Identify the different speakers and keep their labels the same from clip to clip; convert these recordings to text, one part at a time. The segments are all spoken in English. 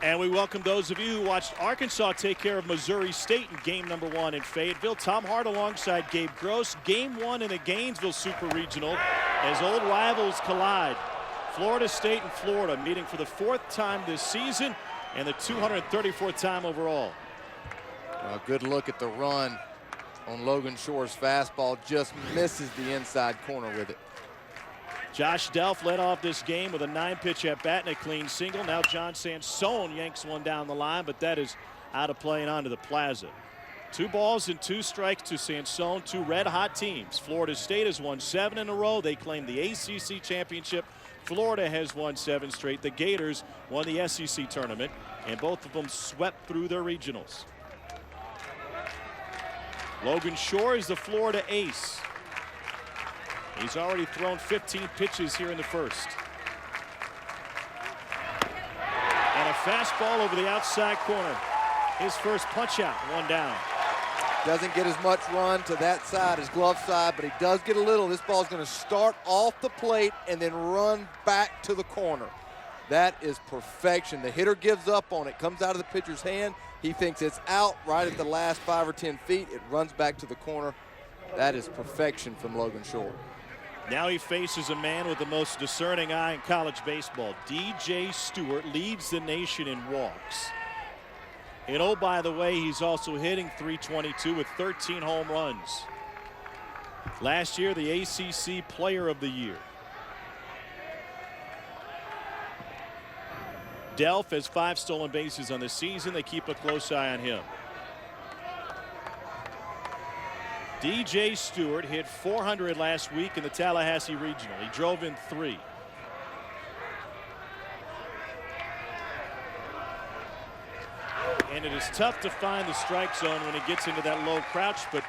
Speaker 1: And we welcome those of you who watched Arkansas take care of Missouri State in game number 1 in Fayetteville. Tom Hart alongside Gabe Gross. Game 1 in the Gainesville Super Regional as old rivals collide. Florida State and Florida meeting for the 4th time this season and the 234th time overall.
Speaker 2: A good look at the run on Logan Shore's fastball. Just misses the inside corner with it.
Speaker 1: Josh Delph led off this game with a 9-pitch at bat and a clean single. Now John Sansone yanks one down the line, but that is out of play and onto the plaza. 2 balls and 2 strikes to Sansone. 2 red-hot teams. Florida State has won 7 in a row. They claim the ACC championship. Florida has won 7 straight. The Gators won the SEC tournament, and both of them swept through their regionals. Logan Shore is the Florida ace. He's already thrown 15 pitches here in the first. And a fastball over the outside corner. His first punch out, 1 down.
Speaker 2: Doesn't get as much run to that side as glove side, but he does get a little. This ball's going to start off the plate and then run back to the corner. That is perfection. The hitter gives up on it, comes out of the pitcher's hand. He thinks it's out right at the last 5 or 10 feet. It runs back to the corner. That is perfection from Logan Shore.
Speaker 1: Now he faces a man with the most discerning eye in college baseball. DJ Stewart leads the nation in walks. And oh, by the way, he's also hitting .322 with 13 home runs. Last year, the ACC Player of the Year. Delph has 5 stolen bases on the season. They keep a close eye on him. DJ Stewart hit .400 last week in the Tallahassee Regional. He drove in 3. And it is tough to find the strike zone when he gets into that low crouch, but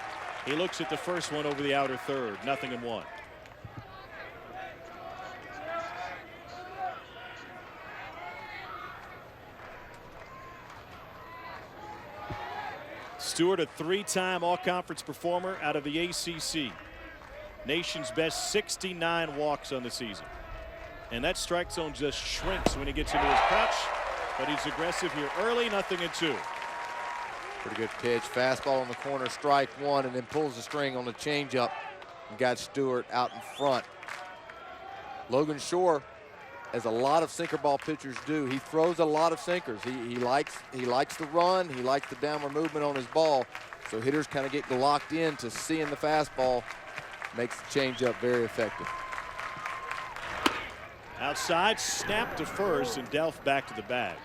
Speaker 1: he looks at the first one over the outer third. 0-1. Stewart, a 3-time all-conference performer out of the ACC. Nation's best 69 walks on the season. And that strike zone just shrinks when he gets into his crouch, but he's aggressive here early, 0-2.
Speaker 2: Pretty good pitch. Fastball on the corner, strike 1, and then pulls the string on the changeup and got Stewart out in front. Logan Shore, as a lot of sinker ball pitchers do, he throws a lot of sinkers. He likes the run. He likes the downward movement on his ball. So hitters kind of get locked in to seeing the fastball. Makes the changeup very effective.
Speaker 1: Outside, snap to first, and Delph back to the bag.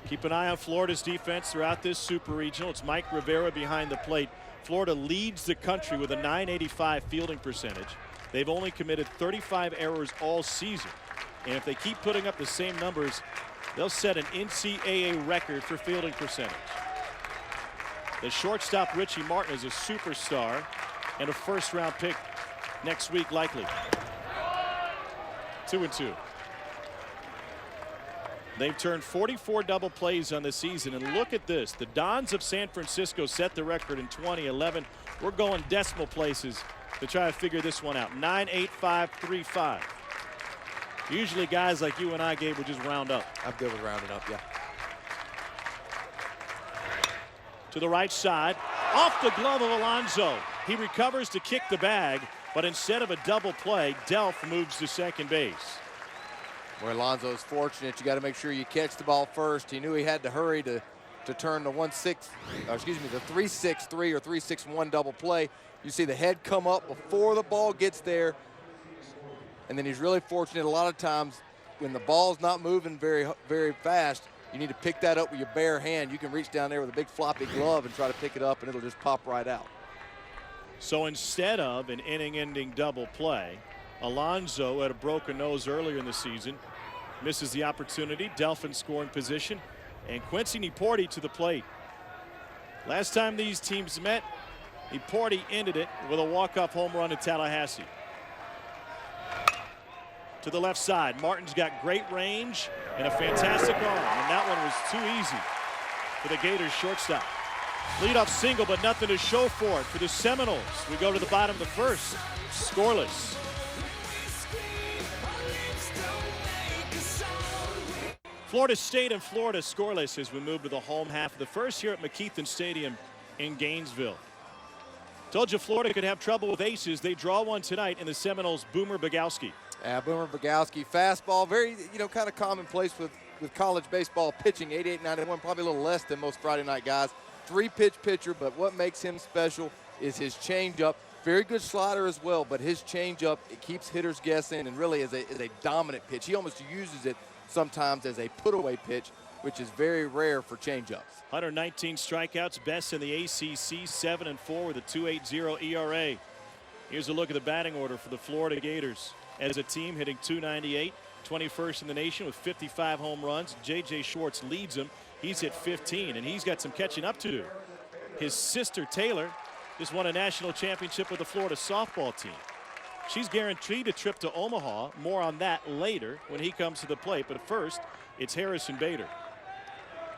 Speaker 1: Keep an eye on Florida's defense throughout this Super Regional. It's Mike Rivera behind the plate. Florida leads the country with a .985 fielding percentage. They've only committed 35 errors all season. And if they keep putting up the same numbers, they'll set an NCAA record for fielding percentage. The shortstop Richie Martin is a superstar and a first-round pick next week likely. 2-2. They've turned 44 double plays on the season, and look at this. The Dons of San Francisco set the record in 2011. We're going decimal places to try to figure this one out. 98535. Usually guys like you and I, Gabe, would just round up.
Speaker 2: I'm good with rounding up, yeah.
Speaker 1: To the right side, off the glove of Alonso. He recovers to kick the bag, but instead of a double play, Delph moves to second base.
Speaker 2: Where Alonso is fortunate, you got to make sure you catch the ball first. He knew he had to hurry to turn the 3-6-3 or 3-6-1 double play. You see the head come up before the ball gets there, and then he's really fortunate. A lot of times when the ball's not moving very, very fast, you need to pick that up with your bare hand. You can reach down there with a big floppy glove and try to pick it up, and it'll just pop right out.
Speaker 1: So instead of an inning-ending double play, Alonso had a broken nose earlier in the season, misses the opportunity. Delph in scoring position, and Quincy Niporti to the plate. Last time these teams met, Niporti ended it with a walk-off home run at Tallahassee. To the left side, Martin's got great range and a fantastic arm, and that one was too easy for the Gators shortstop. Leadoff single, but nothing to show for it for the Seminoles. We go to the bottom of the first, scoreless. Florida State and Florida scoreless as we move to the home half of the first here at McKeithen Stadium in Gainesville. Told you Florida could have trouble with aces. They draw one tonight in the Seminoles' Boomer Bogowski.
Speaker 2: Yeah, Boomer Bogowski, fastball, very, kind of commonplace with college baseball pitching, 88, 91, probably a little less than most Friday night guys. 3-pitch pitcher, but what makes him special is his changeup. Very good slider as well, but his changeup, it keeps hitters guessing and really is a dominant pitch. He almost uses it sometimes as a put-away pitch, which is very rare for changeups.
Speaker 1: 119 strikeouts, best in the ACC, 7-4 with a 2.80 ERA. Here's a look at the batting order for the Florida Gators. As a team hitting 298, 21st in the nation with 55 home runs. J.J. Schwartz leads them. He's hit 15, and he's got some catching up to do. His sister, Taylor, just won a national championship with the Florida softball team. She's guaranteed a trip to Omaha. More on that later when he comes to the plate. But first, it's Harrison Bader.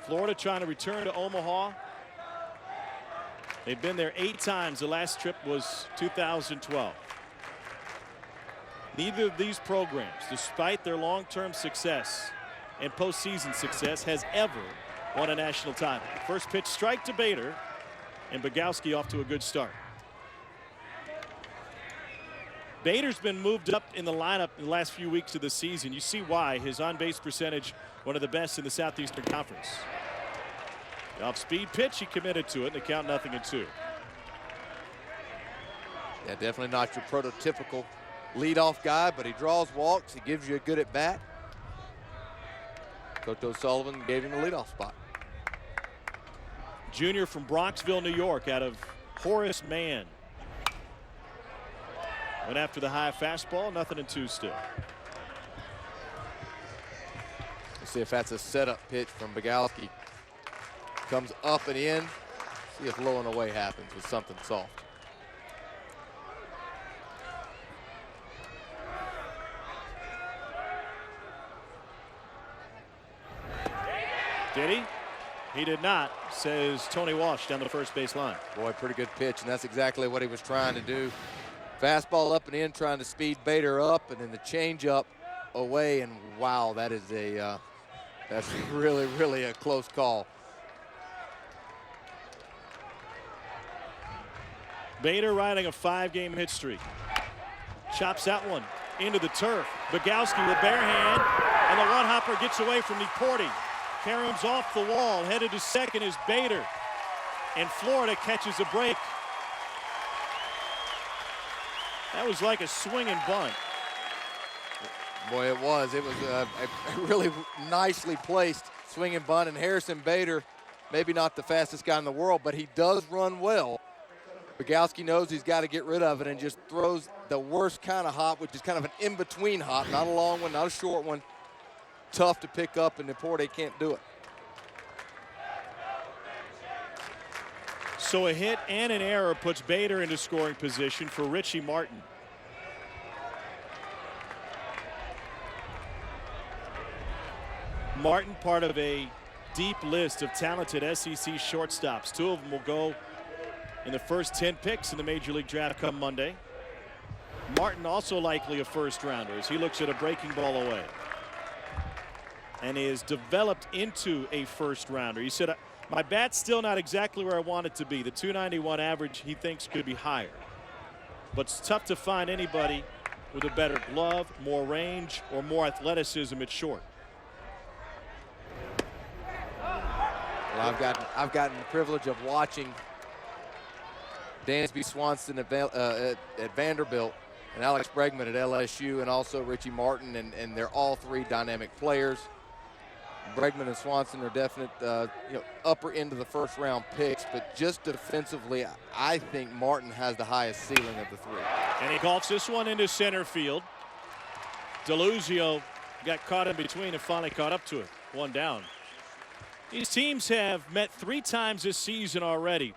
Speaker 1: Florida trying to return to Omaha. They've been there 8 times. The last trip was 2012. Neither of these programs, despite their long-term success and postseason success, has ever won a national title. First pitch strike to Bader, and Bogowski off to a good start. Bader's been moved up in the lineup in the last few weeks of the season. You see why. His on-base percentage, one of the best in the Southeastern Conference. The off-speed pitch, he committed to it, and the count 0-2.
Speaker 2: Yeah, definitely not your prototypical leadoff guy, but he draws walks. He gives you a good at-bat. Coach O'Sullivan gave him a leadoff spot.
Speaker 1: Junior from Bronxville, New York, out of Horace Mann. Went after the high fastball, 0-2 still.
Speaker 2: Let's see if that's a setup pitch from Bogowski. Comes up and in. See if low and away happens with something soft.
Speaker 1: Did he? He did not, says Tony Walsh down the first base line.
Speaker 2: Boy, pretty good pitch, and that's exactly what he was trying to do. Fastball up and in, trying to speed Bader up, and then the changeup away, and wow, that is that's really, really a close call.
Speaker 1: Bader riding a 5-game hit streak. Chops that one into the turf. Bogowski with bare hand, and the one-hopper gets away from Deporte. Karam's off the wall. Headed to second is Bader. And Florida catches a break. That was like a swinging bunt.
Speaker 2: Boy, it was. It was a really nicely placed swinging bunt. And Harrison Bader, maybe not the fastest guy in the world, but he does run well. Bogowski knows he's got to get rid of it and just throws the worst kind of hop, which is kind of an in-between hop. Not a long one, not a short one. Tough to pick up, and Deporte can't do it.
Speaker 1: So a hit and an error puts Bader into scoring position for Richie Martin. Martin, part of a deep list of talented SEC shortstops. 2 of them will go in the first 10 picks in the Major League Draft come Monday. Martin also likely a first-rounder as he looks at a breaking ball away. And is developed into a first-rounder. He said, my bat's still not exactly where I want it to be. The 291 average he thinks could be higher. But it's tough to find anybody with a better glove, more range, or more athleticism at short.
Speaker 2: Well, I've gotten the privilege of watching Dansby Swanson at Vanderbilt and Alex Bregman at LSU, and also Richie Martin, and they're all 3 dynamic players. Bregman and Swanson are definite, upper end of the first-round picks, but just defensively, I think Martin has the highest ceiling of the 3.
Speaker 1: And he golfs this one into center field. DeLuzio got caught in between and finally caught up to it. 1 down. These teams have met 3 times this season already.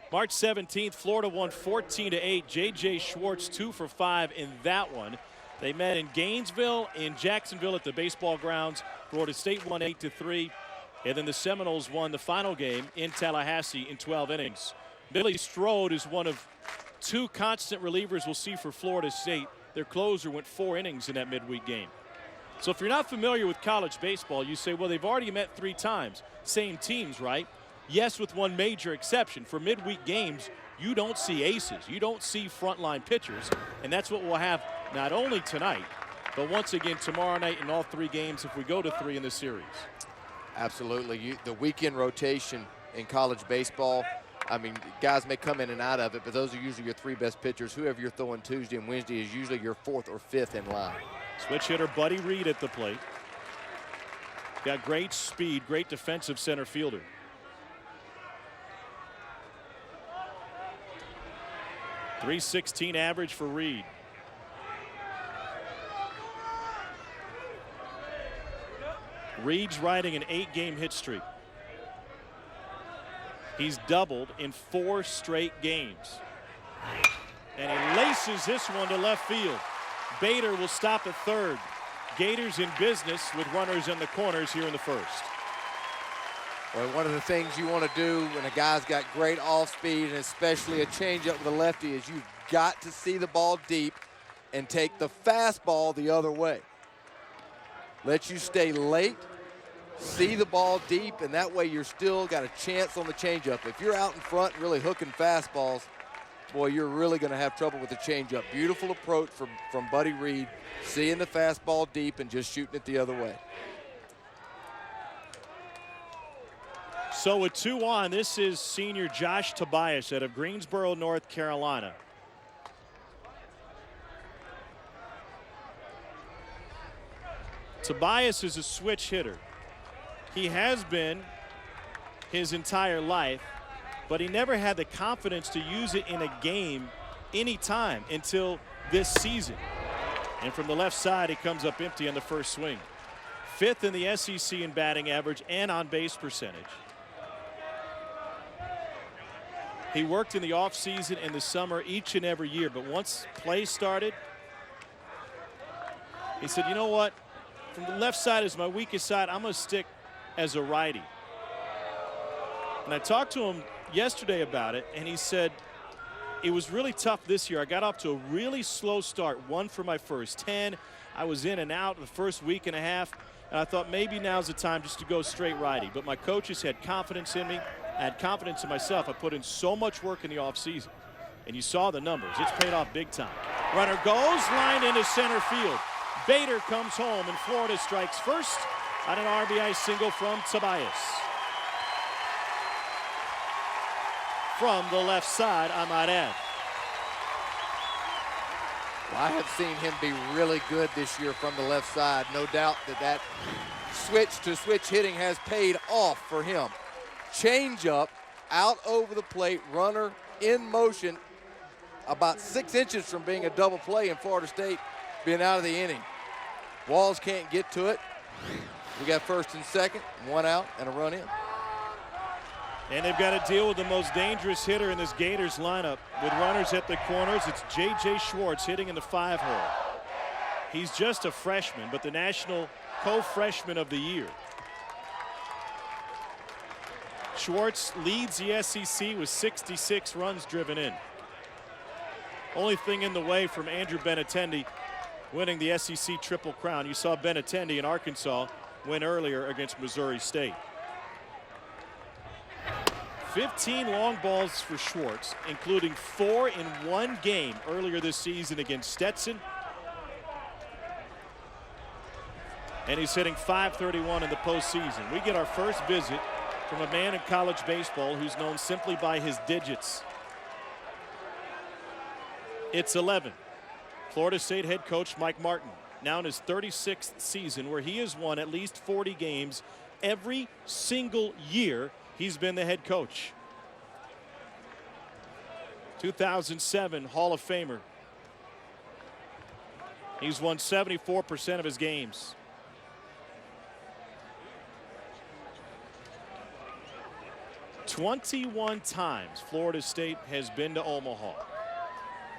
Speaker 1: March 17th, Florida won 14-8. J.J. Schwartz 2 for 5 in that one. They met in Gainesville, in Jacksonville at the baseball grounds. Florida State won 8-3. And then the Seminoles won the final game in Tallahassee in 12 innings. Billy Strode is one of 2 constant relievers we'll see for Florida State. Their closer went 4 innings in that midweek game. So if you're not familiar with college baseball, you say, well, they've already met 3 times. Same teams, right? Yes, with one major exception. For midweek games, you don't see aces. You don't see frontline pitchers. And that's what we'll have not only tonight, but once again tomorrow night in all 3 games if we go to 3 in the series.
Speaker 2: Absolutely. The weekend rotation in college baseball, I mean, guys may come in and out of it, but those are usually your 3 best pitchers. Whoever you're throwing Tuesday and Wednesday is usually your 4th or 5th in line.
Speaker 1: Switch hitter Buddy Reed at the plate. Got great speed, great defensive center fielder. .316 average for Reed. Reed's riding an 8-game hit streak. He's doubled in 4 straight games. And he laces this one to left field. Bader will stop at third. Gators in business with runners in the corners here in the first.
Speaker 2: Well, one of the things you want to do when a guy's got great off speed, and especially a changeup with a lefty, is you've got to see the ball deep and take the fastball the other way. Let you stay late, see the ball deep, and that way you're still got a chance on the changeup. If you're out in front really hooking fastballs, boy, you're really going to have trouble with the changeup. Beautiful approach from Buddy Reed, seeing the fastball deep and just shooting it the other way.
Speaker 1: So with 2 on, this is senior Josh Tobias out of Greensboro, North Carolina. Tobias is a switch hitter. He has been his entire life, but he never had the confidence to use it in a game anytime until this season. And from the left side, he comes up empty on the first swing. 5th in the SEC in batting average and on base percentage. He worked in the offseason and the summer each and every year, but once play started, he said, you know what? From the left side is my weakest side. I'm going to stick as a righty. And I talked to him yesterday about it, and he said, it was really tough this year. I got off to a really slow start, 1 for my first 10. I was in and out the first week and a half, and I thought maybe now's the time just to go straight righty. But my coaches had confidence in me. I had confidence in myself. I put in so much work in the offseason, and you saw the numbers. It's paid off big time. Runner goes, line into center field. Bader comes home, and Florida strikes first on an RBI single from Tobias. From the left side, I might add.
Speaker 2: Well, I have seen him be really good this year from the left side. No doubt that switch to switch hitting has paid off for him. Changeup out over the plate, runner in motion, about 6 inches from being a double play in Florida State being out of the inning. Walls can't get to it. We got first and second, 1 out and a run in.
Speaker 1: And they've got to deal with the most dangerous hitter in this Gators lineup. With runners at the corners, it's J.J. Schwartz hitting in the 5-hole. He's just a freshman, but the national co-freshman of the year. Schwartz leads the SEC with 66 runs driven in. Only thing in the way from Andrew Benintendi winning the SEC Triple Crown. You saw Benintendi in Arkansas win earlier against Missouri State. 15 long balls for Schwartz, including 4 in 1 game earlier this season against Stetson. And he's hitting .531 in the postseason. We get our first visit from a man in college baseball who's known simply by his digits. It's 11. Florida State head coach Mike Martin, now in his 36th season, where he has won at least 40 games every single year he's been the head coach. 2007 Hall of Famer. He's won 74% of his games. "21 times Florida State has been to Omaha.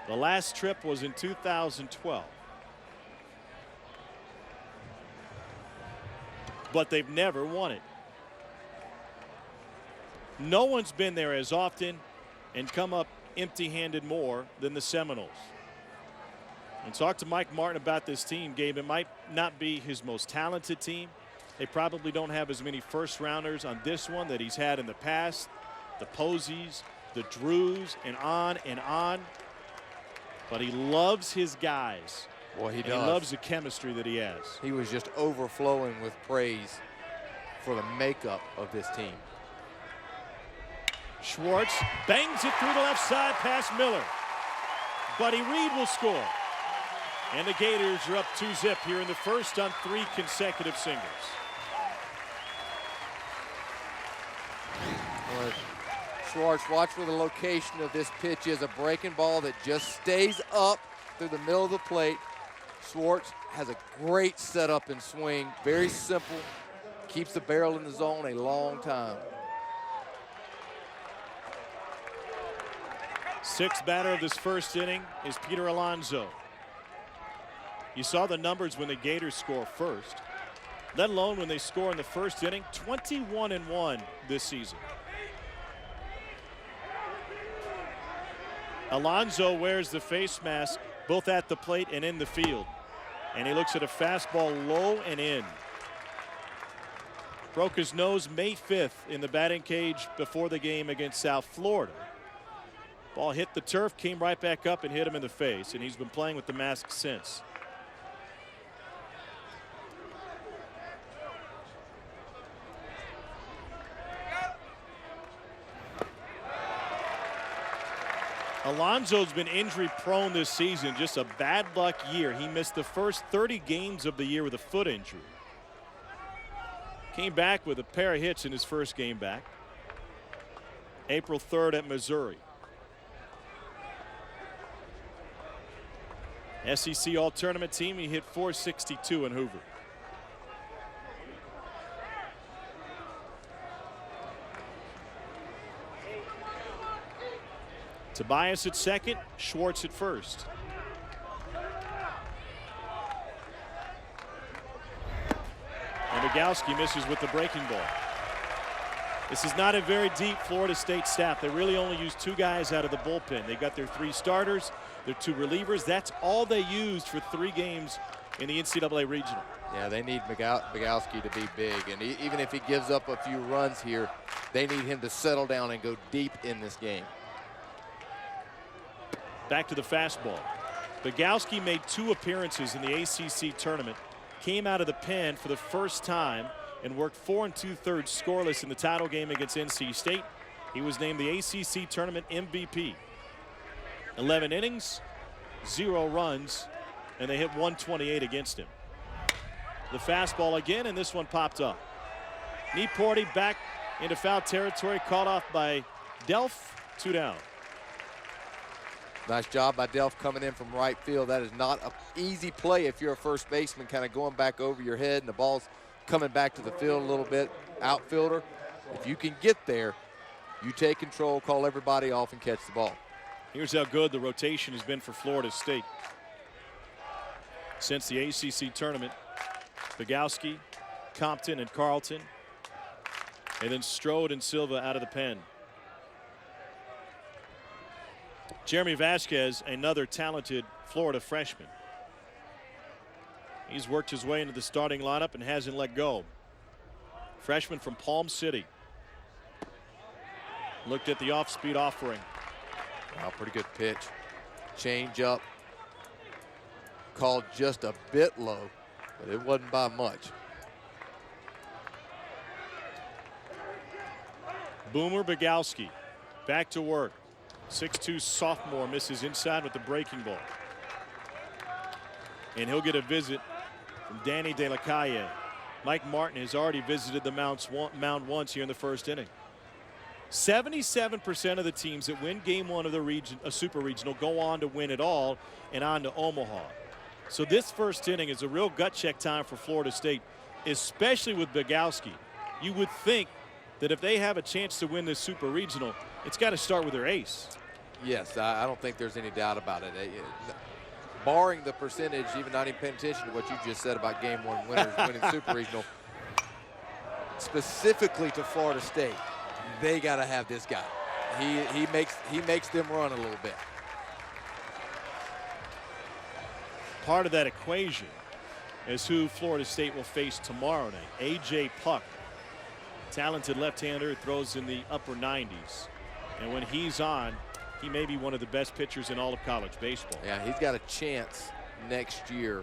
Speaker 1: The last trip was in 2012. But they've never won it. No one's been there as often and come up empty-handed more than the Seminoles. And talk to Mike Martin about this team, Gabe. It might not be his most talented team. They probably don't have as many first-rounders on this one that he's had in the past. The Posies, the Drews, and on and on. But he loves his guys.
Speaker 2: Well, he does.
Speaker 1: He loves the chemistry that he has.
Speaker 2: He was just overflowing with praise for the makeup of this team.
Speaker 1: Schwartz bangs it through the left side past Miller. Buddy Reed will score. And the Gators are up 2-0 here in the first on 3 consecutive singles.
Speaker 2: Schwartz, watch where the location of this pitch is. A breaking ball that just stays up through the middle of the plate. Schwartz has a great setup and swing. Very simple. Keeps the barrel in the zone a long time.
Speaker 1: 6th batter of this first inning is Peter Alonso. You saw the numbers when the Gators score first, let alone when they score in the first inning. 21-1 this season. Alonso wears the face mask both at the plate and in the field. And he looks at a fastball low and in. Broke his nose May 5th in the batting cage before the game against South Florida. Ball hit the turf, came right back up and hit him in the face, and he's been playing with the mask since. Alonso's been injury prone this season, just a bad luck year. He missed the first 30 games of the year with a foot injury. Came back with a pair of hits in his first game back. April 3rd at Missouri. SEC All-Tournament team, he hit .462 in Hoover. Tobias at second, Schwartz at first. And Bogowski misses with the breaking ball. This is not a very deep Florida State staff. They really only use 2 guys out of the bullpen. They got their 3 starters, their 2 relievers. That's all they used for 3 games in the NCAA regional.
Speaker 2: Yeah, they need Bogowski to be big. And even if he gives up a few runs here, they need him to settle down and go deep in this game.
Speaker 1: Back to the fastball. Bogowski made 2 appearances in the ACC tournament, came out of the pen for the first time and worked 4 2/3 scoreless in the title game against NC State. He was named the ACC tournament MVP. 11 innings, 0 runs, and they hit 128 against him. The fastball again, and this one popped up. Niporti back into foul territory, caught off by Delph, 2 down.
Speaker 2: Nice job by Delph coming in from right field. That is not an easy play if you're a first baseman, kind of going back over your head and the ball's coming back to the field a little bit. Outfielder, if you can get there, you take control, call everybody off, and catch the ball.
Speaker 1: Here's how good the rotation has been for Florida State. Since the ACC tournament, Bogowski, Compton, and Carlton, and then Strode and Silva out of the pen. Jeremy Vasquez, another talented Florida freshman. He's worked his way into the starting lineup and hasn't let go. Freshman from Palm City. Looked at the off-speed offering.
Speaker 2: Wow, pretty good pitch. Change up. Called just a bit low, but it wasn't by much.
Speaker 1: Boomer Bogowski back to work. 6'2" sophomore misses inside with the breaking ball. And he'll get a visit from Danny De La Calle. Mike Martin has already visited the mound once here in the first inning. 77% of the teams that win game 1 of the region, a super regional, go on to win it all and on to Omaha. So this first inning is a real gut check time for Florida State, especially with Bogowski. You would think that if they have a chance to win this super regional, it's got to start with their ace.
Speaker 2: Yes, I don't think there's any doubt about it. Barring the percentage, even not even paying attention to what you just said about game 1 winners winning super regional, specifically to Florida State, they got to have this guy. He makes them run a little bit.
Speaker 1: part of that equation is who Florida State will face tomorrow night. A.J. Puck, talented left-hander, throws in the upper 90s. And when he's on, he may be one of the best pitchers in all of college baseball.
Speaker 2: Yeah, he's got a chance next year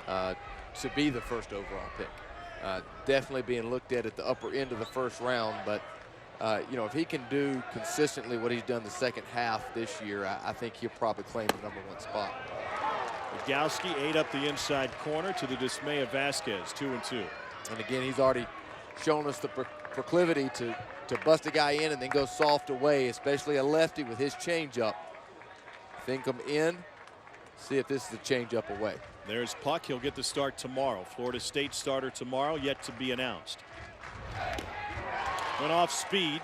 Speaker 2: to be the first overall pick. Definitely being looked at the upper end of the first round, but you know, if he can do consistently what he's done the second half this year, I think he'll probably claim the #1 spot.
Speaker 1: Bogowski ate up the inside corner to the dismay of Vasquez, 2-2.
Speaker 2: And again, he's already shown us the proclivity to bust a guy in and then go soft away, especially a lefty with his changeup. Think him in, see if this is a changeup away.
Speaker 1: There's Puck. He'll get the start tomorrow. Florida State starter tomorrow, yet to be announced. Went off speed.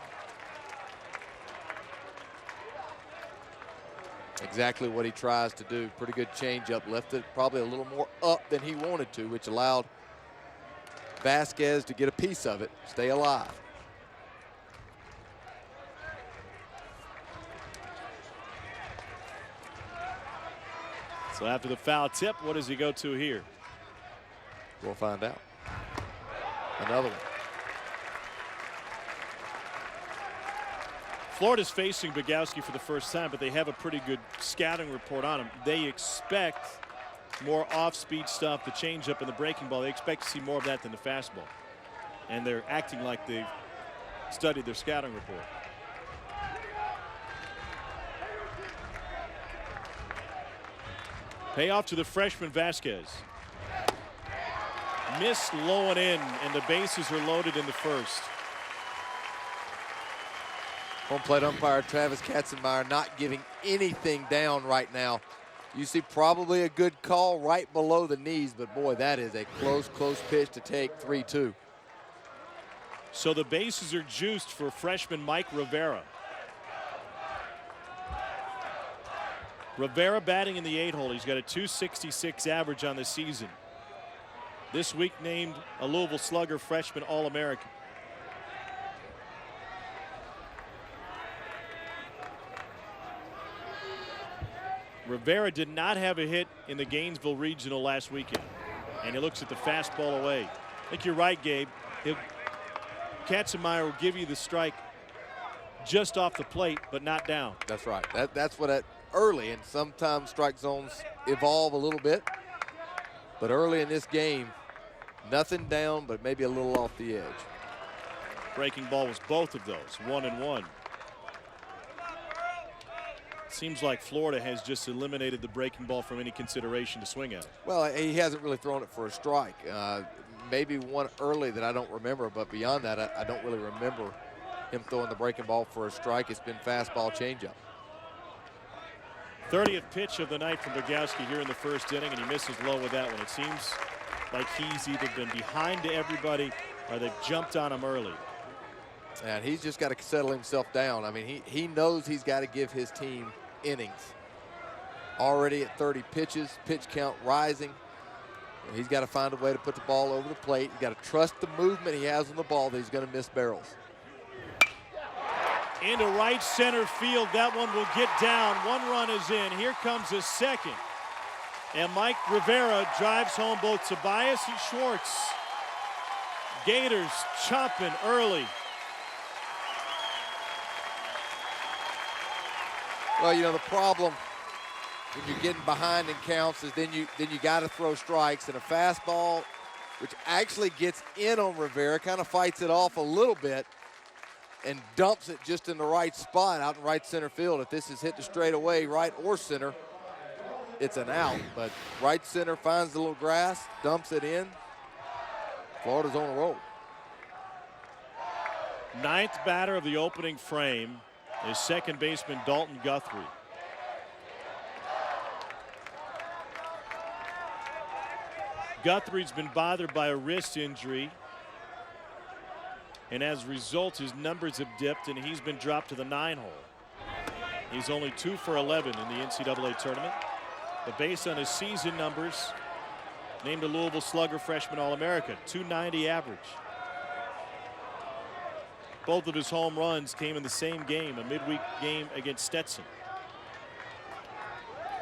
Speaker 2: Exactly what he tries to do. Pretty good changeup. Left it probably a little more up than he wanted to, which allowed Vasquez to get a piece of it, stay alive.
Speaker 1: So after the foul tip, what does he go to here?
Speaker 2: We'll find out. Another one.
Speaker 1: Florida's facing Bogowski for the first time, but they have a pretty good scouting report on him. They expect more off-speed stuff, the changeup and the breaking ball. They expect to see more of that than the fastball. And they're acting like they've studied their scouting report. Payoff to the freshman Vasquez. Missed low and in, and the bases are loaded in the first.
Speaker 2: Home plate umpire Travis Katzenmeyer not giving anything down right now. You see probably a good call right below the knees, but boy, that is a close pitch to take. 3-2.
Speaker 1: So the bases are juiced for freshman Mike Rivera. Rivera batting in the 8-hole. He's got a .266 average on the season. This week named a Louisville Slugger freshman All-American. Rivera did not have a hit in the Gainesville Regional last weekend. And he looks at the fastball away. I think you're right, Gabe. Katzenmeyer will give you the strike just off the plate, but not down.
Speaker 2: That's right. That's what early, and sometimes strike zones evolve a little bit. But early in this game, nothing down, but maybe a little off the edge.
Speaker 1: Breaking ball was both of those, 1-1. Seems like Florida has just eliminated the breaking ball from any consideration to swing at it.
Speaker 2: Well, he hasn't really thrown it for a strike. Maybe one early that I don't remember, but beyond that, I don't really remember him throwing the breaking ball for a strike. It's been fastball changeup.
Speaker 1: 30th pitch of the night from Bogowski here in the first inning, and he misses low with that one. It seems like he's either been behind to everybody or they've jumped on him early.
Speaker 2: And he's just got to settle himself down. I mean, he knows he's got to give his team innings. Already at 30 pitches, pitch count rising. And he's got to find a way to put the ball over the plate. He's got to trust the movement he has on the ball that he's going to miss barrels.
Speaker 1: Into right center field. That one will get down. One run is in. Here comes a second. And Mike Rivera drives home both Tobias and Schwartz. Gators chopping early.
Speaker 2: Well, you know, the problem when you're getting behind in counts is then you got to throw strikes, and a fastball, which actually gets in on Rivera, kind of fights it off a little bit and dumps it just in the right spot out in right center field. If this is hit to straightaway, right or center, it's an out. But right center finds the little grass, dumps it in. Florida's on a roll.
Speaker 1: Ninth batter of the opening frame is second baseman Dalton Guthrie. Guthrie's been bothered by a wrist injury, and as a result his numbers have dipped and he's been dropped to the 9-hole. He's only 2 for 11 in the NCAA tournament, but based on his season numbers, named a Louisville Slugger freshman All-American, .290 average. Both of his home runs came in the same game, a midweek game against Stetson.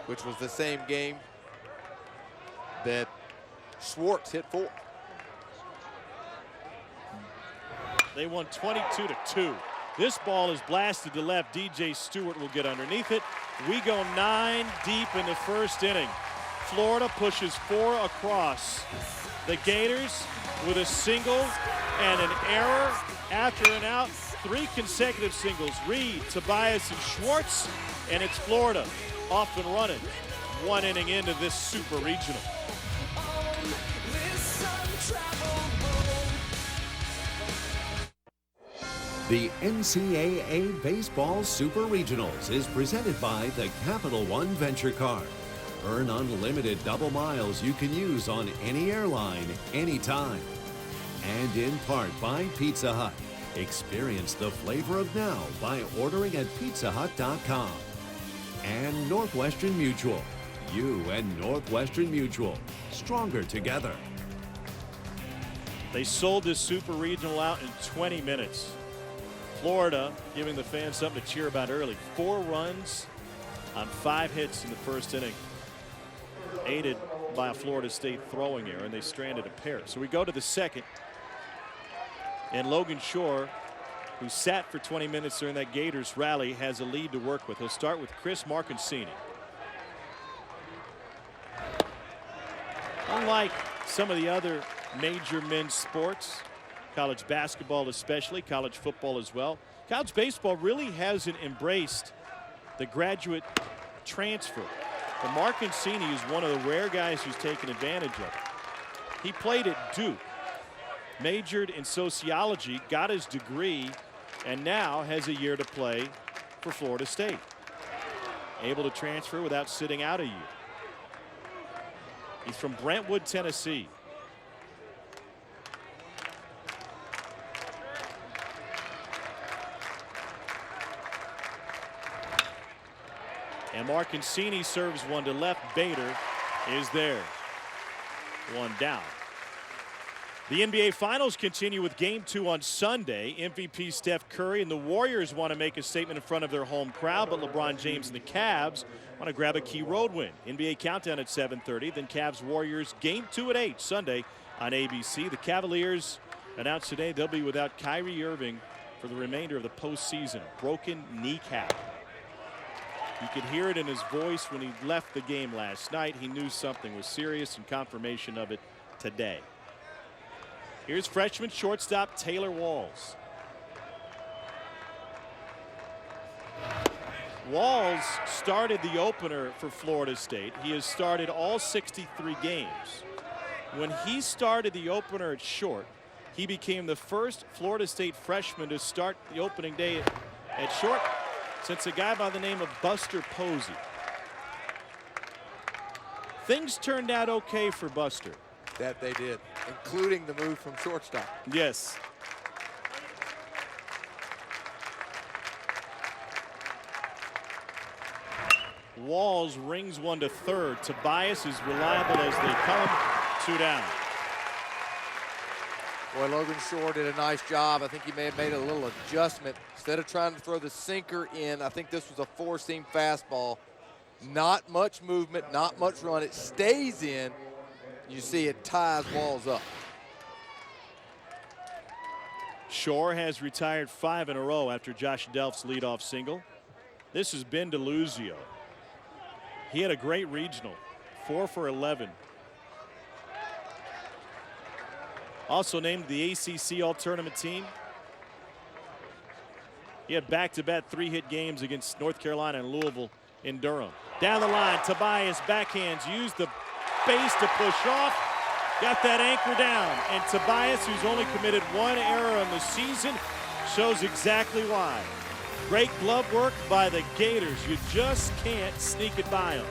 Speaker 2: Which was the same game that Schwartz hit 4.
Speaker 1: They won 22-2. This ball is blasted to left. DJ Stewart will get underneath it. We go 9 deep in the first inning. Florida pushes 4 across. The Gators with a single and an error after an out. 3 consecutive singles. Reed, Tobias, and Schwartz. And it's Florida off and running. 1 inning into this super regional.
Speaker 3: The NCAA Baseball Super Regionals is presented by the Capital One Venture Card. Earn unlimited double miles you can use on any airline, anytime. And in part by Pizza Hut. Experience the flavor of now by ordering at pizzahut.com. And Northwestern Mutual. You and Northwestern Mutual. Stronger together.
Speaker 1: They sold this super regional out in 20 minutes. Florida giving the fans something to cheer about early. 4 runs on 5 hits in the first inning, aided by a Florida State throwing error, and they stranded a pair. So we go to the second, and Logan Shore, who sat for 20 minutes during that Gators rally, has a lead to work with. He'll start with Chris Marcancini. Unlike some of the other major men's sports, college basketball especially, college football as well, college baseball really hasn't embraced the graduate transfer. But Marcancini is one of the rare guys who's taken advantage of it. He played at Duke, majored in sociology, got his degree, and now has a year to play for Florida State. Able to transfer without sitting out a year. He's from Brentwood, Tennessee. And Marcancini serves one to left. Bader is there. 1 down. The NBA Finals continue with Game 2 on Sunday. MVP Steph Curry and the Warriors want to make a statement in front of their home crowd, but LeBron James and the Cavs want to grab a key road win. NBA Countdown at 7:30, then Cavs Warriors Game 2 at 8 Sunday on ABC. The Cavaliers announced today they'll be without Kyrie Irving for the remainder of the postseason. Broken kneecap. You could hear it in his voice when he left the game last night. He knew something was serious, and confirmation of it today. Here's freshman shortstop Taylor Walls. Walls started the opener for Florida State. He has started all 63 games. When he started the opener at short, he became the first Florida State freshman to start the opening day at short since a guy by the name of Buster Posey. Things turned out okay for Buster.
Speaker 2: That they did, including the move from shortstop.
Speaker 1: Yes. Walls rings one to third. Tobias is reliable as they come. 2 down.
Speaker 2: Boy, Logan Shore did a nice job. I think he may have made a little adjustment. Instead of trying to throw the sinker in, I think this was a 4-seam fastball. Not much movement, not much run. It stays in. You see it ties Walls up.
Speaker 1: Shore has retired 5 in a row after Josh Delph's leadoff single. This is Ben DeLuzio. He had a great regional, 4 for 11. Also named the ACC All-Tournament team. He had back-to-back 3-hit games against North Carolina and Louisville in Durham. Down the line, Tobias backhands, used the base to push off. Got that anchor down. And Tobias, who's only committed 1 error on the season, shows exactly why. Great glove work by the Gators. You just can't sneak it by them.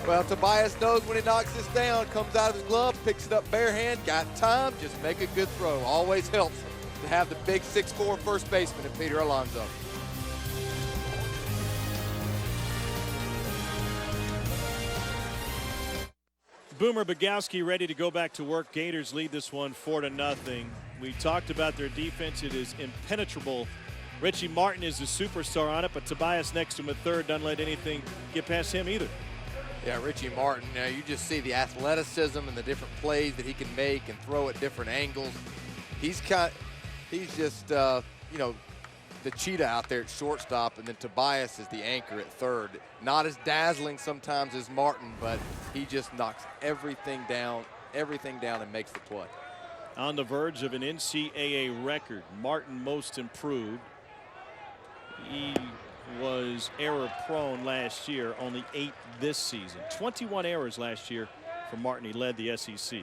Speaker 2: Well, Tobias knows when he knocks this down, comes out of his glove, picks it up bare hand, got time, just make a good throw. Always helps to have the big 6'4" first baseman in Peter Alonso.
Speaker 1: Boomer Bogowski ready to go back to work. Gators lead this one 4-0. We talked about their defense. It is impenetrable. Richie Martin is the superstar on it, but Tobias next to him at third doesn't let anything get past him either.
Speaker 2: Yeah, Richie Martin, you just see the athleticism and the different plays that he can make and throw at different angles. He's just, you know, the cheetah out there at shortstop, and then Tobias is the anchor at third. Not as dazzling sometimes as Martin, but he just knocks everything down and makes the play.
Speaker 1: On the verge of an NCAA record, Martin most improved. He was error prone last year, only 8 this season. 21 errors last year for Martin. He led the SEC.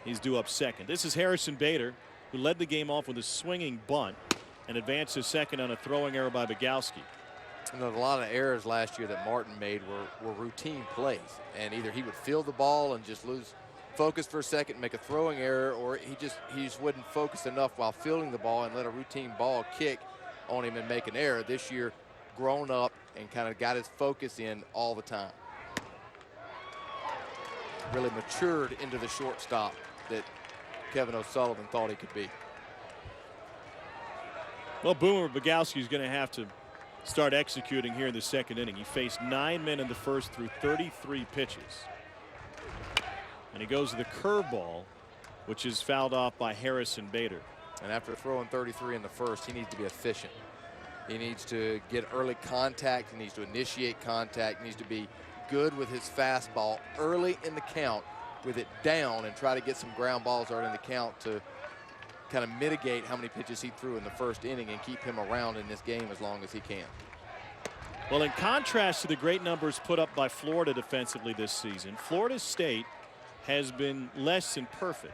Speaker 1: He's due up second. This is Harrison Bader, who led the game off with a swinging bunt and advanced to second on a throwing error by Bogowski.
Speaker 2: You know, a lot of errors last year that Martin made were routine plays, and either he would field the ball and just lose focus for a second, make a throwing error, or he just wouldn't focus enough while fielding the ball and let a routine ball kick on him and make an error. This year, grown up and kind of got his focus in all the time. Really matured into the shortstop that Kevin O'Sullivan thought he could be.
Speaker 1: Well, Boomer Bogowski is going to have to start executing here in the second inning. He faced 9 men in the first through 33 pitches. And he goes to the curveball, which is fouled off by Harrison Bader.
Speaker 2: And after throwing 33 in the first, he needs to be efficient. He needs to get early contact. He needs to initiate contact. He needs to be good with his fastball early in the count with it down and try to get some ground balls early in the count to kind of mitigate how many pitches he threw in the first inning and keep him around in this game as long as he can.
Speaker 1: Well, in contrast to the great numbers put up by Florida defensively this season, Florida State has been less than perfect.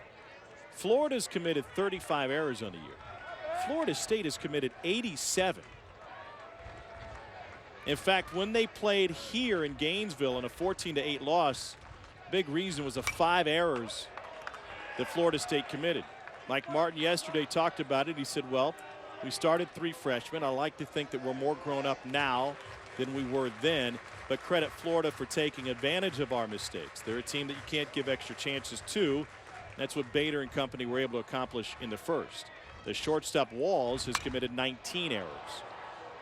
Speaker 1: Florida's committed 35 errors on the year. Florida State has committed 87. In fact, when they played here in Gainesville in a 14-8 loss, big reason was the 5 errors that Florida State committed. Mike Martin yesterday talked about it. He said, well, we started 3 freshmen. I like to think that we're more grown up now than we were then, but credit Florida for taking advantage of our mistakes. They're a team that you can't give extra chances to. That's what Bader and company were able to accomplish in the first. The shortstop Walls has committed 19 errors.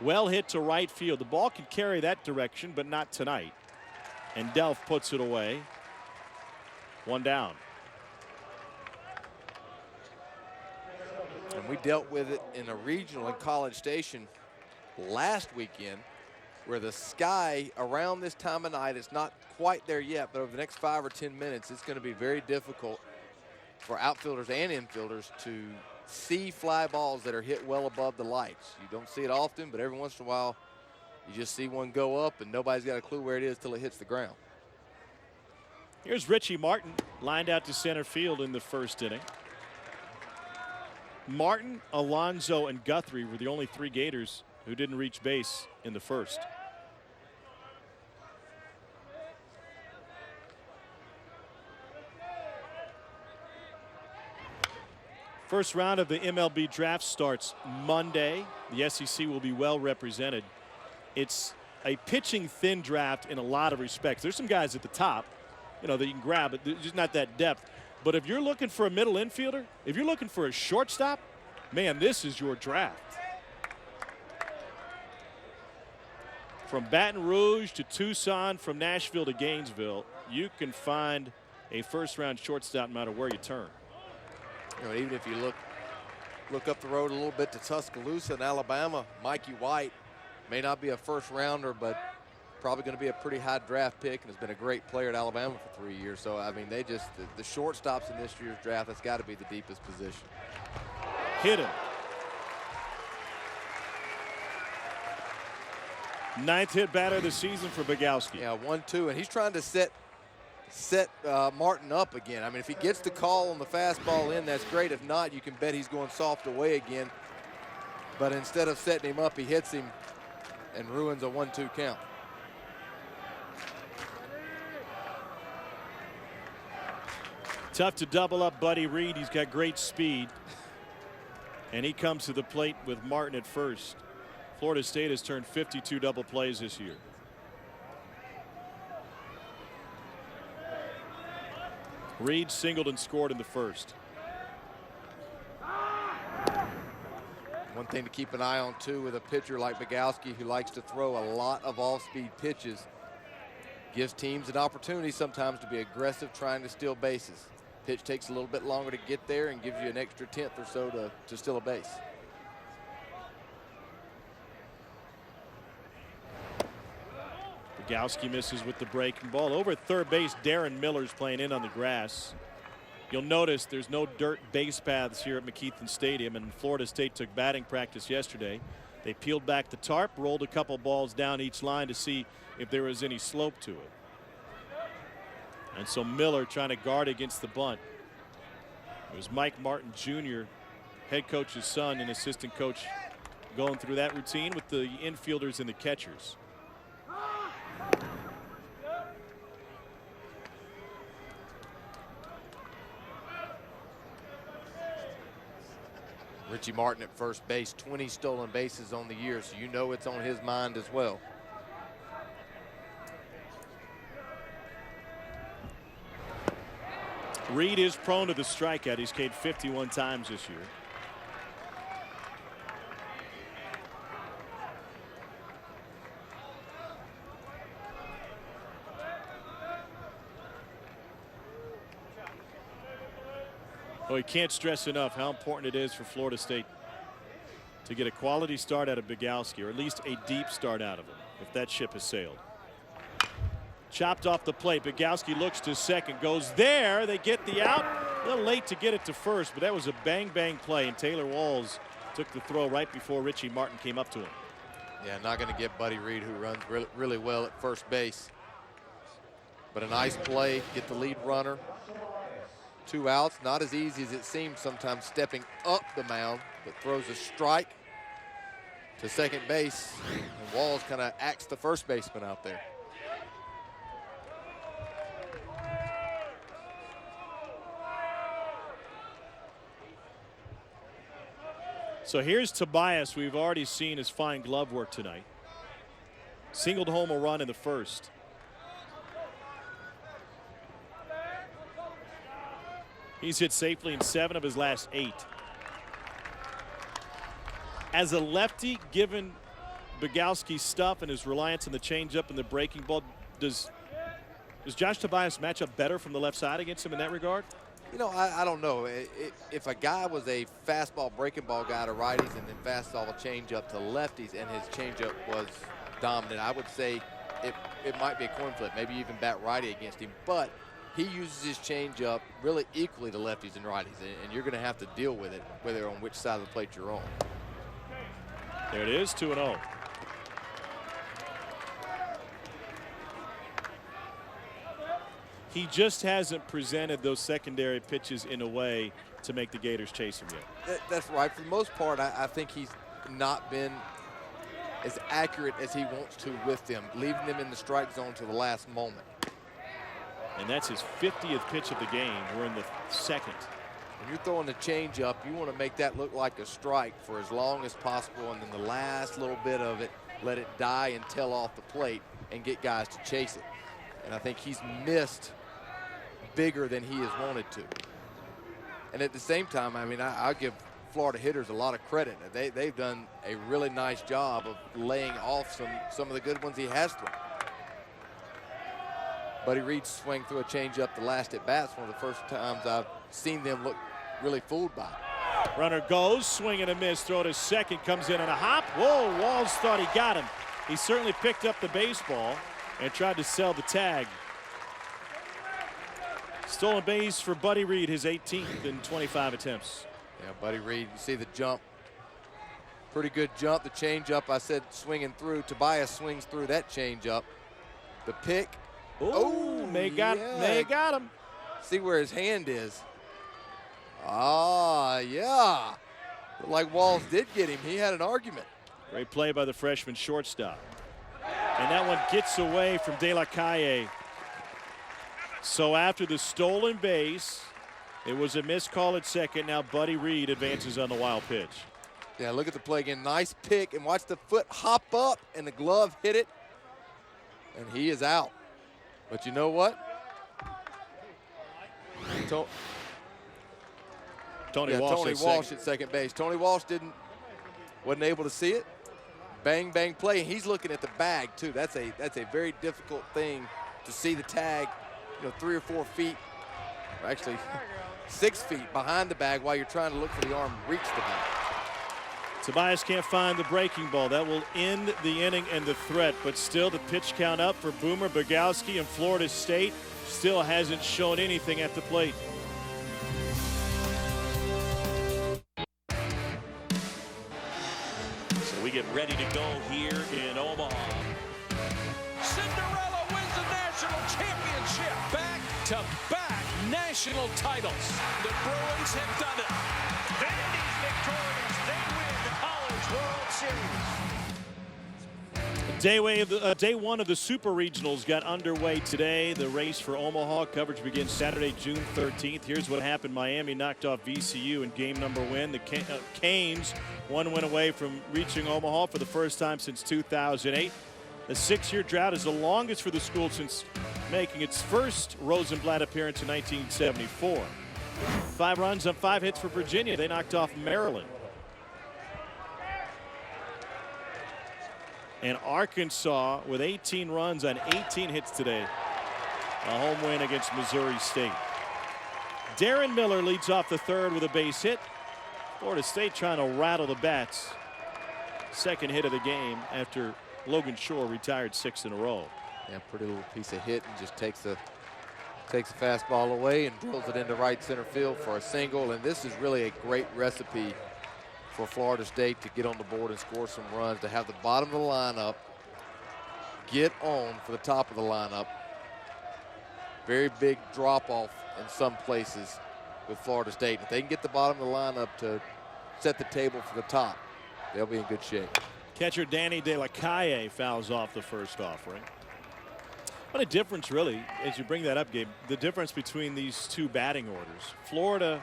Speaker 1: Well hit to right field. The ball can carry that direction, but not tonight. And Delph puts it away. 1 down.
Speaker 2: And we dealt with it in a regional in College Station last weekend, where the sky around this time of night, it's not quite there yet, but over the next 5 or 10 minutes, it's going to be very difficult for outfielders and infielders to see fly balls that are hit well above the lights. You don't see it often, but every once in a while, you just see one go up and nobody's got a clue where it is till it hits the ground.
Speaker 1: Here's Richie Martin, lined out to center field in the first inning. Martin, Alonso, and Guthrie were the only 3 Gators who didn't reach base in the first. First round of the MLB draft starts Monday. The SEC will be well represented. It's a pitching thin draft in a lot of respects. There's some guys at the top, you know, that you can grab, but there's just not that depth. But if you're looking for a middle infielder, if you're looking for a shortstop, man, this is your draft. From Baton Rouge to Tucson, from Nashville to Gainesville, you can find a first-round shortstop no matter where you turn.
Speaker 2: You know, even if you look up the road a little bit to Tuscaloosa in Alabama, Mikey White may not be a first rounder, but probably going to be a pretty high draft pick and has been a great player at Alabama for 3 years. So, I mean, they just, the shortstops in this year's draft, that's got to be the deepest position.
Speaker 1: Hit him. 9th hit batter of the season for Bogowski.
Speaker 2: Yeah, 1-2, and he's trying to set Martin up again. I mean, if he gets the call on the fastball in, that's great. If not, you can bet he's going soft away again. But instead of setting him up, he hits him and ruins a 1-2 count.
Speaker 1: Tough to double up Buddy Reed. He's got great speed. And he comes to the plate with Martin at first. Florida State has turned 52 double plays this year. Reed singled and scored in the first.
Speaker 2: One thing to keep an eye on, too, with a pitcher like Bogowski, who likes to throw a lot of off-speed pitches, Gives teams an opportunity sometimes to be aggressive trying to steal bases. Pitch takes a little bit longer to get there and gives you an extra tenth or so to steal a base.
Speaker 1: Bogowski misses with the breaking ball. Over at third base, Darren Miller's playing in on the grass. You'll notice there's no dirt base paths here at McKeithen Stadium, and Florida State took batting practice yesterday. They peeled back the tarp, rolled a couple balls down each line to see if there was any slope to it. And so Miller trying to guard against the bunt. It was Mike Martin Jr., head coach's son and assistant coach, going through that routine with the infielders and the catchers.
Speaker 2: Richie Martin at first base, 20 stolen bases on the year, so you know it's on his mind as well.
Speaker 1: Reed is prone to the strikeout. He's K'd 51 times this year. Well, you can't stress enough how important it is for Florida State to get a quality start out of Bogowski, or at least a deep start out of him, if that ship has sailed. Chopped off the plate. Bogowski looks to second, goes there. They get the out. A little late to get it to first, but that was a bang play, and Taylor Walls took the throw right before Richie Martin came up to him.
Speaker 2: Yeah, not going to get Buddy Reed, who runs really well at first base. But a nice play, get the lead runner. 2 outs, not as easy as it seems sometimes stepping up the mound, but throws a strike to second base, and Walls kind of acts the first baseman out there.
Speaker 1: So here's Tobias. We've already seen his fine glove work tonight. Singled home a run in the first. He's hit safely in 7 of his last 8. As a lefty, given Bogowski's stuff and his reliance on the changeup and the breaking ball, does Josh Tobias match up better from the left side against him in that regard?
Speaker 2: You know, I don't know. If a guy was a fastball breaking ball guy to righties and then fastball changeup to lefties and his changeup was dominant, I would say it might be a coin flip, maybe even bat righty against him. But he uses his changeup really equally to lefties and righties, and you're going to have to deal with it, whether on which side of the plate you're on.
Speaker 1: There it is, 2-0. He just hasn't presented those secondary pitches in a way to make the Gators chase him yet.
Speaker 2: That's right. For the most part, I think he's not been as accurate as he wants to with them, leaving them in the strike zone to the last moment.
Speaker 1: And that's his 50th pitch of the game. We're in the second.
Speaker 2: When you're throwing the changeup, you want to make that look like a strike for as long as possible, and then the last little bit of it, let it die and tail off the plate and get guys to chase it. And I think he's missed bigger than he has wanted to. And at the same time, I mean, I'll give Florida hitters a lot of credit. They've done a really nice job of laying off some of the good ones he has thrown. Buddy Reed swung through a changeup the last at bats, one of the first times I've seen them look really fooled by it.
Speaker 1: Runner goes, swing and a miss, throw to second, comes in on a hop. Whoa, Walls thought he got him. He certainly picked up the baseball and tried to sell the tag. Stolen base for Buddy Reed, his 18th in 25 attempts.
Speaker 2: Yeah, Buddy Reed, you see the jump. Pretty good jump. The changeup, I said swinging through. Tobias swings through that changeup. The pick.
Speaker 1: Oh, may got him.
Speaker 2: See where his hand is. Ah, yeah. Looked like Walls did get him. He had an argument.
Speaker 1: Great play by the freshman shortstop. And that one gets away from De La Calle. So after the stolen base, it was a missed call at second. Now Buddy Reed advances on the wild pitch.
Speaker 2: Yeah, look at the play again. Nice pick, and watch the foot hop up, and the glove hit it, and he is out. But you know what?
Speaker 1: Tony Walsh
Speaker 2: at second base. Tony Walsh wasn't able to see it. Bang, bang play, and he's looking at the bag too. That's a very difficult thing to see the tag, 3 or 4 feet, or actually 6 feet behind the bag while you're trying to look for the arm reach the bag.
Speaker 1: Tobias can't find the breaking ball. That will end the inning and the threat, but still the pitch count up for Boomer Bogowski, and Florida State still hasn't shown anything at the plate.
Speaker 4: So we get ready to go here in Omaha. Cinderella wins the national championship. Back-to-back national titles. The Bruins have done it. Vandy's victorious. They win the College World Series.
Speaker 1: Day one of the Super Regionals got underway today. The race for Omaha coverage begins Saturday, June 13th. Here's what happened. Miami knocked off VCU in game number one. The Canes one win away from reaching Omaha for the first time since 2008. The 6-year drought is the longest for the school since making its first Rosenblatt appearance in 1974. 5 runs on 5 hits for Virginia. They knocked off Maryland. And Arkansas with 18 runs on 18 hits today. A home win against Missouri State. Darren Miller leads off the third with a base hit. Florida State trying to rattle the bats. Second hit of the game after Logan Shore retired 6 in a row.
Speaker 2: Yeah, pretty little piece of hit, and just takes the fastball away and drills it into right center field for a single. And this is really a great recipe for Florida State to get on the board and score some runs, to have the bottom of the lineup get on for the top of the lineup. Very big drop off in some places with Florida State. If they can get the bottom of the lineup to set the table for the top, they'll be in good shape.
Speaker 1: Catcher Danny De La Calle fouls off the first offering. What a difference, really, as you bring that up, Gabe. The difference between these two batting orders. Florida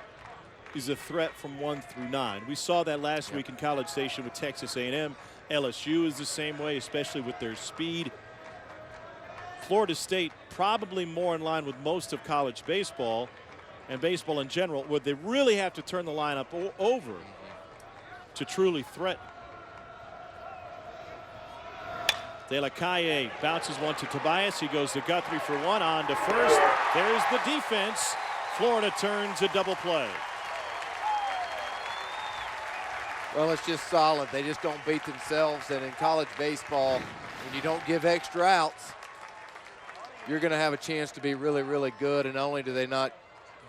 Speaker 1: is a threat from 1 through 9. We saw that last week in College Station with Texas A&M. LSU is the same way, especially with their speed. Florida State probably more in line with most of college baseball and baseball in general, where they really have to turn the lineup over to truly threaten. De La Calle bounces one to Tobias. He goes to Guthrie for one, on to first. There's the defense. Florida turns a double play.
Speaker 2: Well, it's just solid. They just don't beat themselves. And in college baseball, when you don't give extra outs, you're going to have a chance to be really, really good. And not only do they not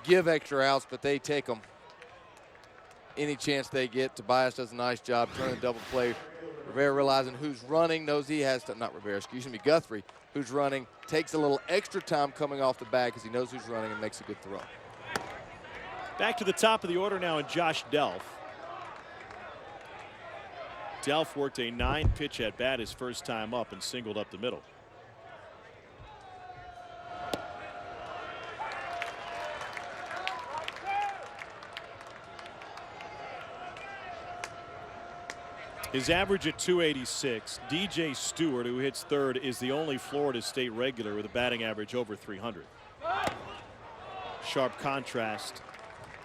Speaker 2: give extra outs, but they take them any chance they get. Tobias does a nice job turning the double play. Rivera realizing who's running, knows he has to, not Rivera, excuse me, Guthrie, who's running, takes a little extra time coming off the bag because he knows who's running and makes a good throw.
Speaker 1: Back to the top of the order now, and Josh Delph. Delph worked a 9-pitch at bat his first time up and singled up the middle. His average at 286. DJ Stewart, who hits third, is the only Florida State regular with a batting average over 300. Sharp contrast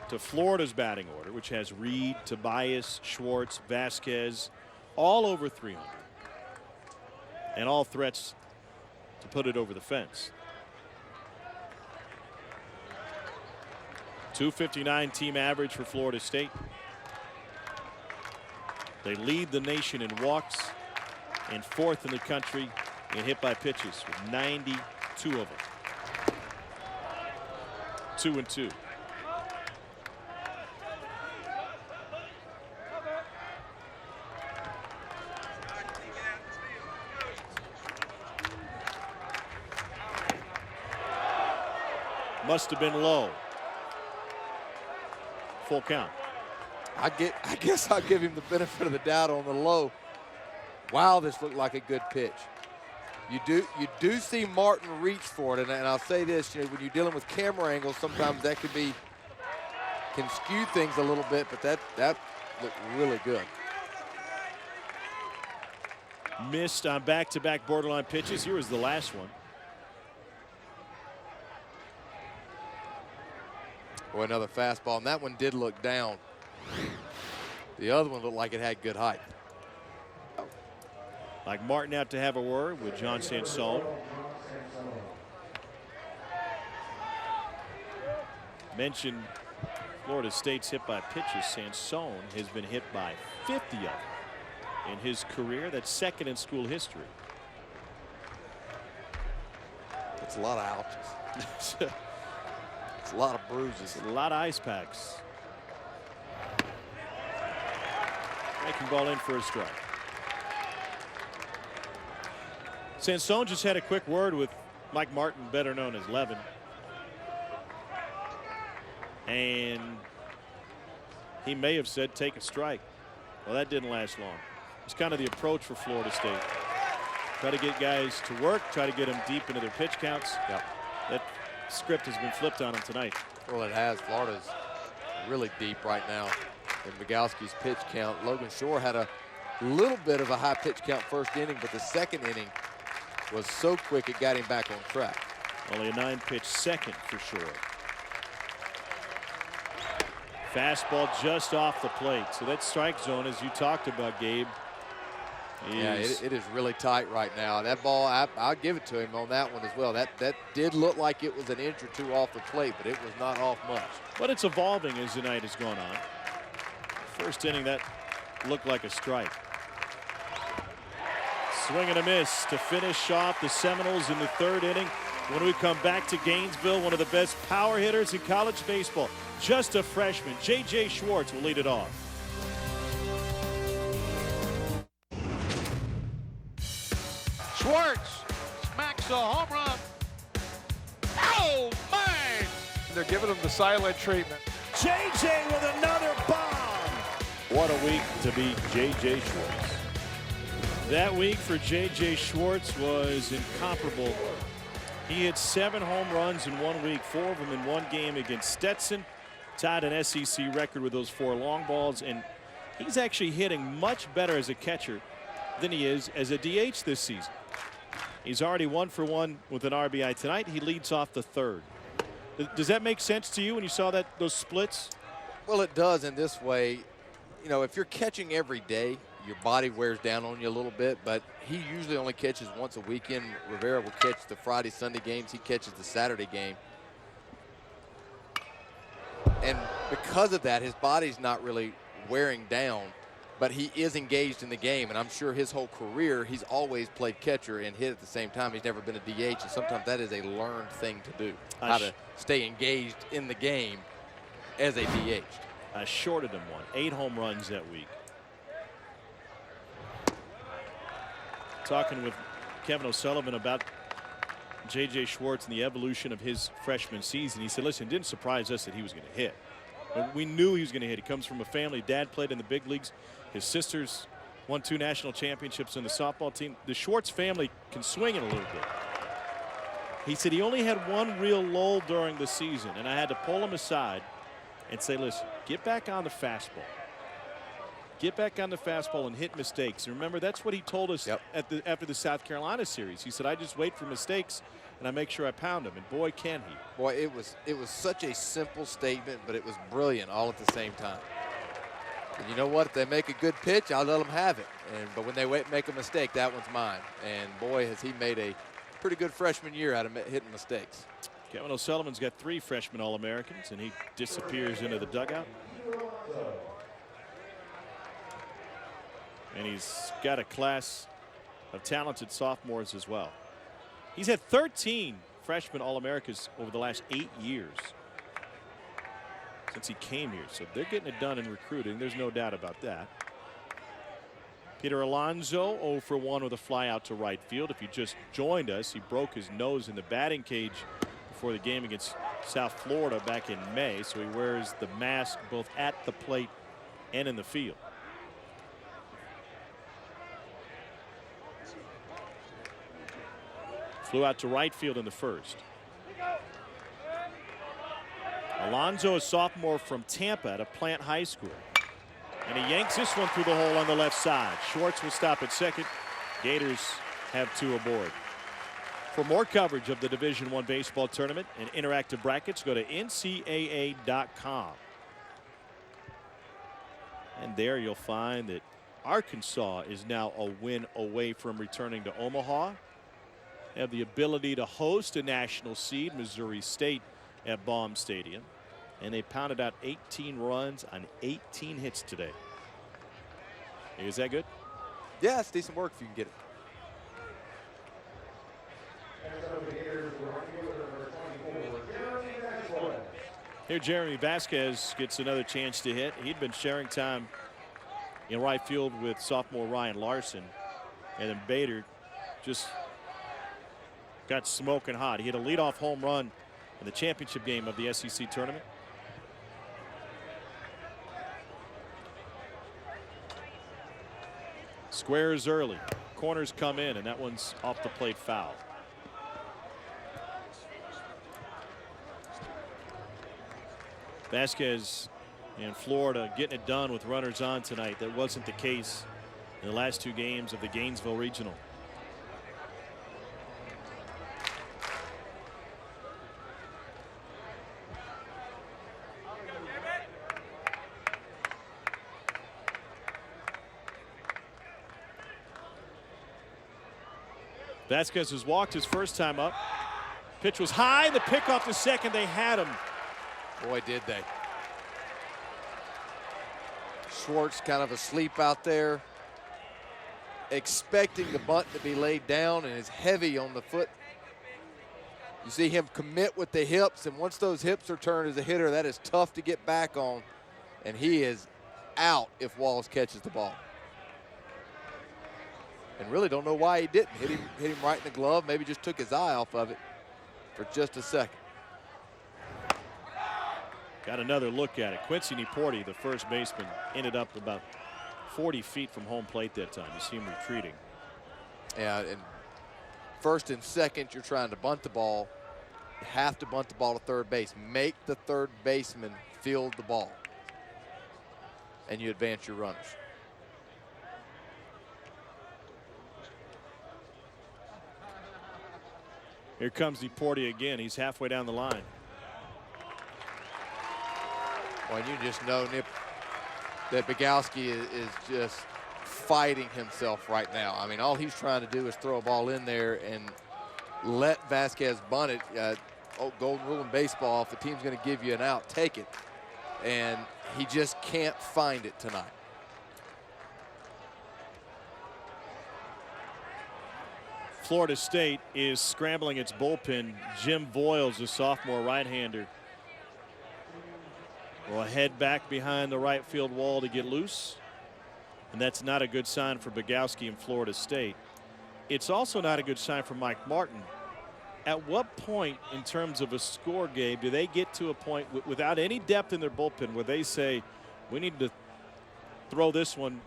Speaker 1: to Florida's batting order, which has Reed, Tobias, Schwartz, Vasquez, all over 300. And all threats to put it over the fence. 259 team average for Florida State. They lead the nation in walks and 4th in the country in hit by pitches with 92 of them. 2-2. Must have been low. Full count.
Speaker 2: I guess I'll give him the benefit of the doubt on the low. Wow, this looked like a good pitch. You do see Martin reach for it, and I'll say this, when you're dealing with camera angles, sometimes that can skew things a little bit, but that looked really good.
Speaker 1: Missed on back-to-back borderline pitches. Here was the last one.
Speaker 2: Boy, another fastball, and that one did look down. The other one looked like it had good height.
Speaker 1: Like Martin out to have a word with John Sansone. Mentioned Florida State's hit by pitches. Sansone has been hit by 50 of them in his career. That's second in school history.
Speaker 2: It's a lot of ouches. It's a lot of bruises.
Speaker 1: A lot of ice packs. Breaking ball in for a strike. Sansone just had a quick word with Mike Martin, better known as Levin. And he may have said, take a strike. Well, that didn't last long. It's kind of the approach for Florida State. Try to get guys to work, try to get them deep into their pitch counts.
Speaker 2: Yep.
Speaker 1: That script has been flipped on them tonight.
Speaker 2: Well, it has. Florida's really deep right now in Migalski's pitch count. Logan Shore had a little bit of a high pitch count first inning, but the second inning was so quick it got him back on track.
Speaker 1: Only a 9-pitch second for Shore. Fastball just off the plate. So that strike zone, as you talked about, Gabe.
Speaker 2: Yeah, it is really tight right now. That ball, I'll give it to him on that one as well. That did look like it was an inch or two off the plate, but it was not off much.
Speaker 1: But it's evolving as the night has gone on. First inning, that looked like a strike. Swing and a miss to finish off the Seminoles in the third inning. When we come back to Gainesville, one of the best power hitters in college baseball, just a freshman, J.J. Schwartz will lead it off.
Speaker 4: Schwartz smacks a home run. Oh, man! They're giving him the silent treatment.
Speaker 1: J.J. with another bomb. What a week to beat J.J. Schwartz. That week for J.J. Schwartz was incomparable. He hit 7 home runs in 1 week, 4 of them in one game against Stetson. Tied an SEC record with those 4 long balls, and he's actually hitting much better as a catcher than he is as a DH this season. He's already 1 for 1 with an RBI tonight. He leads off the third. Does that make sense to you when you saw those splits?
Speaker 2: Well, it does in this way. You know, if you're catching every day, your body wears down on you a little bit, but he usually only catches once a weekend. Rivera will catch the Friday, Sunday games. He catches the Saturday game. And because of that, his body's not really wearing down, but he is engaged in the game. And I'm sure his whole career, he's always played catcher and hit at the same time. He's never been a DH, and sometimes that is a learned thing to do, how to stay engaged in the game as a DH.
Speaker 1: I shorted him 8 home runs that week. Talking with Kevin O'Sullivan about J.J. Schwartz and the evolution of his freshman season. He said, listen, it didn't surprise us that he was going to hit. But we knew he was going to hit. He comes from a family. Dad played in the big leagues. His sisters won 2 national championships on the softball team. The Schwartz family can swing it a little bit. He said he only had 1 real lull during the season, and I had to pull him aside and say, listen, get back on the fastball. Get back on the fastball and hit mistakes. And remember, that's what he told us after the South Carolina series. He said, I just wait for mistakes and I make sure I pound them. And boy, can he.
Speaker 2: Boy, it was such a simple statement, but it was brilliant all at the same time. And you know what? If they make a good pitch, I'll let them have it. But when they make a mistake, that one's mine. And boy, has he made a pretty good freshman year out of hitting mistakes.
Speaker 1: Kevin O'Sullivan's got 3 freshman All-Americans, and he disappears into the dugout. And he's got a class of talented sophomores as well. He's had 13 freshman All-Americas over the last 8 years since he came here. So they're getting it done in recruiting. There's no doubt about that. Peter Alonso 0 for 1 with a fly out to right field. If you just joined us, he broke his nose in the batting cage before the game against South Florida back in May. So he wears the mask both at the plate and in the field. Flew out to right field in the first. Alonso, a sophomore from Tampa at Plant High School. And he yanks this one through the hole on the left side. Schwartz will stop at second. Gators have 2 aboard. For more coverage of the Division I baseball tournament and interactive brackets, go to ncaa.com. And there you'll find that Arkansas is now a win away from returning to Omaha. They have the ability to host a national seed, Missouri State, at Baum Stadium. and they pounded out 18 runs on 18 hits today. Is that good?
Speaker 2: Yeah, it's decent work if you can get it.
Speaker 1: Here, Jeremy Vasquez gets another chance to hit. He'd been sharing time in right field with sophomore Ryan Larson. And then Bader just got smoking hot. He hit a leadoff home run in the championship game of the SEC tournament. Squares early. Corners come in, and that one's off the plate foul. Vasquez in Florida getting it done with runners on tonight. That wasn't the case in the last two games of the Gainesville Regional. Vasquez has walked his first time up. Pitch was high. The pick off the second. They had him.
Speaker 2: Boy, did they. Schwartz kind of asleep out there, expecting the bunt to be laid down, and is heavy on the foot. You see him commit with the hips, and once those hips are turned as a hitter, that is tough to get back on, and he is out if Walls catches the ball. And really don't know why he didn't. Hit him right in the glove, maybe just took his eye off of it for just a second.
Speaker 1: Got another look at it. Quincy Niporti, the first baseman, ended up about 40 feet from home plate that time. You see him retreating.
Speaker 2: Yeah, and first and second, you're trying to bunt the ball. You have to bunt the ball to third base. Make the third baseman field the ball, and you advance your runners.
Speaker 1: Here comes Niporti again. He's halfway down the line.
Speaker 2: Well, and you just know, Nip, that Bogowski is just fighting himself right now. I mean, all he's trying to do is throw a ball in there and let Vasquez bunt it. Golden rule in baseball, if the team's going to give you an out, take it. And he just can't find it tonight.
Speaker 1: Florida State is scrambling its bullpen. Jim Voiles, the sophomore right-hander, will head back behind the right field wall to get loose. And that's not a good sign for Bogowski in Florida State. It's also not a good sign for Mike Martin. At what point in terms of a score, Gabe, do they get to a point without any depth in their bullpen where they say, we need to throw this one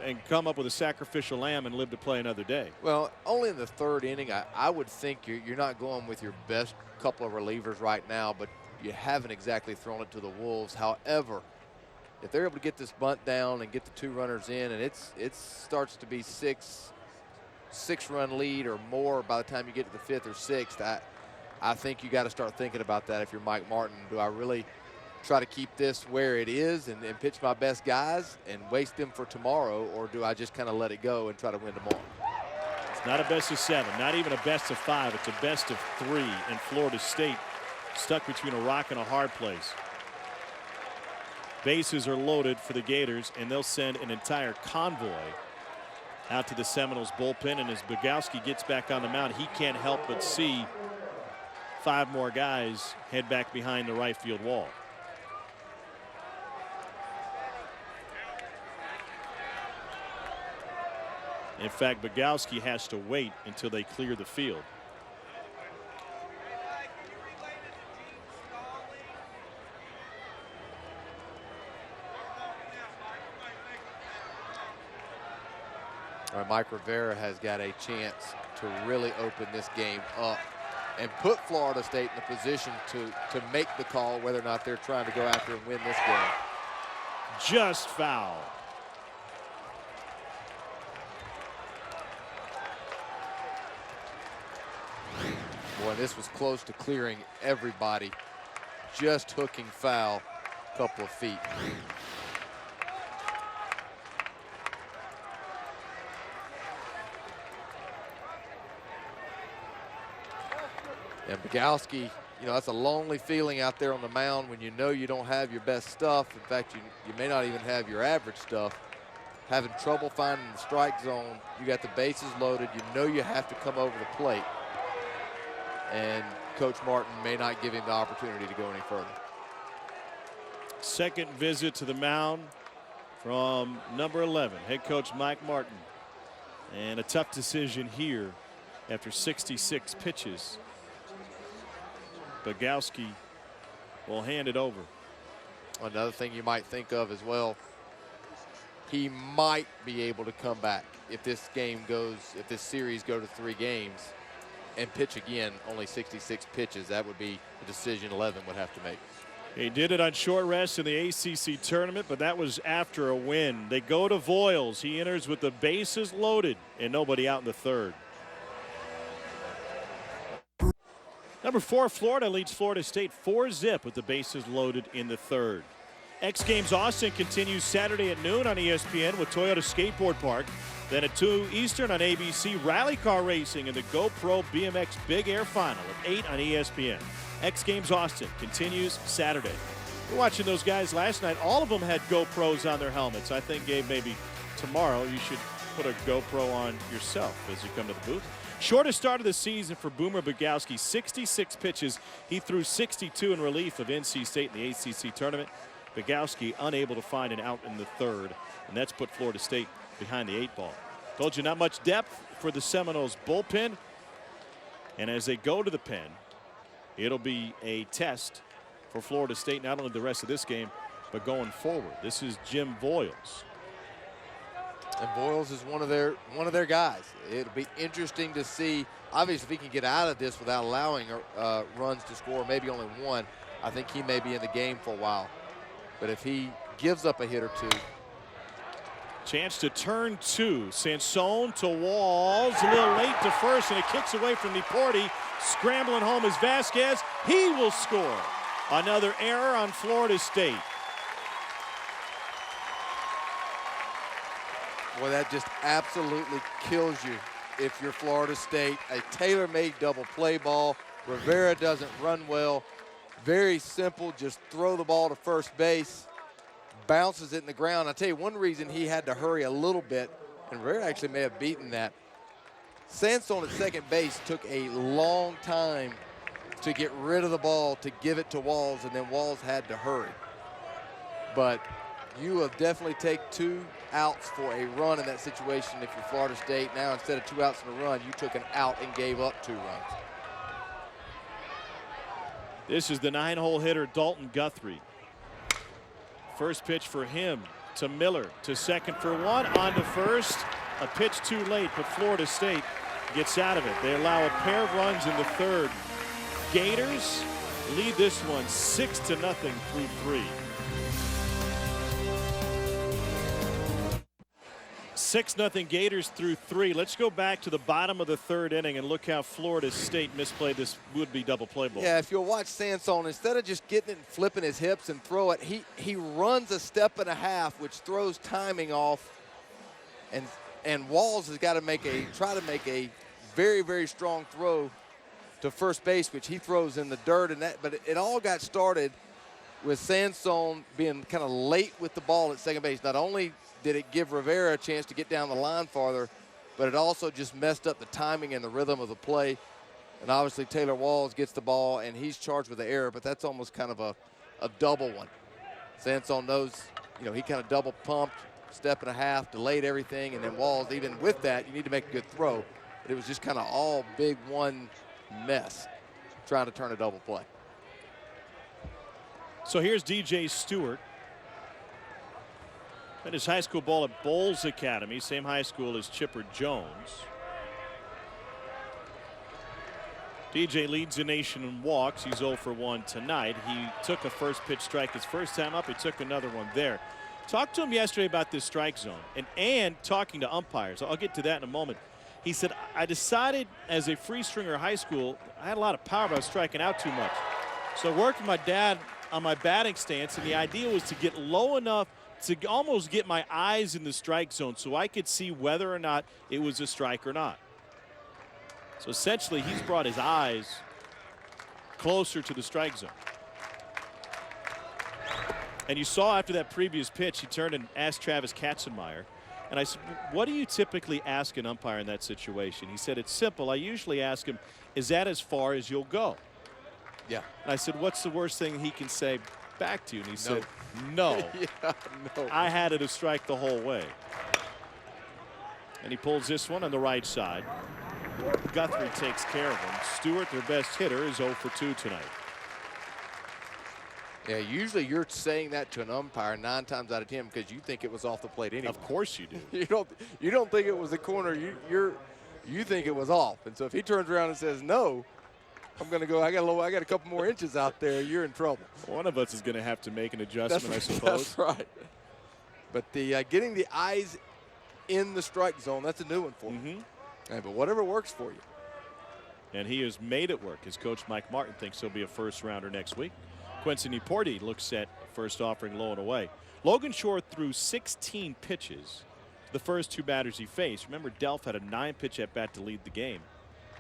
Speaker 1: and come up with a sacrificial lamb and live to play another day?
Speaker 2: Well, only in the third inning. I would think you're not going with your best couple of relievers right now, but you haven't exactly thrown it to the wolves. However, if they're able to get this bunt down and get the two runners in, and it starts to be six-run lead or more by the time you get to the fifth or sixth, I think you got to start thinking about that if you're Mike Martin. Do I really try to keep this where it is and pitch my best guys and waste them for tomorrow, or do I just kind of let it go and try to win tomorrow?
Speaker 1: It's not a best of 7, not even a best of 5. It's a best of 3, and Florida State stuck between a rock and a hard place. Bases are loaded for the Gators, and they'll send an entire convoy out to the Seminoles bullpen. And as Bogowski gets back on the mound, he can't help but see 5 more guys head back behind the right field wall. In fact, Bogowski has to wait until they clear the field.
Speaker 2: All right, Mike Rivera has got a chance to really open this game up and put Florida State in the position to make the call whether or not they're trying to go after and win this game.
Speaker 1: Just foul.
Speaker 2: Boy, this was close to clearing everybody. Just hooking foul a couple of feet. And Bogowski, you know, that's a lonely feeling out there on the mound when you know you don't have your best stuff. In fact, you may not even have your average stuff. Having trouble finding the strike zone, you got the bases loaded, you know you have to come over the plate. And Coach Martin may not give him the opportunity to go any further.
Speaker 1: Second visit to the mound from number 11, head coach Mike Martin. And a tough decision here after 66 pitches. Bogowski will hand it over.
Speaker 2: Another thing you might think of as well, he might be able to come back if this series go to 3 games and pitch again, only 66 pitches. That would be a decision 11 would have to make.
Speaker 1: He did it on short rest in the ACC tournament, but that was after a win. They go to Voiles. He enters with the bases loaded and nobody out in the third. Number 4, Florida leads Florida State 4-0 with the bases loaded in the third. X Games Austin continues Saturday at noon on ESPN with Toyota Skateboard Park. Then at 2 Eastern on ABC, rally car racing in the GoPro BMX Big Air Final at 8 on ESPN. X Games Austin continues Saturday. We're watching those guys last night. All of them had GoPros on their helmets. I think, Gabe, maybe tomorrow you should put a GoPro on yourself as you come to the booth. Shortest start of the season for Boomer Bogowski, 66 pitches. He threw 62 in relief of NC State in the ACC tournament. Bogowski unable to find an out in the third, and that's put Florida State behind the 8 ball. Told you not much depth for the Seminoles bullpen. And as they go to the pen, it'll be a test for Florida State, not only the rest of this game, but going forward. This is Jim Voiles.
Speaker 2: And Voiles is one of their guys. It'll be interesting to see. Obviously, if he can get out of this without allowing runs to score, maybe only 1, I think he may be in the game for a while. But if he gives up a hit or 2.
Speaker 1: Chance to turn 2. Sansone to Walls. A little late to first, and it kicks away from Deporte. Scrambling home is Vasquez. He will score. Another error on Florida State.
Speaker 2: Well, that just absolutely kills you if you're Florida State. A tailor-made double play ball. Rivera doesn't run well. Very simple, just throw the ball to first base. Bounces it in the ground. I'll tell you one reason he had to hurry a little bit, and Rivera actually may have beaten that. Sansone at second base took a long time to get rid of the ball, to give it to Walls, and then Walls had to hurry. But you will definitely take 2 outs for a run in that situation if you're Florida State. Now, instead of 2 outs and a run, you took an out and gave up 2 runs.
Speaker 1: This is the 9-hole hitter, Dalton Guthrie. First pitch for him to Miller, to second for 1, on to first. A pitch too late, but Florida State gets out of it. They allow a pair of runs in the third. Gators lead this one 6-0 through 3. 6-0 Gators through 3. Let's go back to the bottom of the third inning and look how Florida State misplayed this would-be double play ball.
Speaker 2: Yeah, if you'll watch Sansone, instead of just getting it and flipping his hips and throw it, he runs a step and a half, which throws timing off. And Walls has got to try to make a very, very strong throw to first base, which he throws in the dirt. But it all got started with Sansone being kind of late with the ball at second base. Not only did it give Rivera a chance to get down the line farther, but it also just messed up the timing and the rhythm of the play. And obviously Taylor Walls gets the ball, and he's charged with the error, but that's almost kind of a double one. Sansone knows, you know, he kind of double pumped, step and a half, delayed everything, and then Walls, even with that, you need to make a good throw. But it was just kind of all big one mess trying to turn a double play.
Speaker 1: So here's DJ Stewart. And his high school ball at Bowles Academy, same high school as Chipper Jones. DJ leads the nation in walks. He's 0 for 1 tonight. He took a first pitch strike his first time up. He took another one there. Talked to him yesterday about this strike zone and talking to umpires. I'll get to that in a moment. He said, I decided as a free stringer high school, I had a lot of power, but I was striking out too much. So I worked with my dad on my batting stance, and the idea was to get low enough to almost get my eyes in the strike zone so I could see whether or not it was a strike or not. So essentially, he's brought his eyes closer to the strike zone. And you saw after that previous pitch, he turned and asked Travis Katzenmeyer. And I said, what do you typically ask an umpire in that situation? He said, it's simple. I usually ask him, is that as far as you'll go?
Speaker 2: Yeah.
Speaker 1: And I said, what's the worst thing he can say back to you? And he said, no.
Speaker 2: Yeah, no.
Speaker 1: I had it a strike the whole way. And he pulls this one on the right side. Guthrie takes care of him. Stewart, their best hitter, is 0 for 2 tonight.
Speaker 2: Yeah, usually you're saying that to an umpire 9 times out of 10 because you think it was off the plate anyway.
Speaker 1: Of course you do.
Speaker 2: You don't think it was the corner. You think it was off. And so if he turns around and says no, I'm going to go. I got a couple more inches out there. You're in trouble.
Speaker 1: One of us is going to have to make an adjustment, I suppose.
Speaker 2: That's right. But the getting the eyes in the strike zone, that's a new one for him. But whatever works for you.
Speaker 1: And he has made it work. His coach Mike Martin thinks he'll be a first rounder next week. Quincy Nieporte looks at first offering low and away. Logan Shore threw 16 pitches the first 2 batters he faced. Remember, Delph had a 9-pitch at bat to lead the game,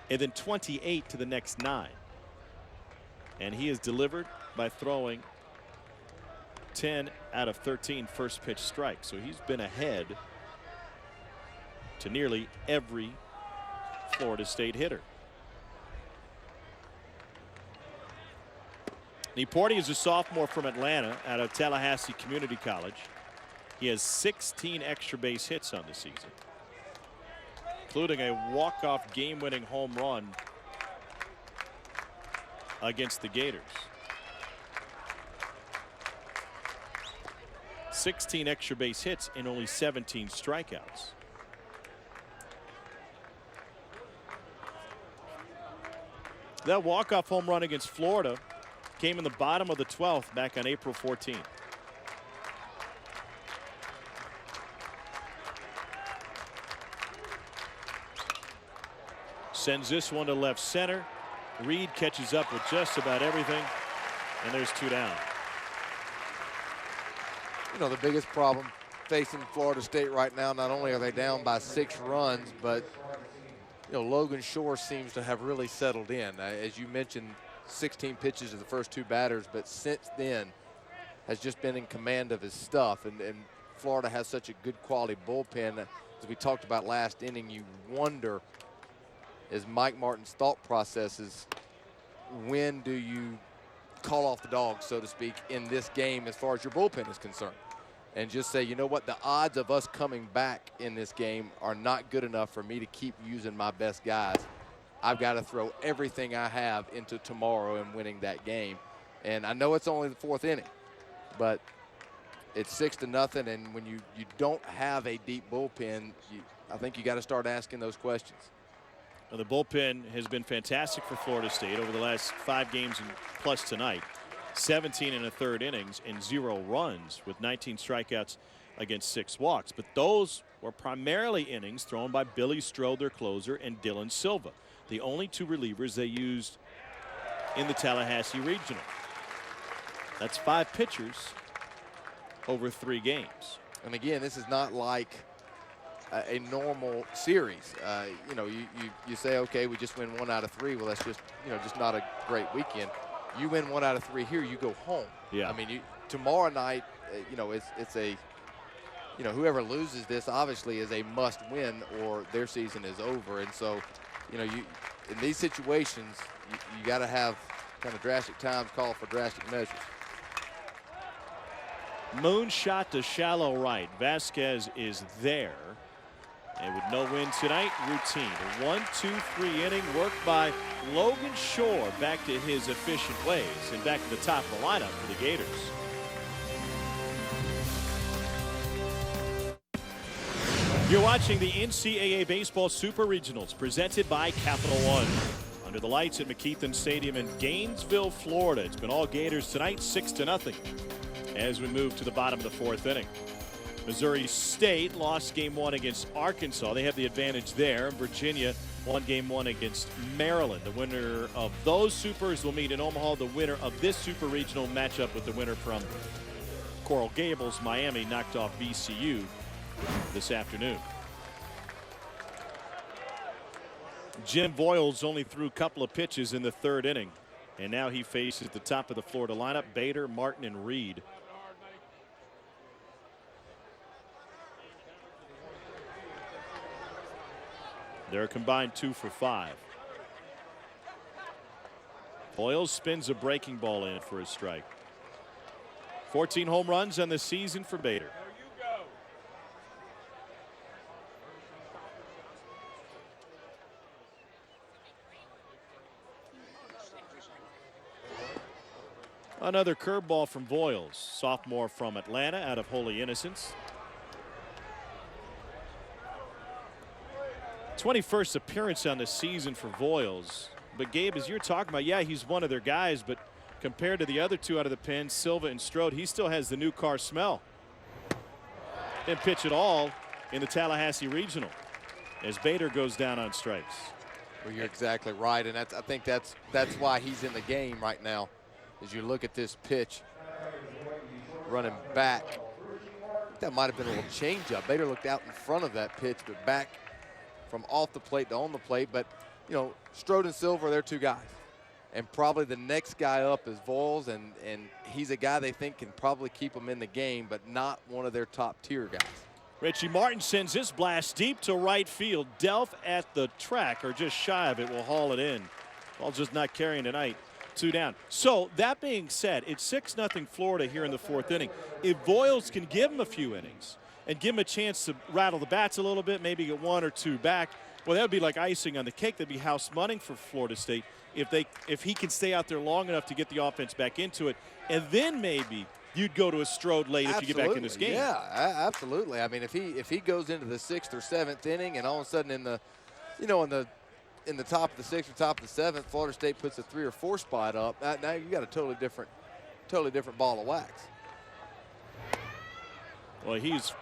Speaker 1: and then 28 to the next 9. And he has delivered by throwing 10 out of 13 first pitch strikes. So he's been ahead to nearly every Florida State hitter. Nieporte is a sophomore from Atlanta out of Tallahassee Community College. He has 16 extra base hits on the season, including a walk-off game-winning home run against the Gators. 16 extra base hits and only 17 strikeouts. That walk-off home run against Florida came in the bottom of the 12th back on April 14th. Sends this one to left center. Reed catches up with just about everything, and there's 2 down.
Speaker 2: You know, the biggest problem facing Florida State right now, not only are they down by 6 runs, but you know, Logan Shore seems to have really settled in. As you mentioned, 16 pitches to the first 2 batters, but since then has just been in command of his stuff. And Florida has such a good quality bullpen. As we talked about last inning, you wonder, as Mike Martin's thought process is, when do you call off the dog, so to speak, in this game as far as your bullpen is concerned? And just say, you know what, the odds of us coming back in this game are not good enough for me to keep using my best guys. I've got to throw everything I have into tomorrow and winning that game. And I know it's only the 4th inning, but it's 6-0. And when you don't have a deep bullpen, I think you got to start asking those questions.
Speaker 1: Well, the bullpen has been fantastic for Florida State over the last 5 games and plus tonight. 17 1/3 innings and 0 runs with 19 strikeouts against 6 walks. But those were primarily innings thrown by Billy Strode, their closer, and Dylan Silva, the only 2 relievers they used in the Tallahassee Regional. That's 5 pitchers over 3 games.
Speaker 2: And again, this is not like a normal series. You know, you say, okay, we just win 1 out of 3. Well, that's just, you know, just not a great weekend. You win 1 out of 3 here, you go home.
Speaker 1: Yeah.
Speaker 2: I mean, tomorrow night, you know, it's a, you know, whoever loses this obviously is a must win or their season is over. And so, you know, in these situations, you got to have kind of drastic times call for drastic measures.
Speaker 1: Moonshot to shallow right. Vasquez is there. And with no win tonight, routine. A 1-2-3 inning work by Logan Shore back to his efficient ways and back to the top of the lineup for the Gators. You're watching the NCAA Baseball Super Regionals presented by Capital One. Under the lights at McKeithen Stadium in Gainesville, Florida. It's been all Gators tonight, 6-0 as we move to the bottom of the 4th inning. Missouri State lost game 1 against Arkansas. They have the advantage there. Virginia won game 1 against Maryland. The winner of those supers will meet in Omaha. The winner of this super regional matchup with the winner from Coral Gables. Miami knocked off VCU this afternoon. Jim Voiles only threw a couple of pitches in the 3rd inning. And now he faces the top of the Florida lineup, Bader, Martin, and Reed. They're a combined 2 for 5. Boyles spins a breaking ball in for a strike. 14 home runs on the season for Bader. Another curveball from Boyles, sophomore from Atlanta out of Holy Innocents. 21st appearance on the season for Boyles. But Gabe, as you're talking about, yeah, he's one of their guys, but compared to the other two out of the pen, Silva and Strode, he still has the new car smell. Didn't pitch at all in the Tallahassee Regional as Bader goes down on strikes.
Speaker 2: Well, you're exactly right, and I think that's why he's in the game right now. As you look at this pitch, running back, that might have been a little changeup. Bader looked out in front of that pitch, but back from off the plate to on the plate. But, you know, Strode and Silva are their two guys. And probably the next guy up is Boyles, and he's a guy they think can probably keep them in the game, but not one of their top tier guys.
Speaker 1: Richie Martin sends his blast deep to right field. Delph at the track, or just shy of it, will haul it in. Ball's just not carrying tonight. 2 down. So that being said, it's 6-0 Florida here in the 4th inning. If Boyles can give him a few innings and give him a chance to rattle the bats a little bit, maybe get 1 or 2 back, well, that would be like icing on the cake. That'd be house money for Florida State if he can stay out there long enough to get the offense back into it, and then maybe you'd go to a Strode late if you get back in this game.
Speaker 2: Yeah, absolutely. I mean, if he goes into the 6th or 7th inning, and all of a sudden in the top of the 6th or top of the 7th, Florida State puts a 3 or 4 spot up. Now you got a totally different ball of wax.
Speaker 1: Well, he's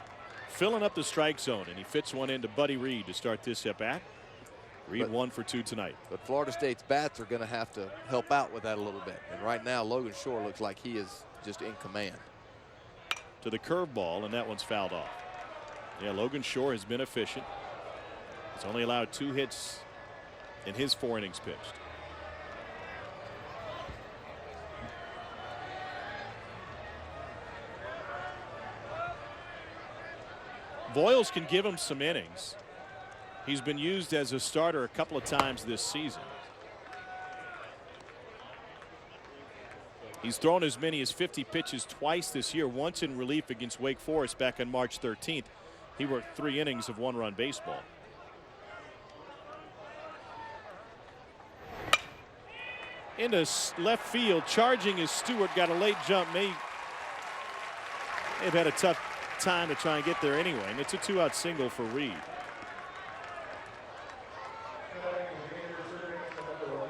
Speaker 1: filling up the strike zone, and he fits one into Buddy Reed to start this at bat. Reed 1 for 2 tonight.
Speaker 2: But Florida State's bats are going to have to help out with that a little bit. And right now, Logan Shore looks like he is just in command.
Speaker 1: To the curveball, and that one's fouled off. Yeah, Logan Shore has been efficient. He's only allowed 2 hits in his 4 innings pitched. Boyles can give him some innings. He's been used as a starter a couple of times this season. He's thrown as many as 50 pitches twice this year, once in relief against Wake Forest back on March 13th. He worked 3 innings of 1-run baseball. Into left field, charging is Stewart. Got a late jump. They've had a tough time to try and get there anyway, and it's a 2-out single for Reed.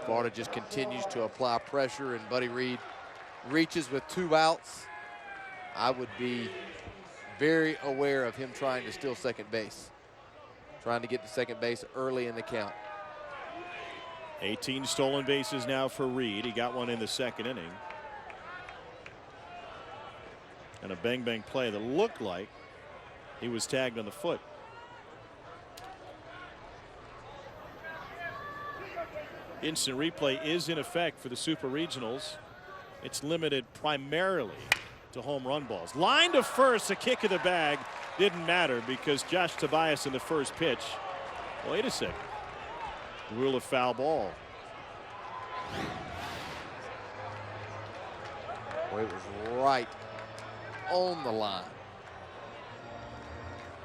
Speaker 2: Florida just continues to apply pressure, and Buddy Reed reaches with 2 outs. I would be very aware of him trying to steal second base, trying to get to second base early in the count.
Speaker 1: 18 stolen bases now for Reed. He got one in the 2nd inning. And a bang-bang play that looked like he was tagged on the foot. Instant replay is in effect for the Super Regionals. It's limited primarily to home run balls. Line to first, a kick of the bag. Didn't matter because Josh Tobias in the first pitch. Wait a second. Rule of foul ball.
Speaker 2: Well, it was right on the line.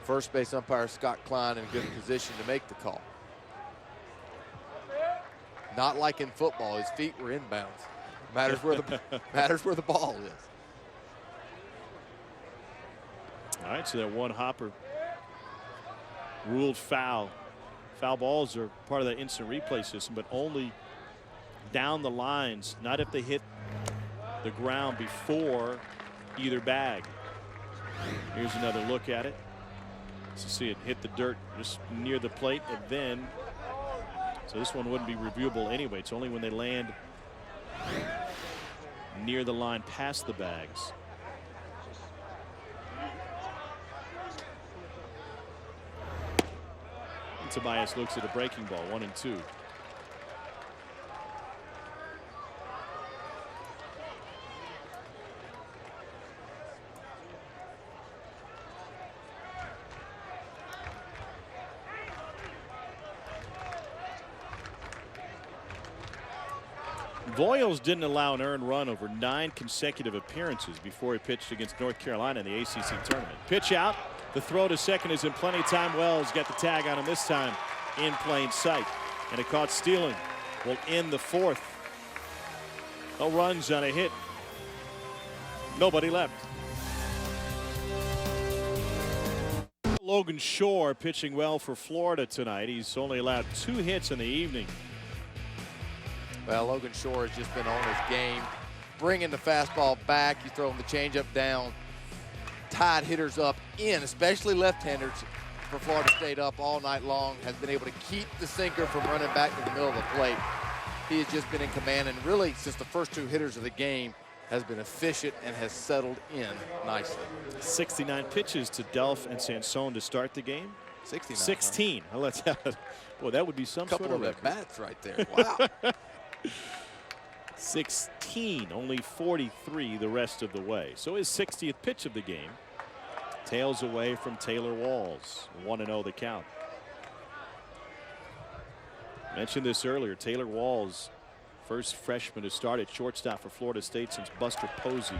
Speaker 2: First base umpire Scott Klein in good position to make the call. Not like in football, his feet were inbounds. Matters where the ball is.
Speaker 1: All right, so that one hopper ruled foul. Foul balls are part of that instant replay system, but only down the lines, not if they hit the ground before either bag. Here's another look at it. So see it hit the dirt just near the plate, and then so this one wouldn't be reviewable anyway. It's only when they land near the line past the bags. And Tobias looks at a breaking ball, 1-2. Voiles didn't allow an earned run over 9 consecutive appearances before he pitched against North Carolina in the ACC tournament. Pitch out. The throw to second is in plenty of time. Wells got the tag on him this time in plain sight. And it caught stealing. Will end the 4th. No runs on a hit. Nobody left. Logan Shore pitching well for Florida tonight. He's only allowed 2 hits in the evening.
Speaker 2: Well, Logan Shore has just been on his game, bringing the fastball back. He's throwing the changeup down, tied hitters up in, especially left-handers for Florida State up all night long. Has been able to keep the sinker from running back to the middle of the plate. He has just been in command, and really, since the first 2 hitters of the game, has been efficient and has settled in nicely.
Speaker 1: 69 pitches to Delph and Sansone to start the game.
Speaker 2: 69.
Speaker 1: 16. Huh? Let's have it. Boy, that would be some
Speaker 2: Couple
Speaker 1: sort of
Speaker 2: of
Speaker 1: record.
Speaker 2: bats right there. Wow.
Speaker 1: 16, only 43 the rest of the way. So his 60th pitch of the game. Tails away from Taylor Walls. 1-0 the count. Mentioned this earlier. Taylor Walls, first freshman to start at shortstop for Florida State since Buster Posey.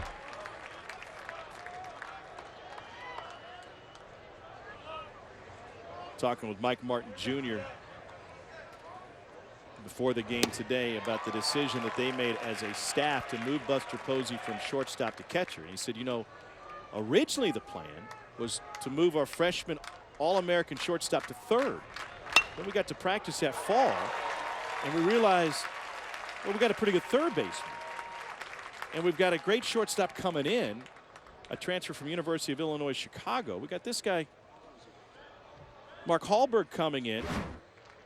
Speaker 1: Talking with Mike Martin Jr. before the game today about the decision that they made as a staff to move Buster Posey from shortstop to catcher. And he said, you know, originally the plan was to move our freshman All-American shortstop to third. Then we got to practice that fall, and we realized, well, we got a pretty good third baseman. And we've got a great shortstop coming in, a transfer from University of Illinois Chicago. We got this guy, Mark Hallberg, coming in.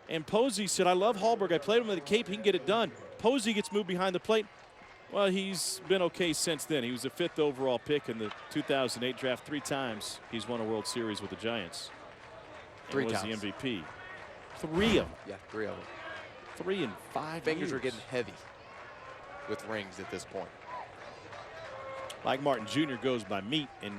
Speaker 1: And Posey said, I love Hallberg. I played him at the Cape. He can get it done. Posey gets moved behind the plate. Well, he's been okay since then. He was the 5th overall pick in the 2008 draft 3 times. He's won a World Series with the Giants.
Speaker 2: 3
Speaker 1: was
Speaker 2: times.
Speaker 1: the MVP. 3 of them.
Speaker 2: Yeah, 3 of them.
Speaker 1: 3 in 5
Speaker 2: Fingers
Speaker 1: years.
Speaker 2: are getting heavy with rings at this point.
Speaker 1: Mike Martin Jr. goes by Meat, and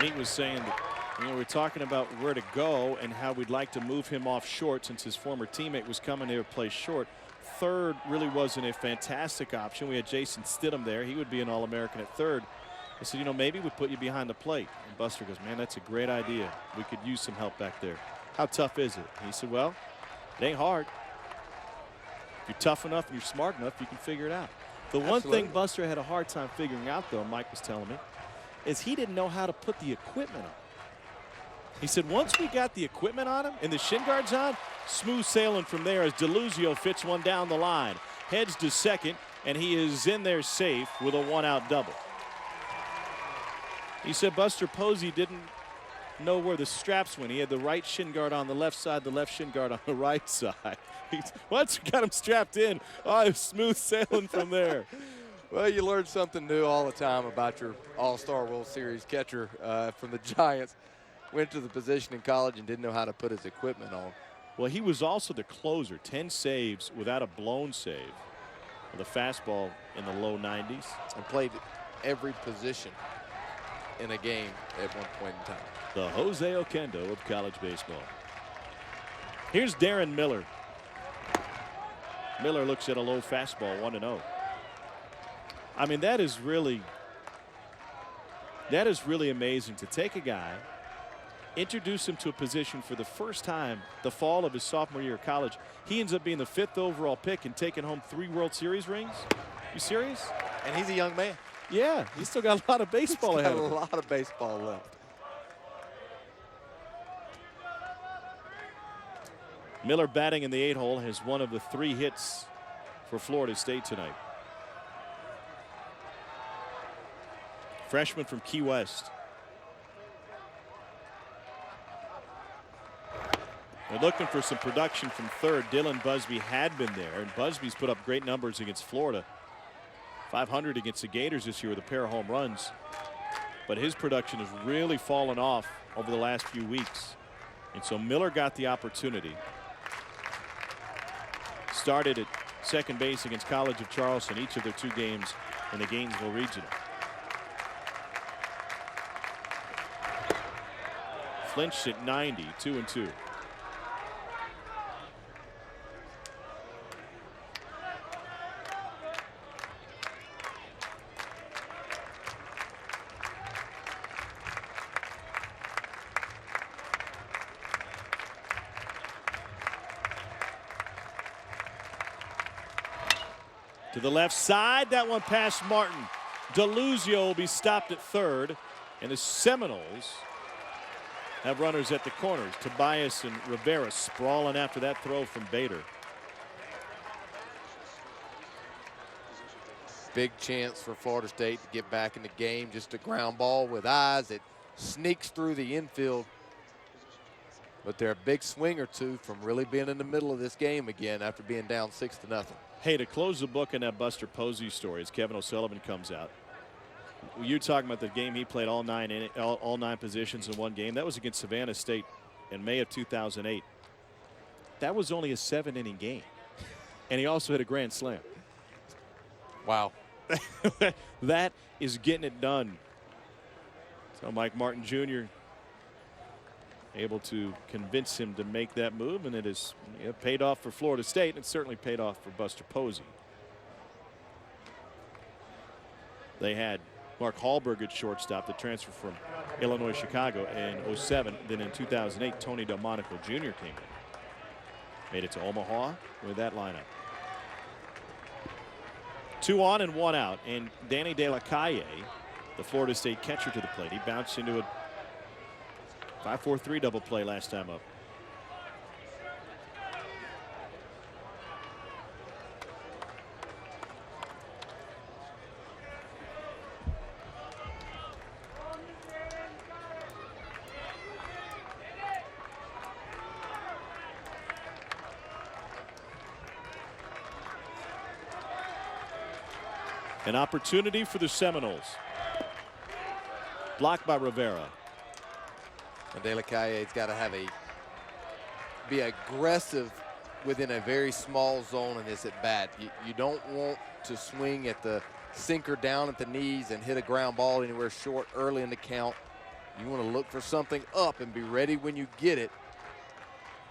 Speaker 1: Meat was saying that, you know, we're talking about where to go and how we'd like to move him off short since his former teammate was coming here to play short. Third really wasn't a fantastic option. We had Jason Stidham there. He would be an All-American at third. I said, you know, maybe we put you behind the plate. And Buster goes, man, that's a great idea. We could use some help back there. How tough is it? And he said, well, it ain't hard. If you're tough enough and you're smart enough, you can figure it out. The one thing Buster had a hard time figuring out, though, Mike was telling me, is he didn't know how to put the equipment on. He said once we got the equipment on him and the shin guards on, smooth sailing from there as DeLuzio fits one down the line. Heads to second, and he is in there safe with a 1-out double. He said Buster Posey didn't know where the straps went. He had the right shin guard on the left side, the left shin guard on the right side. Once we got him strapped in, oh, smooth sailing from there.
Speaker 2: Well, you learn something new all the time about your All-Star World Series catcher from the Giants. Went to the position in college and didn't know how to put his equipment on.
Speaker 1: Well, he was also the closer. 10 saves without a blown save. With a fastball in the low 90s.
Speaker 2: And played every position in a game at one point in time.
Speaker 1: The Jose Oquendo of college baseball. Here's Darren Miller. Miller looks at a low fastball, 1-0. I mean, that is really amazing to take a guy, introduce him to a position for the first time the fall of his sophomore year of college. He ends up being the 5th overall pick and taking home 3 World Series rings. You serious?
Speaker 2: And he's a young man.
Speaker 1: Yeah, he's still got a lot of baseball ahead of him.
Speaker 2: He's got a lot of baseball left.
Speaker 1: Miller batting in the 8-hole has one of the 3 hits for Florida State tonight. Freshman from Key West. They're looking for some production from third. Dylan Busby had been there, and Busby's put up great numbers against Florida. 500 against the Gators this year with a pair of home runs. But his production has really fallen off over the last few weeks. And so Miller got the opportunity. Started at second base against College of Charleston each of their 2 games in the Gainesville Regional. Flinched at 90, 2-2. To the left side, that one past Martin. DeLuzio will be stopped at third, and the Seminoles have runners at the corners. Tobias and Rivera sprawling after that throw from Bader.
Speaker 2: Big chance for Florida State to get back in the game. Just a ground ball with eyes. It sneaks through the infield. But they're a big swing or two from really being in the middle of this game again after being down 6-0.
Speaker 1: Hey, to close the book on that Buster Posey story as Kevin O'Sullivan comes out. You're talking about the game he played all nine positions in one game. That was against Savannah State in May of 2008. That was only a 7-inning game. And he also hit a grand slam.
Speaker 2: Wow.
Speaker 1: That is getting it done. So Mike Martin Jr. able to convince him to make that move, and it has paid off for Florida State, and it certainly paid off for Buster Posey. They had Mark Hallberg at shortstop, the transfer from Illinois Chicago in 07. Then in 2008, Tony Delmonico Jr. came in. Made it to Omaha with that lineup. 2 on and 1 out, and Danny De La Calle, the Florida State catcher, to the plate. He bounced into a 5-4-3 double play last time up. An opportunity for the Seminoles. Blocked by Rivera.
Speaker 2: And De La Calle's got to be aggressive within a very small zone in this at bat. You don't want to swing at the sinker down at the knees and hit a ground ball anywhere short early in the count. You want to look for something up and be ready when you get it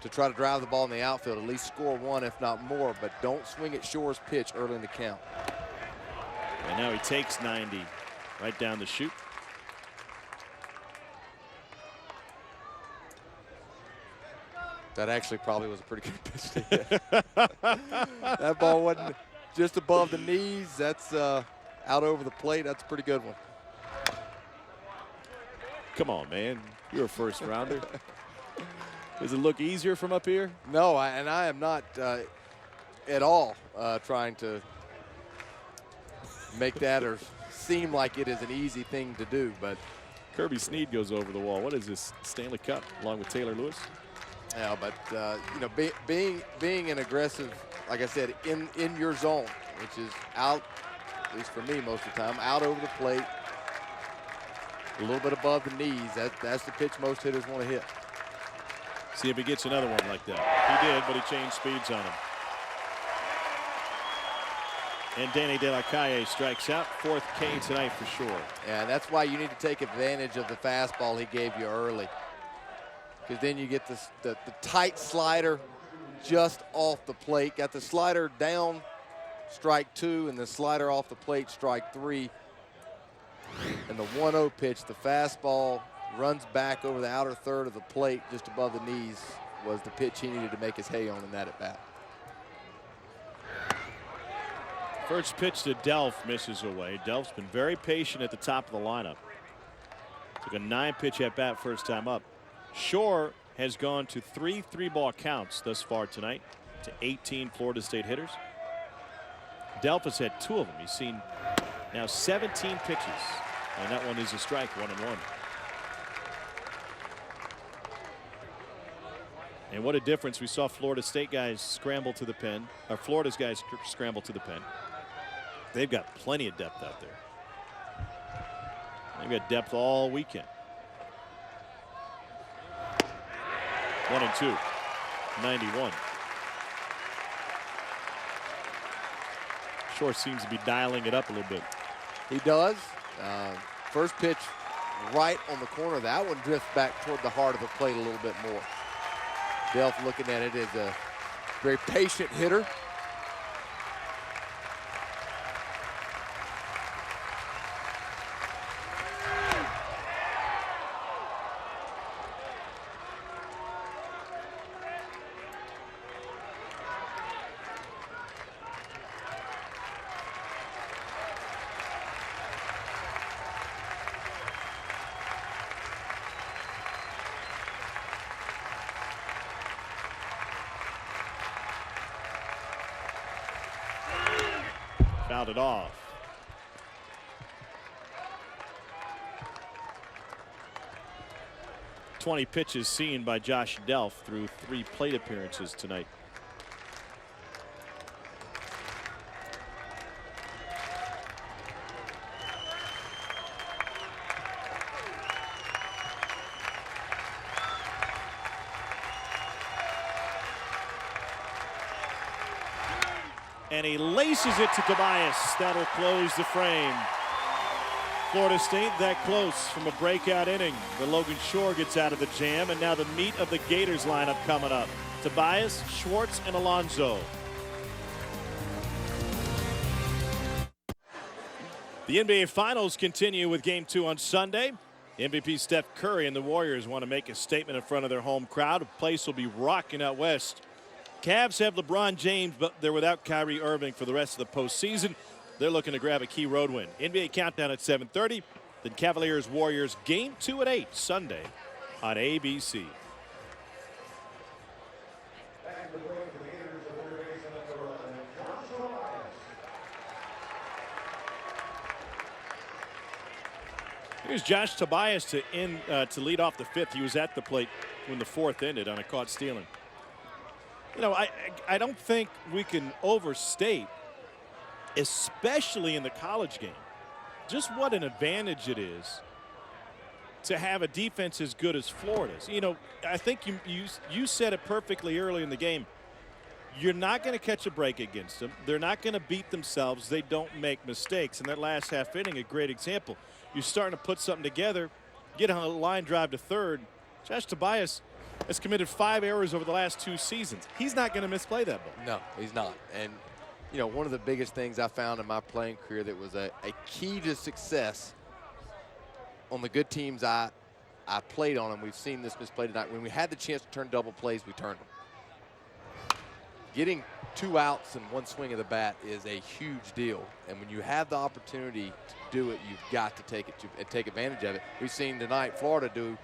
Speaker 2: to try to drive the ball in the outfield, at least score one if not more, but don't swing at Shore's pitch early in the count.
Speaker 1: And now he takes 90 right down the chute.
Speaker 2: That actually probably was a pretty good pitch to hit. That ball wasn't just above the knees. That's out over the plate. That's a pretty good one.
Speaker 1: Come on, man. You're a first rounder. Does it look easier from up here?
Speaker 2: No, and I am not at all trying to make that or seem like it is an easy thing to do. But
Speaker 1: Kirby Snead goes over the wall. What is this, Stanley Cup along with Taylor Lewis?
Speaker 2: Yeah, but you know, being an aggressive, like I said, in your zone, which is out, at least for me most of the time, out over the plate, a little bit above the knees. That's the pitch most hitters want to hit.
Speaker 1: See if he gets another one like that. He did, but he changed speeds on him. And Danny De La Calle strikes out. 4th K tonight for sure.
Speaker 2: Yeah, that's why you need to take advantage of the fastball he gave you early, because then you get the tight slider just off the plate. Got the slider down, strike 2, and the slider off the plate, strike 3. And the 1-0 pitch, the fastball runs back over the outer third of the plate just above the knees, was the pitch he needed to make his hay on in that at bat.
Speaker 1: First pitch to Delph misses away. Delph's been very patient at the top of the lineup. Took a 9-pitch at bat first time up. Shore has gone to 3 3-ball counts thus far tonight to 18 Florida State hitters. Delph has had 2 of them. He's seen now 17 pitches, and that one is a strike, 1-1. And what a difference. We saw Florida State guys scramble to the pen, or Florida's guys scramble to the pen. They've got plenty of depth out there. They've got depth all weekend. 1-2, 91. Shore seems to be dialing it up a little bit.
Speaker 2: He does. First pitch right on the corner. That one drifts back toward the heart of the plate a little bit more. Delph looking at it as a very patient hitter.
Speaker 1: fouled it off. "20 pitches seen by Josh Delph through 3 plate appearances tonight. And he laces it to Tobias. That'll close the frame. Florida State that close from a breakout inning. The Logan Shore gets out of the jam, and now the meat of the Gators lineup coming up. Tobias, Schwartz, and Alonso. The NBA Finals continue with Game 2 on Sunday. MVP Steph Curry and the Warriors want to make a statement in front of their home crowd. The place will be rocking out west. Cavs have LeBron James, but they're without Kyrie Irving for the rest of the postseason. They're looking to grab a key road win. NBA Countdown at 7:30. Then Cavaliers Warriors Game 2 at 8 Sunday on ABC. Here's Josh Tobias to lead off the 5th. He was at the plate when the 4th ended on a caught stealing. You know, I don't think we can overstate, especially in the college game, just what an advantage it is to have a defense as good as Florida's. You know, I think you said it perfectly early in the game. You're not going to catch a break against them. They're not going to beat themselves. They don't make mistakes. And that last half inning, a great example. You're starting to put something together, get on a line drive to third. Josh Tobias has committed 5 errors over the last 2 seasons. He's not going to misplay that ball.
Speaker 2: No, he's not. And, you know, one of the biggest things I found in my playing career that was a key to success on the good teams I played on, and we've seen this misplay tonight, when we had the chance to turn double plays, we turned them. Getting 2 outs and 1 swing of the bat is a huge deal. And when you have the opportunity to do it, you've got to take advantage of it. We've seen tonight Florida do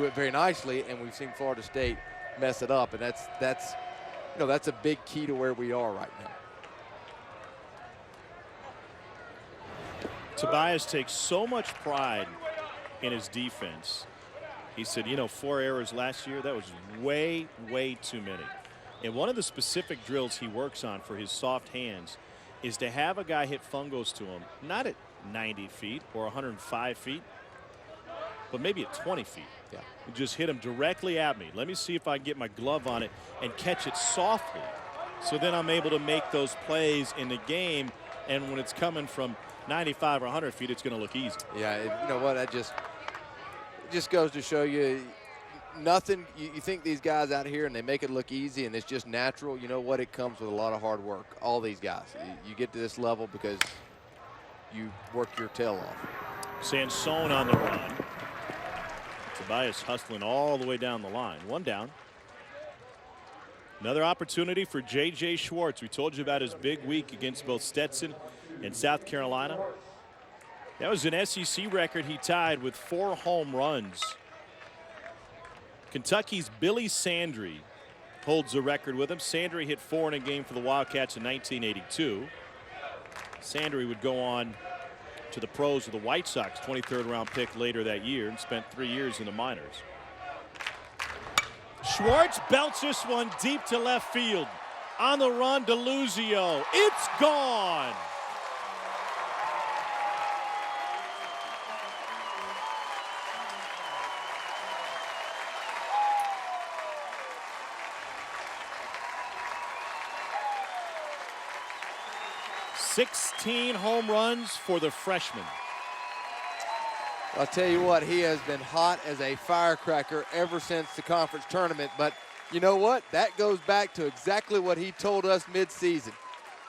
Speaker 2: it very nicely, and we've seen Florida State mess it up, and that's a big key to where we are right now.
Speaker 1: Tobias takes so much pride in his defense. He said, you know, 4 errors last year, that was way too many. And one of the specific drills he works on for his soft hands is to have a guy hit fungos to him, not at 90 feet or 105 feet, but maybe at 20 feet.
Speaker 2: Yeah.
Speaker 1: And just hit him directly at me. Let me see if I can get my glove on it and catch it softly. So then I'm able to make those plays in the game. And when it's coming from 95 or 100 feet, it's going to look easy.
Speaker 2: Yeah, you know what? It just goes to show you nothing. You think these guys out here and they make it look easy and it's just natural. You know what? It comes with a lot of hard work. All these guys. You get to this level because you work your tail off.
Speaker 1: Sansone on the run. Tobias hustling all the way down the line. 1 down. Another opportunity for J.J. Schwartz. We told you about his big week against both Stetson and South Carolina. That was an SEC record he tied with 4 home runs. Kentucky's Billy Sandry holds the record with him. Sandry hit 4 in a game for the Wildcats in 1982. Sandry would go on to the pros of the White Sox, 23rd round pick later that year, and spent 3 years in the minors. Schwartz belts this one deep to left field. On the run, DeLuzio. It's gone. "16 home runs for the freshman."
Speaker 2: I'll tell you what, he has been hot as a firecracker ever since the conference tournament. But you know what? That goes back to exactly what he told us midseason.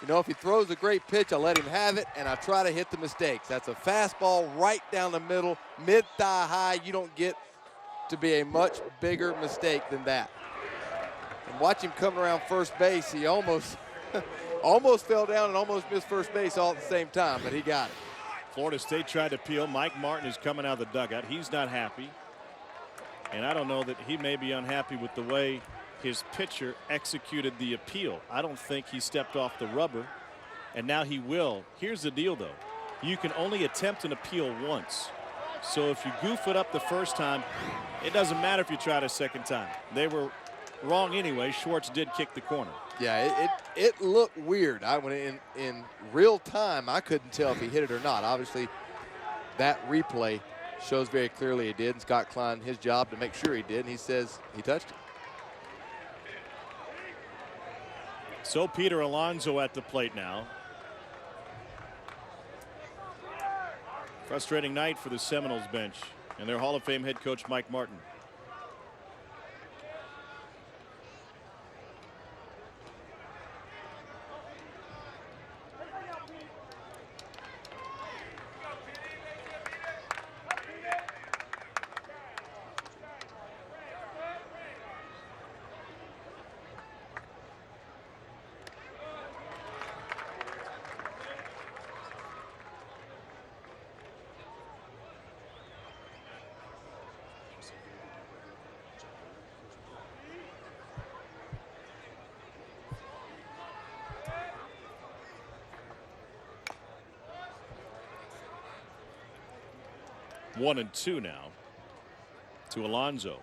Speaker 2: You know, if he throws a great pitch, I let him have it, and I try to hit the mistakes. That's a fastball right down the middle, mid-thigh high. You don't get to be a much bigger mistake than that. And watch him come around first base. He almost fell down and almost missed first base all at the same time, but he got it.
Speaker 1: Florida State tried to peel. Mike Martin is coming out of the dugout. He's not happy. And I don't know that he may be unhappy with the way his pitcher executed the appeal. I don't think he stepped off the rubber and now he will. Here's the deal, though. You can only attempt an appeal once. So if you goof it up the first time, it doesn't matter if you try it a second time. They were wrong anyway. Schwartz did kick the corner.
Speaker 2: Yeah, it looked weird. In real time, I couldn't tell if he hit it or not. Obviously, that replay shows very clearly he did. And Scott Klein, his job to make sure he did, and he says he touched it.
Speaker 1: So Peter Alonso at the plate now. Frustrating night for the Seminoles bench and their Hall of Fame head coach Mike Martin. One and two now to Alonso.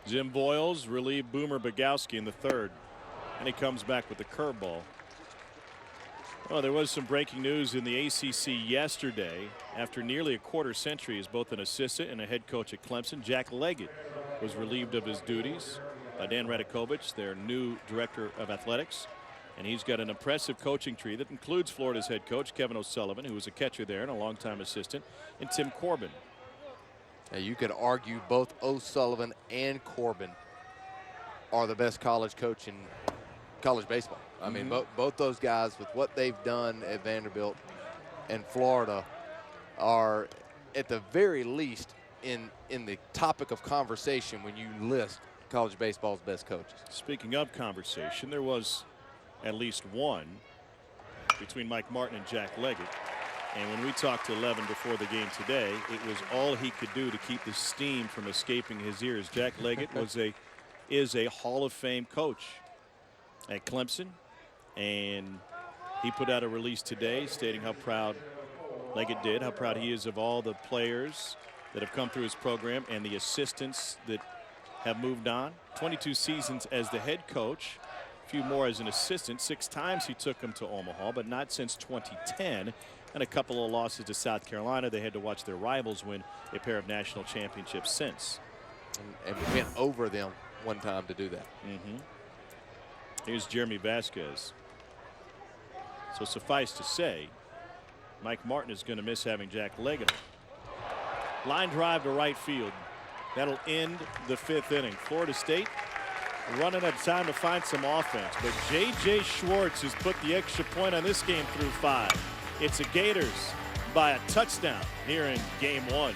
Speaker 1: Jim Boyles relieved Boomer Bogowski in the third, and he comes back with the curveball. Well, there was some breaking news in the ACC yesterday. After nearly a quarter century as both an assistant and a head coach at Clemson, Jack Leggett was relieved of his duties by Dan Radakovich, their new director of athletics. And he's got an impressive coaching tree that includes Florida's head coach, Kevin O'Sullivan, who was a catcher there and a longtime assistant, and Tim Corbin.
Speaker 2: Now, you could argue both O'Sullivan and Corbin are the best college coach in college baseball. I mean, both those guys, with what they've done at Vanderbilt and Florida, are at the very least in the topic of conversation when you list college baseball's best coaches.
Speaker 1: Speaking of conversation, there was at least one between Mike Martin and Jack Leggett. And when we talked to 11 before the game today, it was all he could do to keep the steam from escaping his ears. Jack Leggett is a Hall of Fame coach at Clemson, and he put out a release today stating how proud Leggett did, how proud he is of all the players that have come through his program and the assistants that have moved on. 22 seasons as the head coach, a few more as an assistant. 6 times he took them to Omaha, but not since 2010. And a couple of losses to South Carolina. They had to watch their rivals win a pair of national championships since.
Speaker 2: And went over them one time to do that.
Speaker 1: Here's Jeremy Vasquez. So suffice to say, Mike Martin is going to miss having Jack Leggett. Line drive to right field. That'll end the 5th inning. Florida State running out of time to find some offense. But J.J. Schwartz has put the extra point on this game through 5. It's the Gators by a touchdown here in game 1.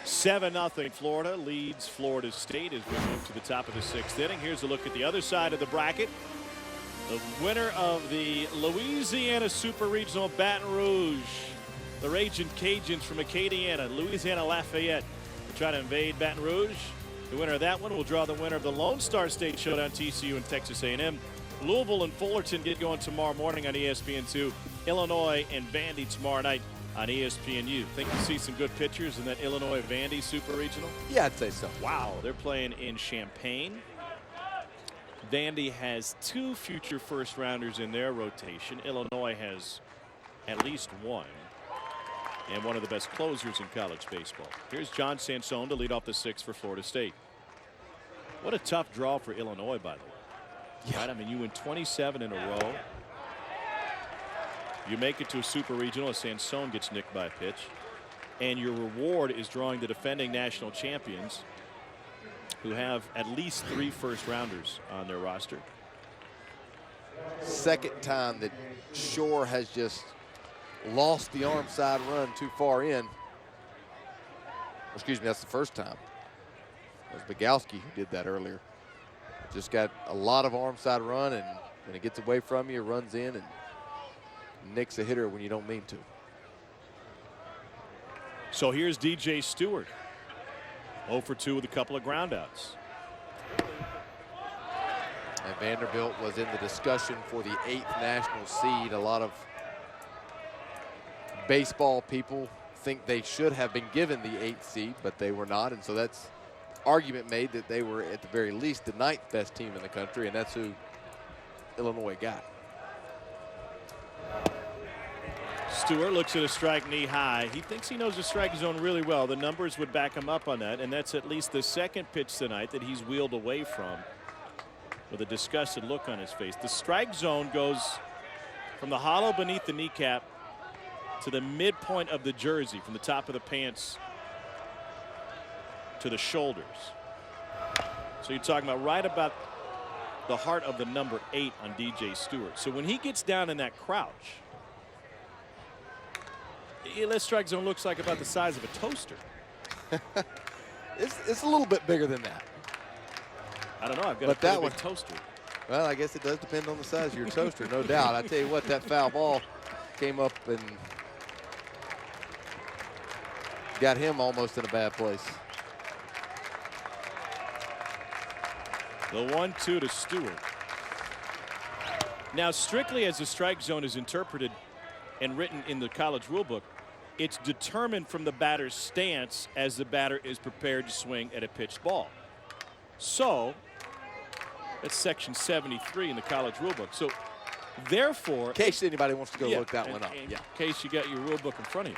Speaker 1: (7-0) Florida leads Florida State as we move to the top of the 6th inning. Here's a look at the other side of the bracket. The winner of the Louisiana Super Regional, Baton Rouge. The Raging Cajuns from Acadiana, Louisiana Lafayette, will try to invade Baton Rouge. The winner of that one will draw the winner of the Lone Star State Showdown, TCU and Texas A&M. Louisville and Fullerton get going tomorrow morning on ESPN2. Illinois and Vandy tomorrow night on ESPNU. Think you see some good pitchers in that Illinois-Vandy Super Regional?
Speaker 2: Yeah, I'd say so.
Speaker 1: Wow, they're playing in Champaign. Vandy has 2 future first-rounders in their rotation. Illinois has at least 1. And one of the best closers in college baseball. Here's John Sansone to lead off the 6th for Florida State. What a tough draw for Illinois, by the way.
Speaker 2: Yeah.
Speaker 1: Right? I mean, you win 27 in a row. You make it to a Super Regional as Sansone gets nicked by a pitch. And your reward is drawing the defending national champions, who have at least 3 first-rounders on their roster.
Speaker 2: Second time that Shore has just lost the arm side run too far in. Excuse me, that's the first time. It was Bogowski who did that earlier. Just got a lot of arm side run, and when it gets away from you, runs in and nicks a hitter when you don't mean to.
Speaker 1: So here's DJ Stewart. 0 for 2 with a couple of groundouts.
Speaker 2: And Vanderbilt was in the discussion for the 8th national seed. A lot of baseball people think they should have been given the 8th seed, but they were not. And so that's argument made that they were at the very least the 9th best team in the country, and that's who Illinois got.
Speaker 1: Stewart looks at a strike knee high. He thinks he knows the strike zone really well. The numbers would back him up on that, and that's at least the second pitch tonight that he's wheeled away from with a disgusted look on his face. The strike zone goes from the hollow beneath the kneecap to the midpoint of the jersey, from the top of the pants to the shoulders. So you're talking about right about the heart of the number 8 on DJ Stewart. So when he gets down in that crouch, that strike zone looks like about the size of a toaster.
Speaker 2: It's a little bit bigger than that.
Speaker 1: I don't know. I've got a pretty big toaster.
Speaker 2: Well, I guess it does depend on the size of your toaster, no doubt. I tell you what, that foul ball came up and got him almost in a bad place.
Speaker 1: The 1-2 to Stewart. Now, strictly as the strike zone is interpreted and written in the college rulebook, it's determined from the batter's stance as the batter is prepared to swing at a pitched ball. So that's section 73 in the college rulebook. So therefore,
Speaker 2: in case anybody wants to go look that one up,
Speaker 1: in case you got your rulebook in front of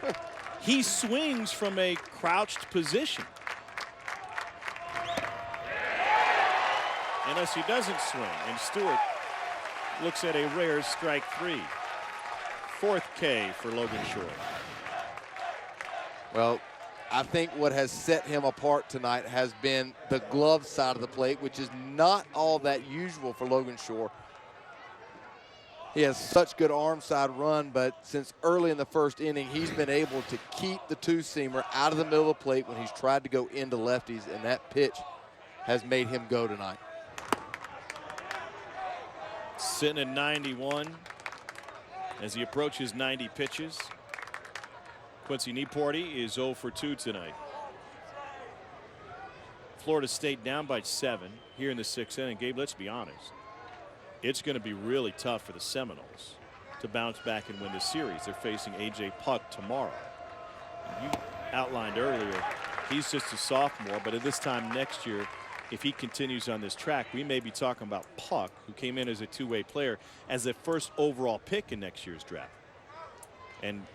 Speaker 1: you, he swings from a crouched position. Unless he doesn't swing, and Stewart looks at a rare strike 3. 4th K for Logan Shore.
Speaker 2: Well, I think what has set him apart tonight has been the glove side of the plate, which is not all that usual for Logan Shore. He has such good arm side run, but since early in the first inning, he's been able to keep the two-seamer out of the middle of the plate when he's tried to go into lefties, and that pitch has made him go tonight.
Speaker 1: Sitting at 91 as he approaches 90 pitches. Quincy Nieporty is 0 for 2 tonight. Florida State down by 7 here in the 6th inning. Gabe, let's be honest. It's going to be really tough for the Seminoles to bounce back and win the series. They're facing A.J. Puck tomorrow. You outlined earlier, he's just a sophomore, but at this time next year, if he continues on this track, we may be talking about Puck, who came in as a two-way player, as the first overall pick in next year's draft. And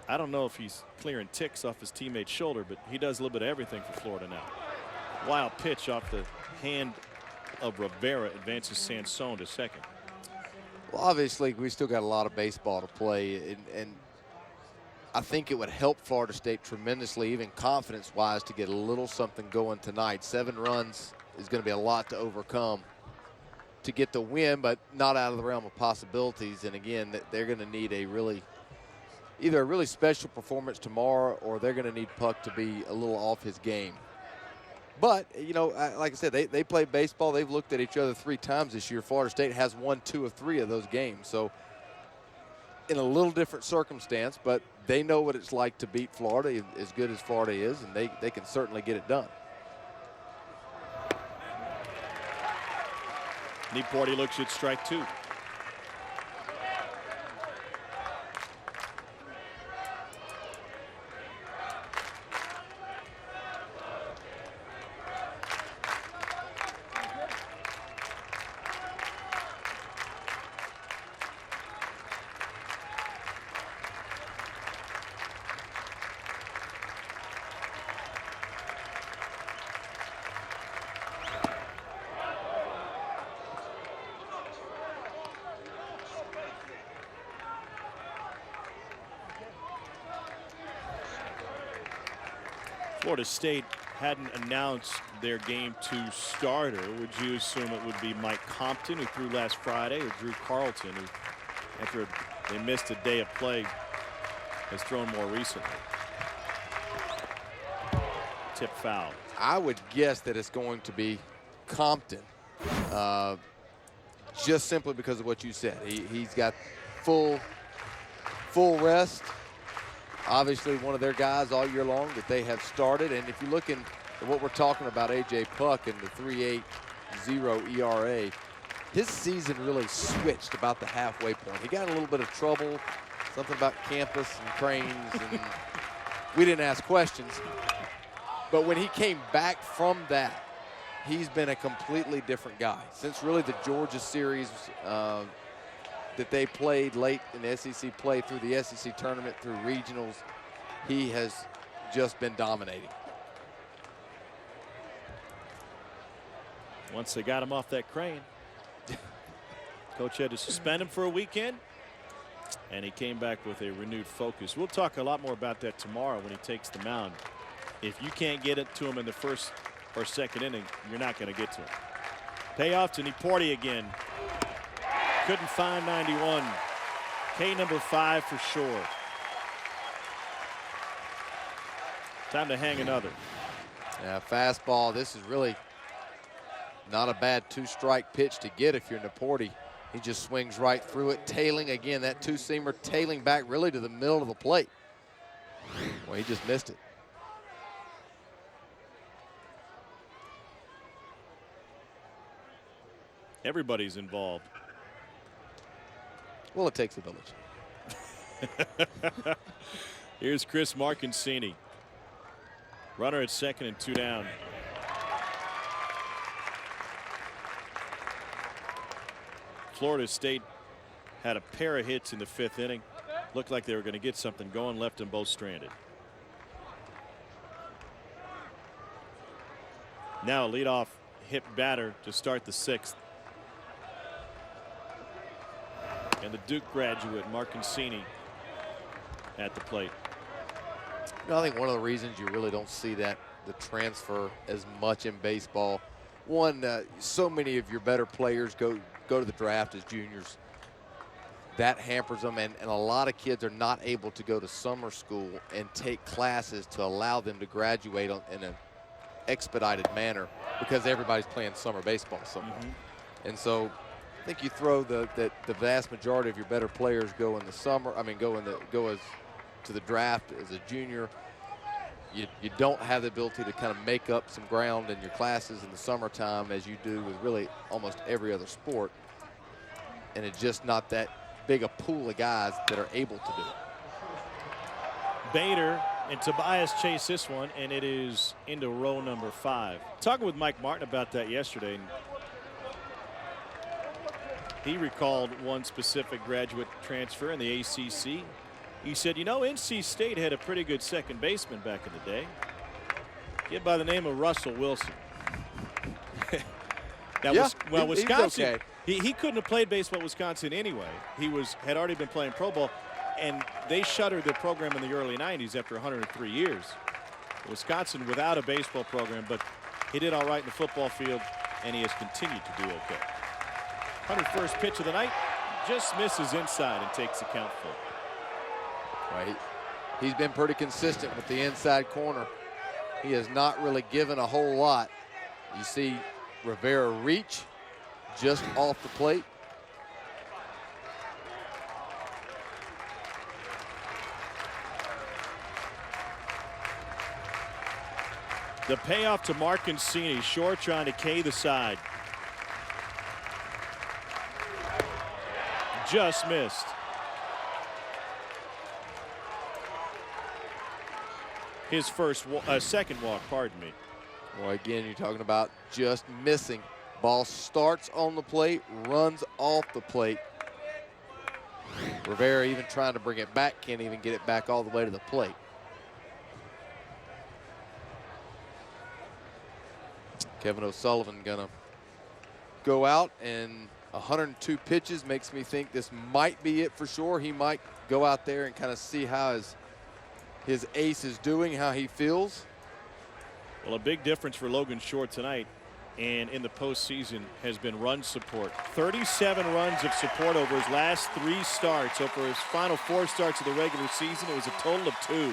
Speaker 1: I don't know if he's clearing ticks off his teammate's shoulder, but he does a little bit of everything for Florida now. Wild pitch off the hand of Rivera, advances Sansone to second.
Speaker 2: Well, obviously, we still got a lot of baseball to play, and I think it would help Florida State tremendously, even confidence-wise, to get a little something going tonight. 7 runs is going to be a lot to overcome to get the win, but not out of the realm of possibilities. And again, they're going to need either a really special performance tomorrow, or they're going to need Puck to be a little off his game. But, you know, like I said, they play baseball. They've looked at each other 3 times this year. Florida State has won 2 of 3 of those games. So in a little different circumstance, but they know what it's like to beat Florida, as good as Florida is, and they can certainly get it done.
Speaker 1: Nieporty looks at strike 2. Florida State hadn't announced their game 2 starter. Would you assume it would be Mike Compton, who threw last Friday, or Drew Carlton, who, after a They missed a day of play. Has thrown more recently. Tip foul.
Speaker 2: I would guess that it's going to be Compton, just simply because of what you said. He's got full rest. Obviously, one of their guys all year long that they have started. And if you look at what we're talking about, A.J. Puck and the 3.80 ERA, his season really switched about the halfway point. He got in a little bit of trouble, something about campus and cranes, and we didn't ask questions. But when he came back from that, he's been a completely different guy. Since really the Georgia series that they played late in the SEC play, through the SEC tournament, through regionals, he has just been dominating.
Speaker 1: Once they got him off that crane, coach had to suspend him for a weekend, and he came back with a renewed focus. We'll talk a lot more about that tomorrow when he takes the mound. If you can't get it to him in the first or second inning, you're not going to get to him. Payoff to Niporti again. Couldn't find 91. K number 5 for sure. Time to hang another.
Speaker 2: Yeah, fastball. This is really not a bad 2-strike pitch to get if you're Niporti. He just swings right through it, tailing again. That 2-seamer tailing back really to the middle of the plate. Well, he just missed it.
Speaker 1: Everybody's involved.
Speaker 2: Well, it takes a village.
Speaker 1: Here's Chris Marcancini. Runner at second and 2 down. Florida State had a pair of hits in the 5th inning. Looked like they were going to get something going, left them both stranded. Now a leadoff hit batter to start the 6th. And the Duke graduate, Marcancini, at the plate.
Speaker 2: I think one of the reasons you really don't see the transfer as much in baseball, one, so many of your better players go to the draft as juniors. That hampers them, and a lot of kids are not able to go to summer school and take classes to allow them to graduate in an expedited manner, because everybody's playing summer baseball somewhere. And so I think you throw the vast majority of your better players go in the summer. I mean, go to the draft as a junior. You don't have the ability to kind of make up some ground in your classes in the summertime as you do with really almost every other sport. And it's just not that big a pool of guys that are able to do it.
Speaker 1: Bader and Tobias chase this one, and it is into row number 5. Talking with Mike Martin about that yesterday, and he recalled one specific graduate transfer in the ACC. He said, you know, NC State had a pretty good second baseman back in the day. Kid by the name of Russell Wilson. Wisconsin,
Speaker 2: okay.
Speaker 1: he couldn't have played baseball at Wisconsin anyway. He had already been playing pro ball, and they shuttered the program in the early 90s after 103 years. Wisconsin without a baseball program, but he did all right in the football field, and he has continued to do okay. 101st pitch of the night, just misses inside and takes the count full.
Speaker 2: Right. He's been pretty consistent with the inside corner. He has not really given a whole lot. You see Rivera reach just off the plate.
Speaker 1: The payoff to Marcancini. Shore trying to K the side. Just missed. His second walk, pardon me.
Speaker 2: Well, again, you're talking about just missing. Ball starts on the plate, runs off the plate. Rivera even trying to bring it back, can't even get it back all the way to the plate. Kevin O'Sullivan gonna go out, and 102 pitches makes me think this might be it for sure. He might go out there and kind of see how his ace is doing, how he feels.
Speaker 1: Well, a big difference for Logan Shore tonight. and in the postseason has been run support. 37 runs of support over his last 3 starts. Over his final 4 starts of the regular season, it was a total of 2.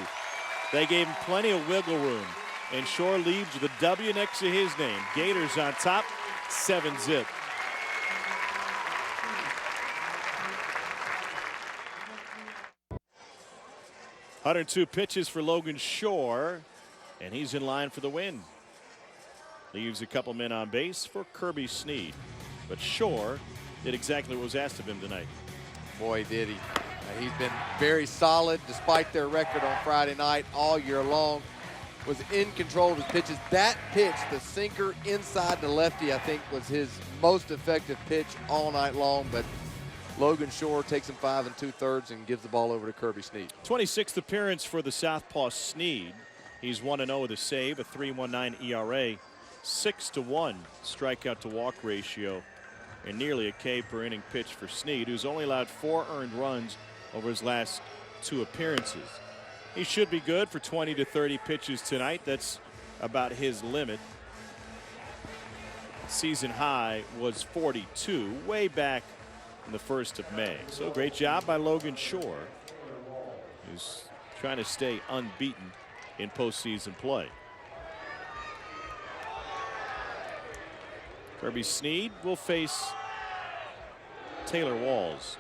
Speaker 1: They gave him plenty of wiggle room, and Shore leads with a W next to his name. Gators on top, 7-zip. "102 pitches for Logan Shore, and he's in line for the win. Leaves a couple men on base for Kirby Snead. But Shore did exactly what was asked of him tonight.
Speaker 2: Boy, did he. He's been very solid despite their record on Friday night all year long. Was in control of his pitches. That pitch, the sinker inside the lefty, I think was his most effective pitch all night long. But Logan Shore takes him 5 2/3 and gives the ball over to Kirby Snead.
Speaker 1: 26th appearance for the southpaw Snead. He's 1-0 with a save, a 3.19 ERA, 6-1 strikeout to walk ratio, and nearly a K per inning pitch for Snead, who's only allowed 4 earned runs over his last 2 appearances. He should be good for 20 to 30 pitches tonight. That's about his limit. Season high was 42, way back in the 1st of May. So great job by Logan Shore, who's trying to stay unbeaten in postseason play. Kirby Snead will face Taylor Walls.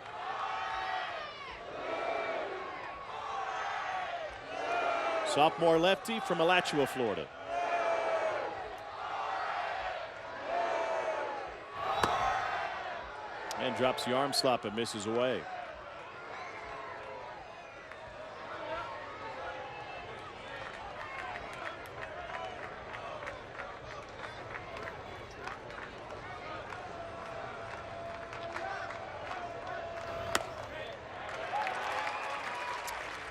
Speaker 1: Sophomore lefty from Alachua, Florida. And drops the arm slap and misses away.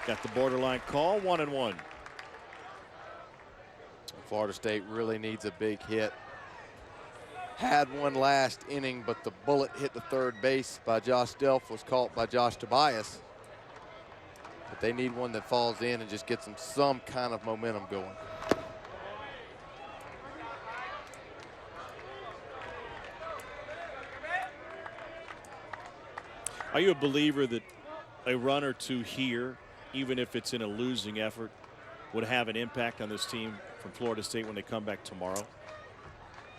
Speaker 1: Got the borderline call, 1-1.
Speaker 2: Florida State really needs a big hit. Had one last inning, but the bullet hit the third base by Josh Delph was caught by Josh Tobias. But they need one that falls in and just gets them some kind of momentum going.
Speaker 1: Are you a believer that a run or two here, even if it's in a losing effort, would have an impact on this team from Florida State when they come back tomorrow?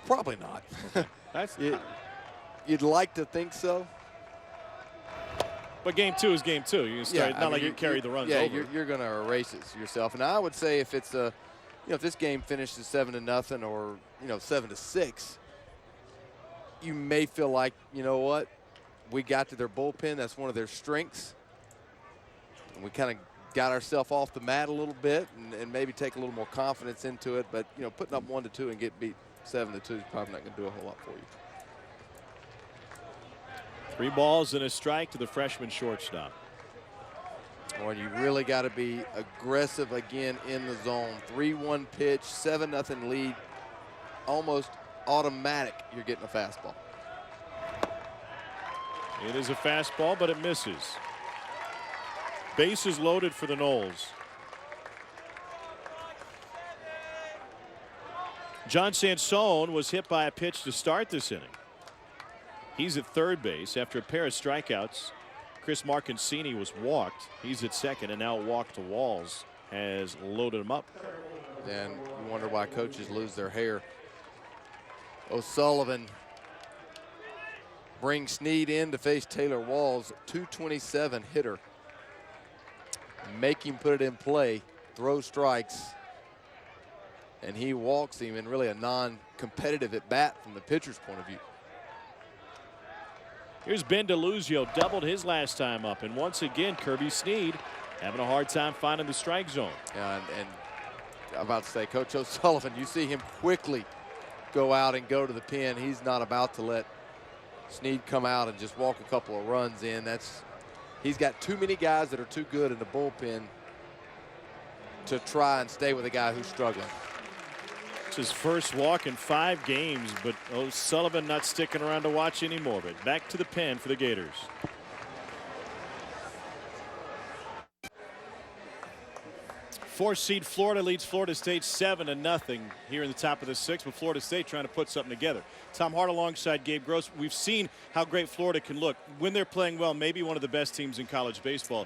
Speaker 2: Probably not.
Speaker 1: That's
Speaker 2: You'd like to think so.
Speaker 1: But game 2 is game 2. You can start,
Speaker 2: Yeah,
Speaker 1: not like you carry the runs
Speaker 2: yeah,
Speaker 1: over.
Speaker 2: you're going to erase it yourself. And I would say if it's a, if this game finishes 7-0 or 7-6, you may feel like, you know what, we got to their bullpen. That's one of their strengths. And we kind of got ourselves off the mat a little bit and maybe take a little more confidence into it. But putting up 1-2 and get beat 7-2 is probably not going to do a whole lot for you.
Speaker 1: 3 balls and a strike to the freshman shortstop.
Speaker 2: Boy, you really got to be aggressive again in the zone. 3-1 pitch, 7-0 lead, almost automatic. You're getting a fastball.
Speaker 1: It is a fastball, but it misses. Bases loaded for the Noles. John Sansone was hit by a pitch to start this inning. He's at third base after a pair of strikeouts. Chris Marcancini was walked. He's at second, and now a walk to Walls has loaded him up.
Speaker 2: And you wonder why coaches lose their hair. O'Sullivan brings Snead in to face Taylor Walls, 227 hitter. Make him put it in play, throw strikes, and he walks him in really a non-competitive at bat from the pitcher's point of view.
Speaker 1: Here's Ben DeLuzio, doubled his last time up, and once again Kirby Snead having a hard time finding the strike zone.
Speaker 2: And I'm about to say, Coach O'Sullivan, you see him quickly go out and go to the pin. He's not about to let Snead come out and just walk a couple of runs in. He's got too many guys that are too good in the bullpen to try and stay with a guy who's struggling.
Speaker 1: It's his first walk in 5 games, but O'Sullivan not sticking around to watch anymore. But back to the pen for the Gators. 4-seed Florida leads Florida State 7-0 here in the top of the sixth, but Florida State trying to put something together. Tom Hart alongside Gabe Gross. We've seen how great Florida can look when they're playing well, maybe one of the best teams in college baseball.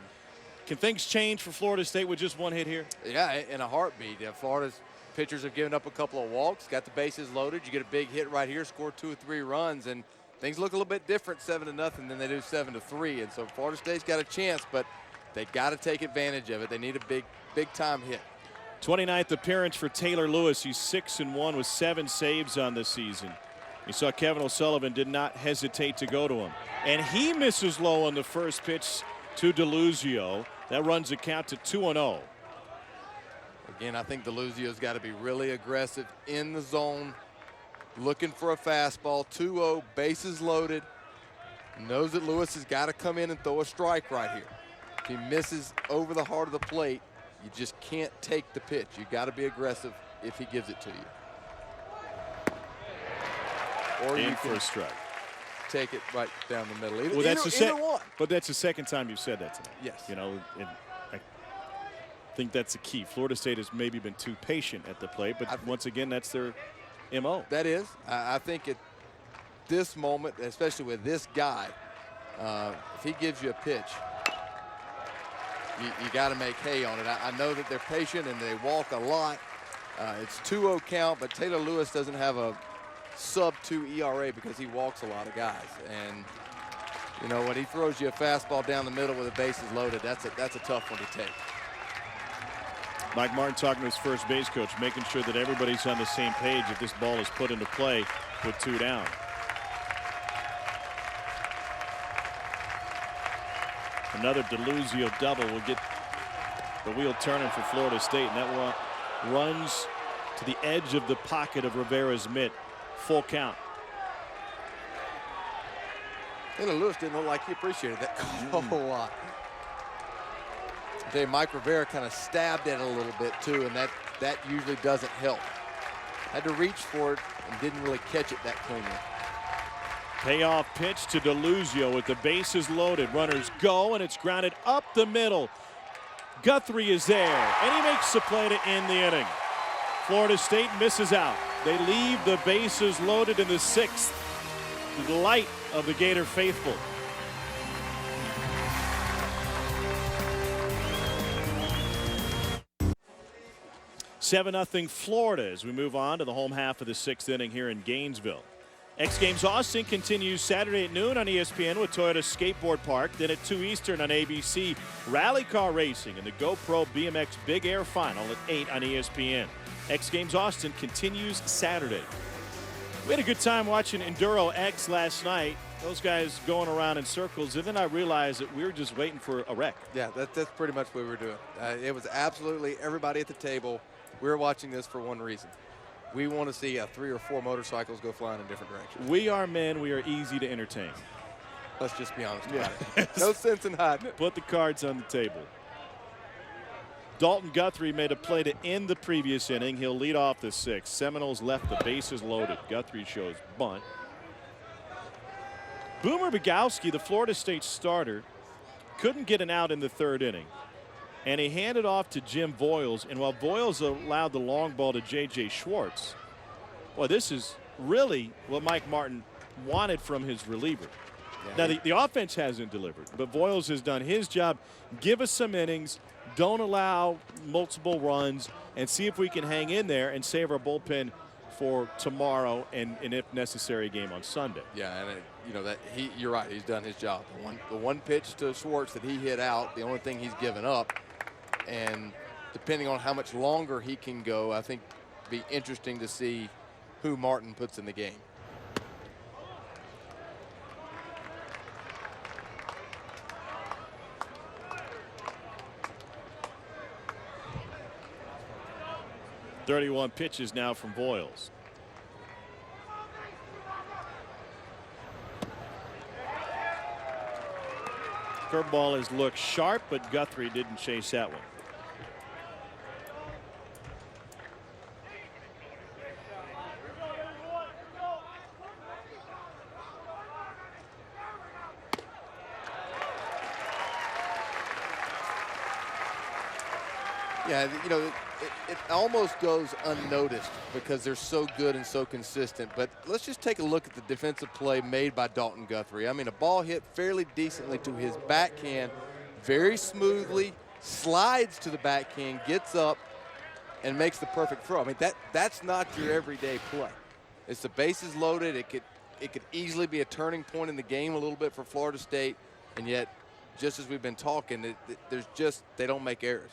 Speaker 1: Can things change for Florida State with just one hit here?
Speaker 2: Yeah, in a heartbeat. Florida's pitchers have given up a couple of walks, got the bases loaded. You get a big hit right here, score 2 or 3 runs, and things look a little bit different 7-0 than they do 7-3. And so Florida State's got a chance, but they got to take advantage of it. They need a big time hit.
Speaker 1: 29th appearance for Taylor Lewis. He's 6-1 with 7 saves on this season. You saw Kevin O'Sullivan did not hesitate to go to him. And he misses low on the first pitch to DeLuzio. That runs the count to 2-0.
Speaker 2: Again, I think DeLuzio's got to be really aggressive in the zone, looking for a fastball. 2-0, bases loaded. Knows that Lewis has got to come in and throw a strike right here. If he misses over the heart of the plate, you just can't take the pitch. You got to be aggressive if he gives it to you. Or
Speaker 1: in
Speaker 2: you
Speaker 1: for a strike.
Speaker 2: Take it right down the middle.
Speaker 1: Well, that's
Speaker 2: either one.
Speaker 1: But that's the second time you've said that tonight.
Speaker 2: Yes.
Speaker 1: You know, and I think that's the key. Florida State has maybe been too patient at the plate, but once again, that's their MO.
Speaker 2: That is. I think at this moment, especially with this guy, if he gives you a pitch, you got to make hay on it. I know that they're patient and they walk a lot. It's 2-0 count, but Taylor Lewis doesn't have a sub-2 ERA because he walks a lot of guys. And you know, when he throws you a fastball down the middle with the bases loaded, that's a tough one to take.
Speaker 1: Mike Martin talking to his first base coach, making sure that everybody's on the same page if this ball is put into play with 2 down. Another DeLuzio double will get the wheel turning for Florida State, and that one runs to the edge of the pocket of Rivera's mitt. Full count.
Speaker 2: Taylor Lewis didn't look like he appreciated that call a whole lot. Mike Rivera kind of stabbed at it a little bit too, and that usually doesn't help. Had to reach for it and didn't really catch it that cleanly.
Speaker 1: Payoff pitch to DeLuzio with the bases loaded. Runners go, and it's grounded up the middle. Guthrie is there, and he makes the play to end the inning. Florida State misses out. They leave the bases loaded in the 6th. The delight of the Gator faithful. (7-0) Florida as we move on to the home half of the 6th inning here in Gainesville. X Games Austin continues Saturday at noon on ESPN with Toyota Skateboard Park. Then at 2 Eastern on ABC, Rally Car Racing and the GoPro BMX Big Air Final at 8 on ESPN. X Games Austin continues Saturday. We had a good time watching Enduro X last night. Those guys going around in circles, and then I realized that we were just waiting for a wreck.
Speaker 2: Yeah, that's pretty much what we were doing. It was absolutely everybody at the table. We were watching this for one reason. We want to see 3 or 4 motorcycles go flying in different directions.
Speaker 1: We are men. We are easy to entertain.
Speaker 2: Let's just be honest about it. No sense in hiding it.
Speaker 1: Put the cards on the table. Dalton Guthrie made a play to end the previous inning. He'll lead off the 6th. Seminoles left the bases loaded. Guthrie shows bunt. Boomer Bogowski, the Florida State starter, couldn't get an out in the 3rd inning. And he handed off to Jim Voiles. And while Voiles allowed the long ball to J.J. Schwartz, boy, this is really what Mike Martin wanted from his reliever. Yeah, now, the offense hasn't delivered, but Voiles has done his job. Give us some innings. Don't allow multiple runs, and see if we can hang in there and save our bullpen for tomorrow and if necessary, a game on Sunday.
Speaker 2: Yeah, and you know that you're right. He's done his job. The one pitch to Schwartz that he hit out, the only thing he's given up, and depending on how much longer he can go, I think it'd be interesting to see who Martin puts in the game.
Speaker 1: .31 pitches now from Voiles. Curveball has looked sharp, but Guthrie didn't chase that one.
Speaker 2: Yeah, you know, it almost goes unnoticed because they're so good and so consistent. But let's just take a look at the defensive play made by Dalton Guthrie. I mean, a ball hit fairly decently to his backhand, very smoothly, slides to the backhand, gets up, and makes the perfect throw. I mean, that's not your everyday play. It's the bases loaded. It could easily be a turning point in the game a little bit for Florida State, and yet, just as we've been talking, they don't make errors.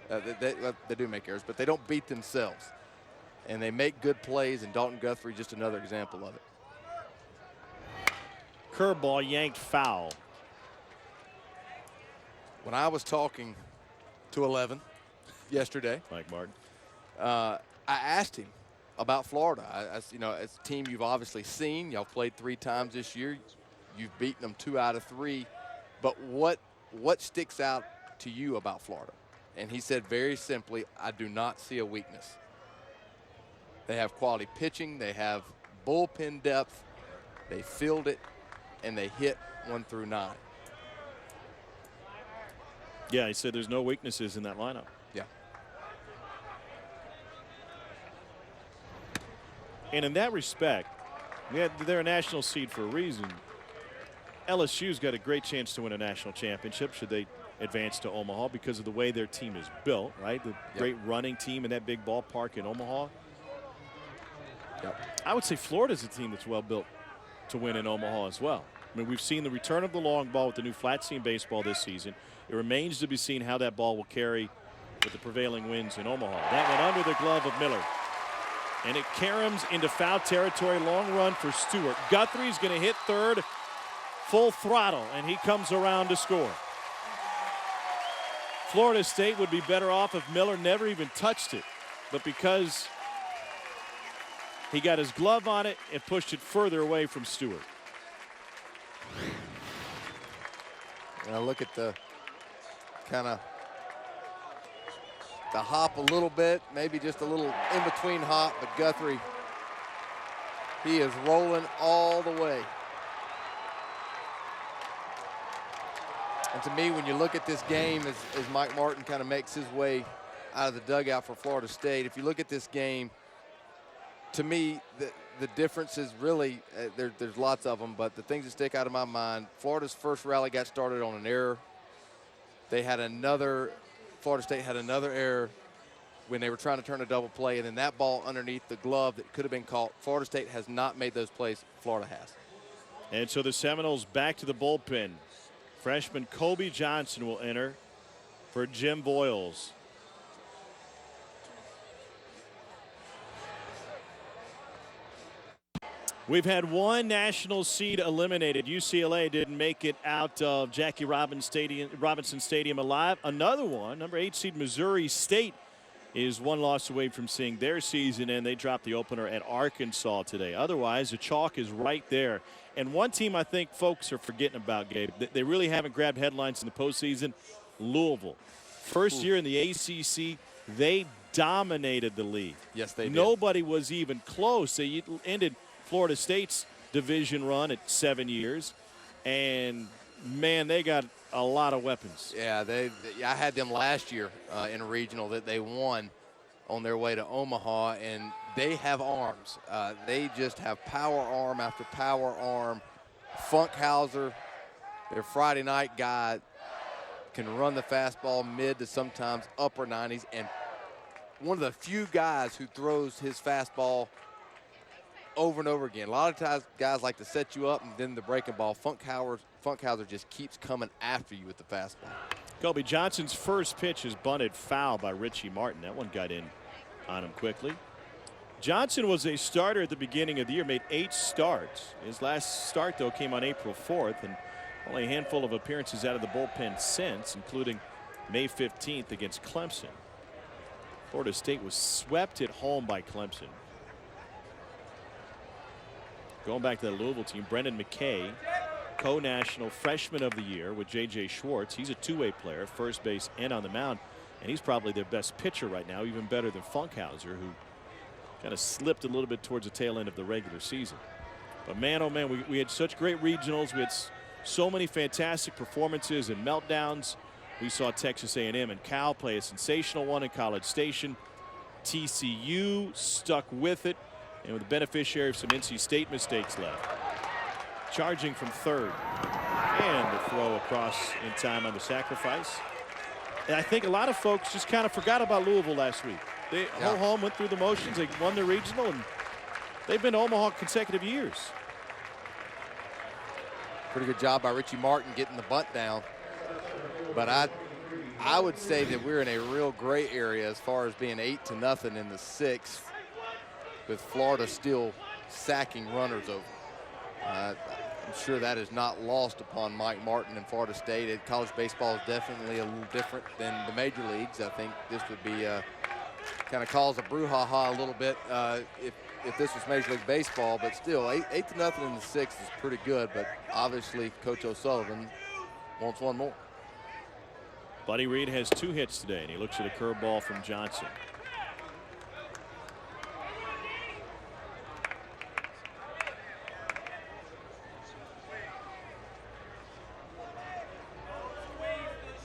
Speaker 2: They do make errors, but they don't beat themselves. And they make good plays, and Dalton Guthrie just another example of it.
Speaker 1: Curveball yanked foul.
Speaker 2: When I was talking to 11 yesterday,
Speaker 1: Mike Martin,
Speaker 2: I asked him about Florida. You know, it's a team you've obviously seen. Y'all played 3 times this year. You've beaten them 2 out of 3. But what sticks out to you about Florida? And he said very simply, I do not see a weakness. They have quality pitching. They have bullpen depth. They field it, and they hit 1 through 9.
Speaker 1: Yeah, he said there's no weaknesses in that lineup.
Speaker 2: Yeah.
Speaker 1: And in that respect, they're a national seed for a reason. LSU's got a great chance to win a national championship should they advance to Omaha because of the way their team is built, right? The great running team in that big ballpark in Omaha.
Speaker 2: Yep.
Speaker 1: I would say Florida's a team that's well built to win in Omaha as well. I mean, we've seen the return of the long ball with the new flat seam baseball this season. It remains to be seen how that ball will carry with the prevailing winds in Omaha. That went under the glove of Miller. And it caroms into foul territory. Long run for Stewart. Guthrie's going to hit third full throttle, and he comes around to score. Florida State would be better off if Miller never even touched it. But because he got his glove on it, it pushed it further away from Stewart.
Speaker 2: Now look at the kind of the hop a little bit, maybe just a little in-between hop, but Guthrie, he is rolling all the way. And to me, when you look at this game, as Mike Martin kind of makes his way out of the dugout for Florida State, if you look at this game, to me, the difference is really, there's lots of them, but the things that stick out of my mind, Florida's first rally got started on an error. Florida State had another error when they were trying to turn a double play, and then that ball underneath the glove that could have been caught. Florida State has not made those plays. Florida has.
Speaker 1: And so the Seminoles back to the bullpen. Freshman Kobe Johnson will enter for Jim Boyles. We've had one national seed eliminated. UCLA didn't make it out of Jackie Robinson Stadium alive. Another one, number 8 seed Missouri State, is one loss away from seeing their season, and they dropped the opener at Arkansas today. Otherwise, the chalk is right there. And one team I think folks are forgetting about, Gabe, they really haven't grabbed headlines in the postseason, Louisville. First year in the ACC, they dominated the league.
Speaker 2: Yes, they did.
Speaker 1: Nobody was even close. They ended Florida State's division run at 7 years, and man, they got a lot of weapons.
Speaker 2: Yeah, I had them last year in a regional that they won on their way to Omaha, and they have arms. They just have power arm after power arm. Funkhauser, their Friday night guy, can run the fastball mid to sometimes upper 90s, and one of the few guys who throws his fastball over and over again. A lot of times guys like to set you up and then the breaking ball. Funkhauser just keeps coming after you with the fastball.
Speaker 1: Kobe Johnson's first pitch is bunted foul by Richie Martin. That one got in on him quickly. Johnson was a starter at the beginning of the year, made 8 starts. His last start, though, came on April 4th, and only a handful of appearances out of the bullpen since, including May 15th against Clemson. Florida State was swept at home by Clemson. Going back to the Louisville team, Brendan McKay, co-national freshman of the year with J.J. Schwartz. He's a two-way player, first base and on the mound, and he's probably their best pitcher right now, even better than Funkhauser, who kind of slipped a little bit towards the tail end of the regular season. But man, oh man, we had such great regionals. We had so many fantastic performances and meltdowns. We saw Texas A&M and Cal play a sensational one in College Station. TCU stuck with it and with the beneficiary of some NC State mistakes left. Charging from third. And the throw across in time on the sacrifice. And I think a lot of folks just kind of forgot about Louisville last week. They whole home went through the motions. They won the regional, and they've been to Omaha consecutive years.
Speaker 2: Pretty good job by Richie Martin getting the bunt down. But I would say that we're in a real gray area as far as being 8-0 in the 6th, with Florida still sacking runners over. I'm sure that is not lost upon Mike Martin and Florida State. College baseball is definitely a little different than the major leagues. I think this would be kind of cause a brouhaha a little bit if this was Major League Baseball, but still 8-0 in the 6th is pretty good. But obviously Coach O'Sullivan wants one more.
Speaker 1: Buddy Reed has 2 hits today, and he looks at a curveball from Johnson.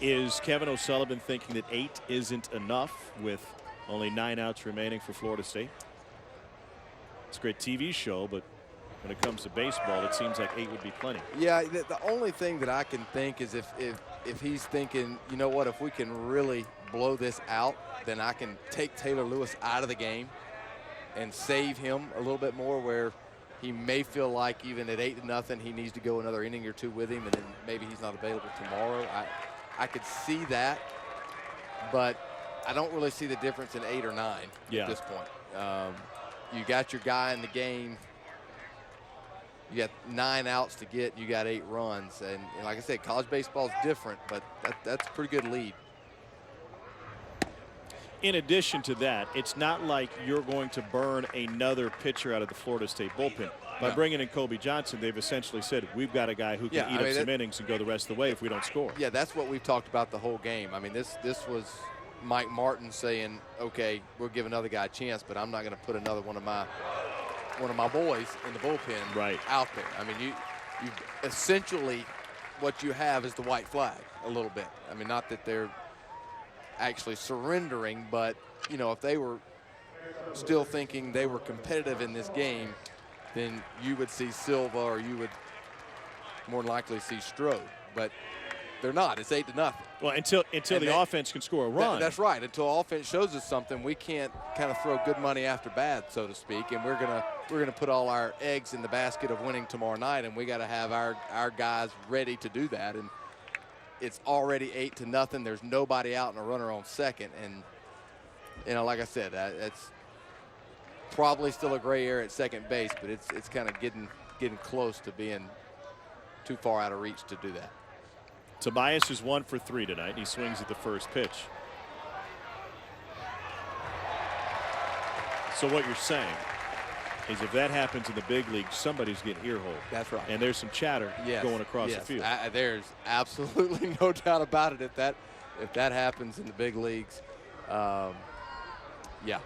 Speaker 1: Is Kevin O'Sullivan thinking that 8 isn't enough with only 9 outs remaining for Florida State? It's a great TV show, but when it comes to baseball, it seems like 8 would be plenty.
Speaker 2: Yeah, the only thing that I can think is if he's thinking, you know what, if we can really blow this out, then I can take Taylor Lewis out of the game and save him a little bit more, where he may feel like even at 8-0 he needs to go another inning or 2 with him, and then maybe he's not available tomorrow. I could see that, but I don't really see the difference in 8 or 9 at this point. You got your guy in the game. You got 9 outs to get. You got 8 runs, and like I said, college baseball is different, but that's a pretty good lead.
Speaker 1: In addition to that, it's not like you're going to burn another pitcher out of the Florida State bullpen. By bringing in Kobe Johnson, they've essentially said, we've got a guy who can eat up some innings and go the rest of the way if we don't score.
Speaker 2: Yeah, that's what we've talked about the whole game. I mean, this was Mike Martin saying, okay, we'll give another guy a chance, but I'm not going to put another one of my boys in the bullpen out there. I mean, you essentially what you have is the white flag a little bit. I mean, not that they're actually surrendering, but you know, if they were still thinking they were competitive in this game, then you would see Silva, or you would more likely see Strode, but they're not. It's 8-0.
Speaker 1: Well, until the offense can score a run.
Speaker 2: That's right. Until offense shows us something, we can't kind of throw good money after bad, so to speak. And we're gonna put all our eggs in the basket of winning tomorrow night, and we got to have our guys ready to do that. And it's already 8-0. There's nobody out and a runner on second, and you know, like I said, it's probably still a gray area at second base, but it's kind of getting close to being too far out of reach to do that.
Speaker 1: Tobias is 1 for 3 tonight. He swings at the first pitch. So what you're saying is if that happens in the big league, somebody's getting earholed.
Speaker 2: That's right.
Speaker 1: And there's some chatter going across the field.
Speaker 2: There's absolutely no doubt about it. If that happens in the big leagues, yeah.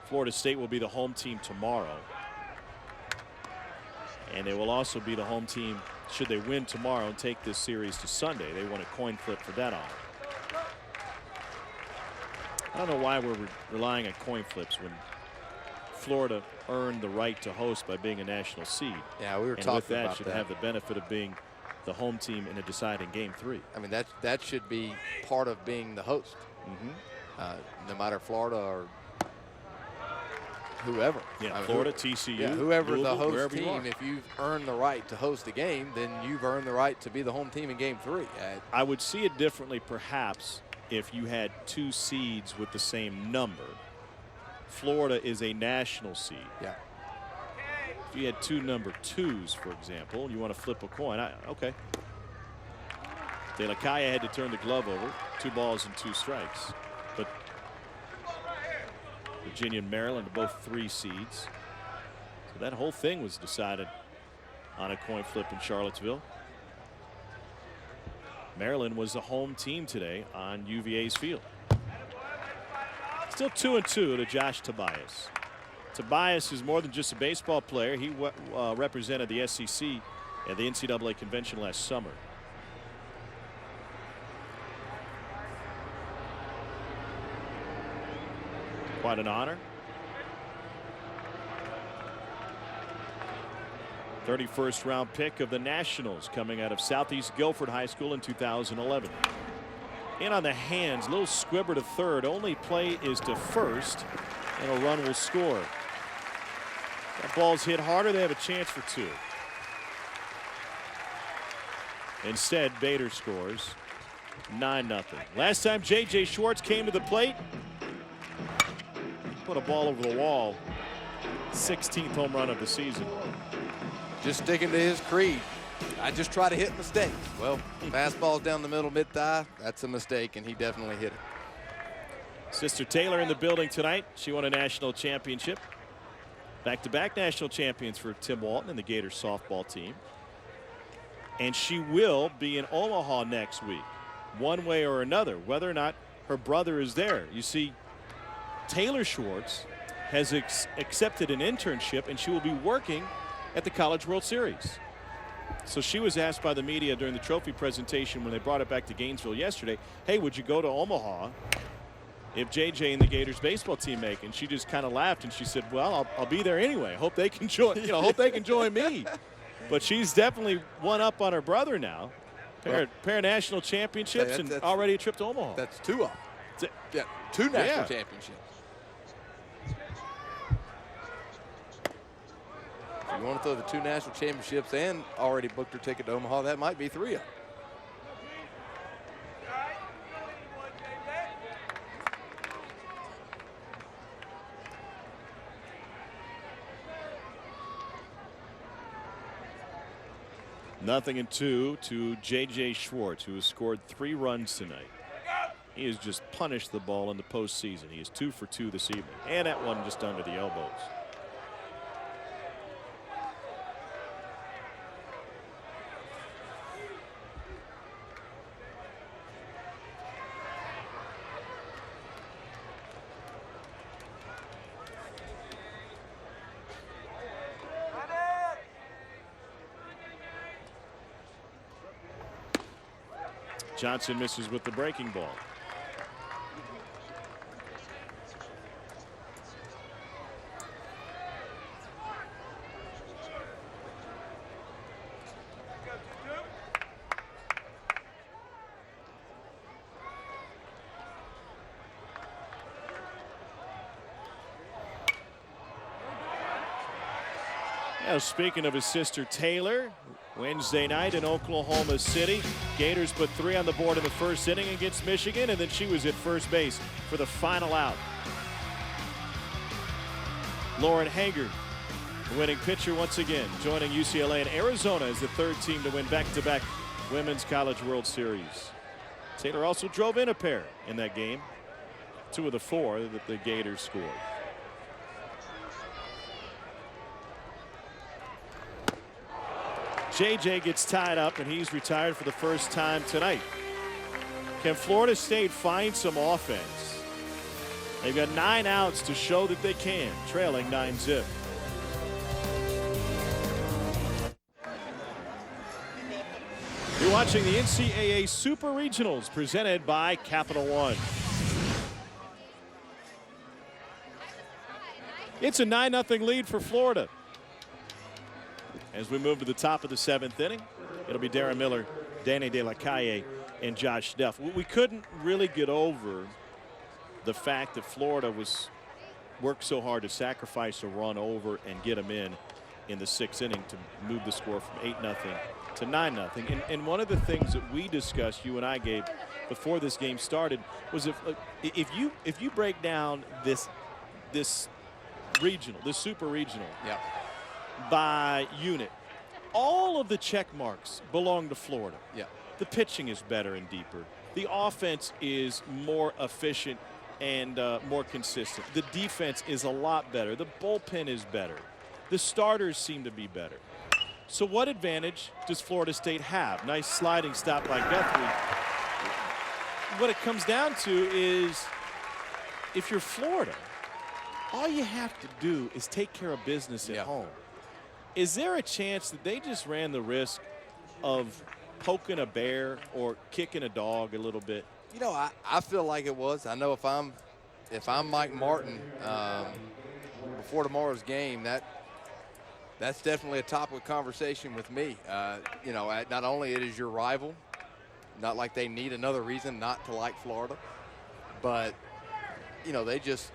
Speaker 1: Florida State will be the home team tomorrow. And they will also be the home team should they win tomorrow and take this series to Sunday. They want a coin flip for that honor. I don't know why we're relying on coin flips when Florida earned the right to host by being a national seed.
Speaker 2: Yeah, we were
Speaker 1: and
Speaker 2: talking
Speaker 1: with that
Speaker 2: about
Speaker 1: should
Speaker 2: that.
Speaker 1: have the benefit of being the home team in a deciding game 3.
Speaker 2: I mean, that should be part of being the host. No matter Florida or whoever.
Speaker 1: Yeah,
Speaker 2: I mean,
Speaker 1: Florida, TCU,
Speaker 2: whoever
Speaker 1: Louisville,
Speaker 2: the host
Speaker 1: wherever you
Speaker 2: team,
Speaker 1: are.
Speaker 2: if you've earned the right to host a game, then you've earned the right to be the home team in game 3.
Speaker 1: I would see it differently perhaps if you had 2 seeds with the same number. Florida is a national seed.
Speaker 2: Yeah.
Speaker 1: If you had 2 number 2s, for example, and you want to flip a coin, okay. De La Calle had to turn the glove over. 2 balls and 2 strikes. But Virginia and Maryland are both 3 seeds. So that whole thing was decided on a coin flip in Charlottesville. Maryland was the home team today on UVA's field. Still 2-2 to Josh Tobias. Tobias is more than just a baseball player. He represented the SEC at the NCAA convention last summer. Quite an honor. 31st round pick of the Nationals, coming out of Southeast Guilford High School in 2011. In on the hands, little squibber to third. Only play is to first, and a run will score. That ball's hit harder. They have a chance for two. Instead, Bader scores 9-0. Last time J.J. Schwartz came to the plate, put a ball over the wall. 16th home run of the season.
Speaker 2: Just sticking to his creed. I just try to hit mistakes. Well, fastball's down the middle, mid-thigh. That's a mistake, and he definitely hit it.
Speaker 1: Sister Taylor in the building tonight. She won a national championship. Back-to-back national champions for Tim Walton and the Gators softball team. And she will be in Omaha next week, one way or another, whether or not her brother is there. You see, Taylor Schwartz has accepted an internship, and she will be working at the College World Series. So she was asked by the media during the trophy presentation when they brought it back to Gainesville yesterday, hey, would you go to Omaha if JJ and the Gators baseball team make? And she just kind of laughed and she said, well, I'll be there anyway. Hope they can join, hope they can join me. But she's definitely one up on her brother now. Pair of national championships and already a trip to Omaha.
Speaker 2: That's two of them. Yeah, two national championships. If you want to throw the two national championships and already booked her ticket to Omaha, that might be three of them.
Speaker 1: Nothing in two to J.J. Schwartz, who has scored 3 runs tonight. He has just punished the ball in the postseason. He is 2 for 2 this evening, and that one just under the elbows. Johnson misses with the breaking ball. Now, speaking of his sister Taylor, Wednesday night in Oklahoma City, Gators put 3 on the board in the first inning against Michigan, and then she was at first base for the final out. Lauren Hager, the winning pitcher once again, joining UCLA and Arizona as the 3rd team to win back-to-back Women's College World Series. Taylor also drove in a pair in that game, 2 of the 4 that the Gators scored. JJ gets tied up, and he's retired for the first time tonight. Can Florida State find some offense? They've got 9 outs to show that they can, trailing 9-zip. You're watching the NCAA Super Regionals presented by Capital One. It's a 9-0 lead for Florida. As we move to the top of the 7th inning, it'll be Darren Miller, Danny De La Calle, and Josh Duff. We couldn't really get over the fact that Florida worked so hard to sacrifice a run over and get them in the 6th inning to move the score from 8-0 to 9-0. And one of the things that we discussed, you and I, Gabe, before this game started, was if you break down this regional, this super regional.
Speaker 2: Yeah.
Speaker 1: By unit, all of the check marks belong to Florida.
Speaker 2: Yeah.
Speaker 1: The pitching is better and deeper. The offense is more efficient and more consistent. The defense is a lot better. The bullpen is better. The starters seem to be better. So what advantage does Florida State have? Nice sliding stop by Guthrie. What it comes down to is, if you're Florida, all you have to do is take care of business at home. Is there a chance that they just ran the risk of poking a bear or kicking a dog a little bit?
Speaker 2: You know, I feel like it was. I know if I'm Mike Martin before tomorrow's game, that's definitely a topic of conversation with me. You know, not only it is your rival, not like they need another reason not to like Florida, but you know they just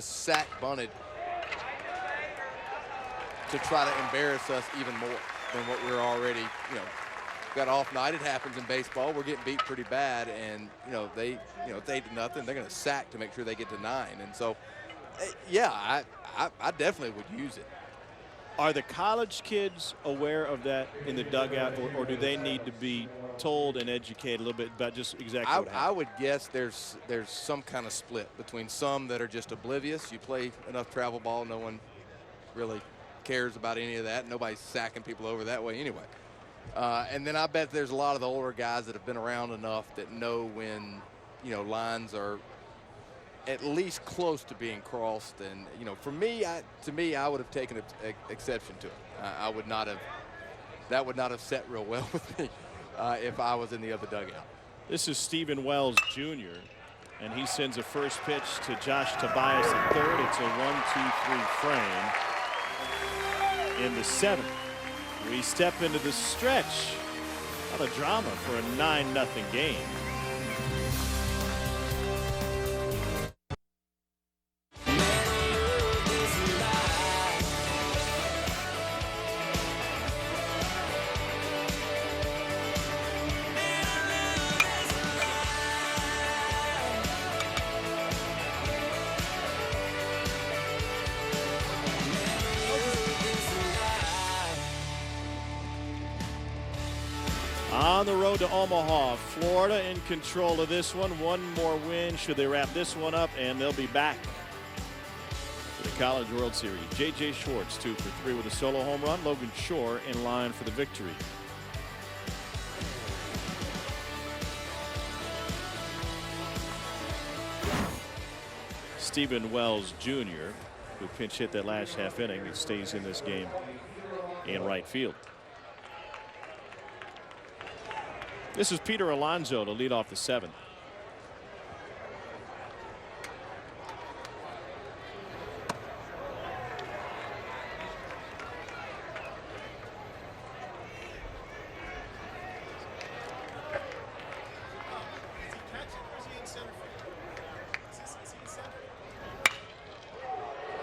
Speaker 2: sack bunted to try to embarrass us even more than what we're already, you know, got off night. It happens in baseball. We're getting beat pretty bad, and you know it's 8-0. They're going to sack to make sure they get to 9. And so, yeah, I definitely would use it.
Speaker 1: Are the college kids aware of that in the dugout, or do they need to be told and educated a little bit about just exactly what happened?
Speaker 2: I would guess there's some kind of split between some that are just oblivious. You play enough travel ball, no one really cares about any of that. Nobody's sacking people over that way anyway. And then I bet there's a lot of the older guys that have been around enough that know when, you know, lines are at least close to being crossed. And, you know, for me, I would have taken exception to it. I would not have, that would not have set real well with me if I was in the other dugout.
Speaker 1: This is Stephen Wells Jr., and he sends a first pitch to Josh Tobias at third. It's a 1-2-3 frame in the 7th. We step into the stretch. A lot of drama for a 9-0 game. On the road to Omaha, Florida in control of this one. One more win should they wrap this one up, and they'll be back to the College World Series. J.J. Schwartz 2 for 3 with a solo home run. Logan Shore in line for the victory. Stephen Wells Jr., who pinch hit that last half inning, he stays in this game in right field. This is Peter Alonso to lead off the 7th.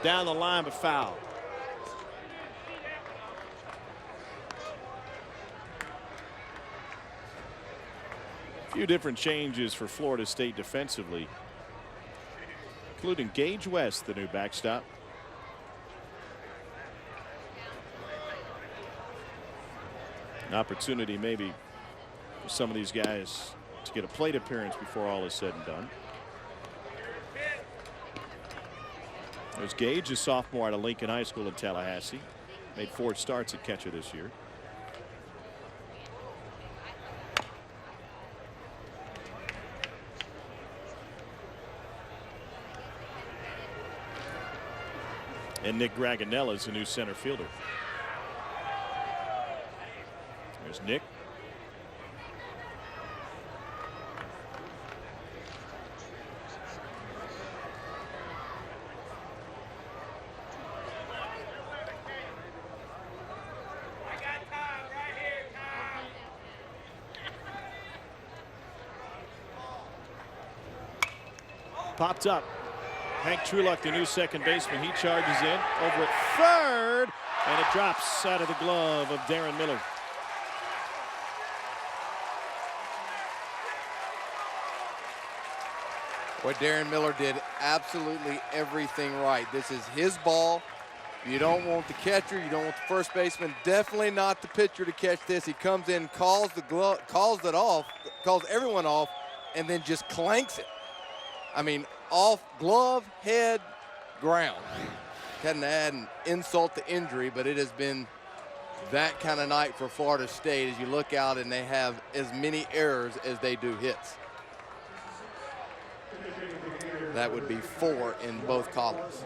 Speaker 1: Down the line, but foul. A few different changes for Florida State defensively, including Gage West, the new backstop. An opportunity maybe for some of these guys to get a plate appearance before all is said and done. There's Gage, a sophomore out of Lincoln High School in Tallahassee. Made 4 starts at catcher this year. And Nick Draganella is the new center fielder. There's Nick. Popped up. Hank Truelock, the new second baseman, he charges in over at third, and it drops out of the glove of Darren Miller.
Speaker 2: Boy, Darren Miller did absolutely everything right. This is his ball. You don't want the catcher, you don't want the first baseman, definitely not the pitcher to catch this. He comes in, calls the glove, calls it off, calls everyone off, and then just clanks it. I mean, off glove, head, ground. Hadn't add an insult to injury, but it has been that kind of night for Florida State as you look out and they have as many errors as they do hits. That would be 4 in both columns.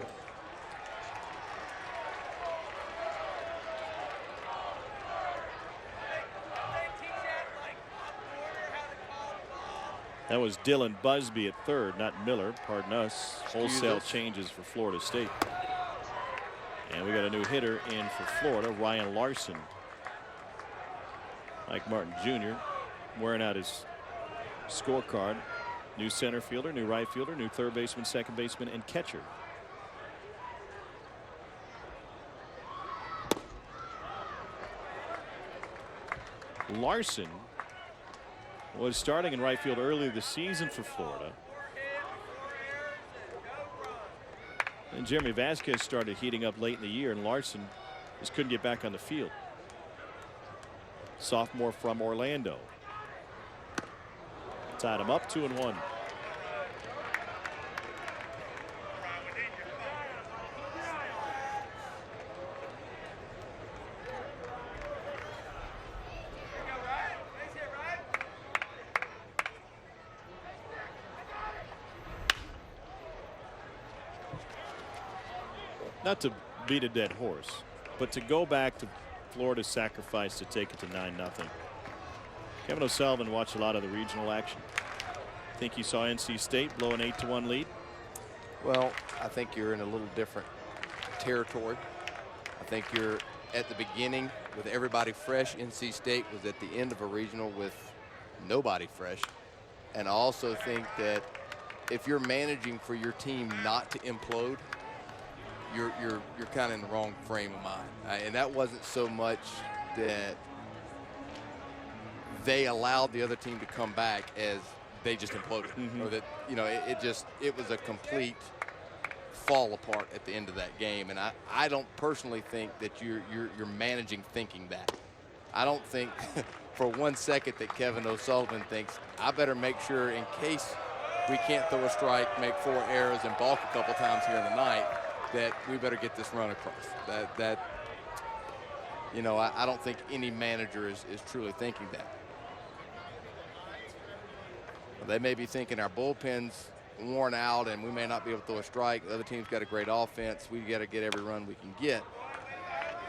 Speaker 1: That was Dylan Busby at third, not Miller. Pardon us. Wholesale
Speaker 2: us.
Speaker 1: changes for Florida State. And we got a new hitter in for Florida, Ryan Larson. Mike Martin Jr. wearing out his scorecard. New center fielder, new right fielder, new third baseman, second baseman, and catcher. Larson was starting in right field early this season for Florida. And Jeremy Vasquez started heating up late in the year, and Larson just couldn't get back on the field. Sophomore from Orlando. Tied him up 2-1. Not to beat a dead horse, but to go back to Florida's sacrifice to take it to 9-0. Kevin O'Sullivan watched a lot of the regional action. Think he saw NC State blow an 8-1 lead?
Speaker 2: Well, I think you're in a little different territory. I think you're at the beginning with everybody fresh. NC State was at the end of a regional with nobody fresh. And I also think that if you're managing for your team not to implode, you're kind of in the wrong frame of mind. And that wasn't so much that they allowed the other team to come back as they just imploded, or that, you know, it was a complete fall apart at the end of that game. And I don't personally think that you're managing thinking that. I don't think for 1 second that Kevin O'Sullivan thinks I better make sure in case we can't throw a strike, make 4 errors, and balk a couple times here in the night, that we better get this run across. That you know, I don't think any manager is truly thinking that. They may be thinking our bullpen's worn out and we may not be able to throw a strike. The other team's got a great offense. We got to get every run we can get.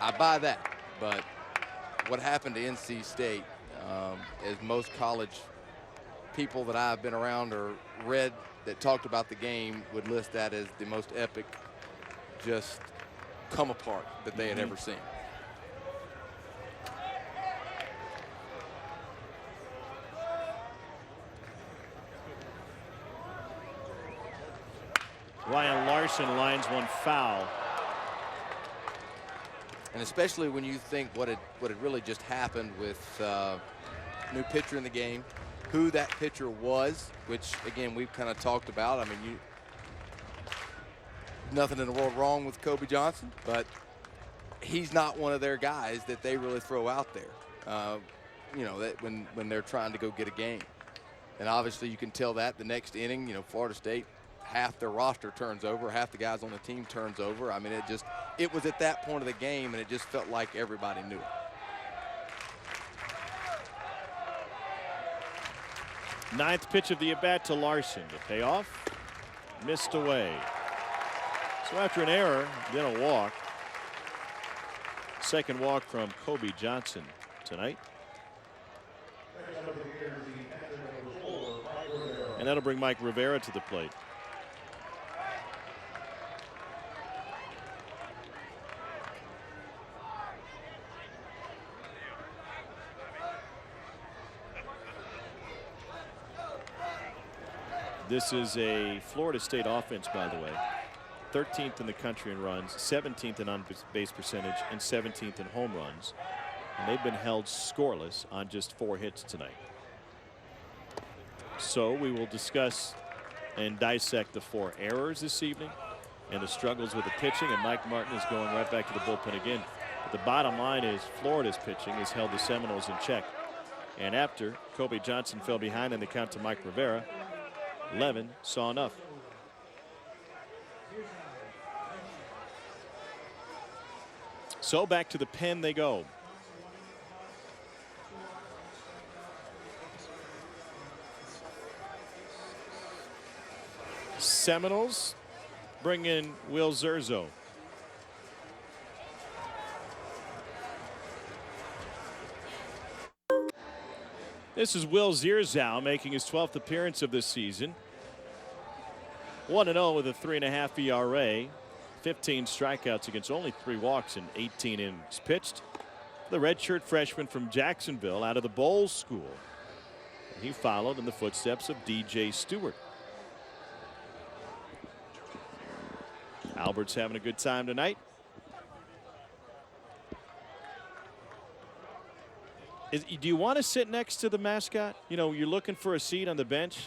Speaker 2: I buy that. But what happened to NC State, as most college people that I've been around or read that talked about the game would list that as the most epic just come apart that they had ever seen.
Speaker 1: Ryan Larson lines one foul.
Speaker 2: And especially when you think what had really just happened with new pitcher in the game, who that pitcher was, which again we've kind of talked about. I mean, nothing in the world wrong with Kobe Johnson, but he's not one of their guys that they really throw out there. You know, that when they're trying to go get a game. And obviously you can tell that the next inning, you know, Florida State, half their roster turns over, half the guys on the team turns over. I mean, it was at that point of the game, and it just felt like everybody knew it.
Speaker 1: Ninth pitch of the at-bat to Larson. The payoff, missed away. So after an error, then a walk. Second walk from Kobe Johnson tonight. And that'll bring Mike Rivera to the plate. This is a Florida State offense, by the way. 13th in the country in runs, 17th in on-base percentage, and 17th in home runs. And they've been held scoreless on just 4 hits tonight. So we will discuss and dissect the 4 errors this evening and the struggles with the pitching. And Mike Martin is going right back to the bullpen again. But the bottom line is Florida's pitching has held the Seminoles in check. And after Kobe Johnson fell behind in the count to Mike Rivera, Levin saw enough. So back to the pen they go. Seminoles bring in Will Zerzo. This is Will Zierzow making his 12th appearance of this season. 1-0 with a 3.5 ERA. 15 strikeouts against only 3 walks in 18 innings pitched. The redshirt freshman from Jacksonville out of the Bowles School. And he followed in the footsteps of DJ Stewart. Albert's having a good time tonight. Do you want to sit next to the mascot? You know, you're looking for a seat on the bench.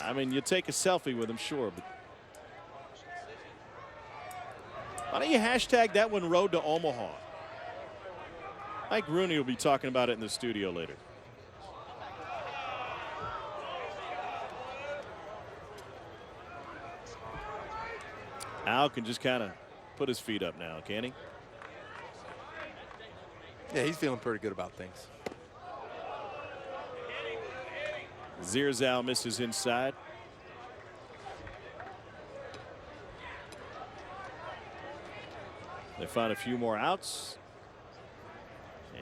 Speaker 1: I mean, you take a selfie with him, sure, but why don't you hashtag that one Road to Omaha? Mike Rooney will be talking about it in the studio later. Al can just kind of put his feet up now, can he?
Speaker 2: Yeah, he's feeling pretty good about things.
Speaker 1: Zierzow misses inside. They find a few more outs.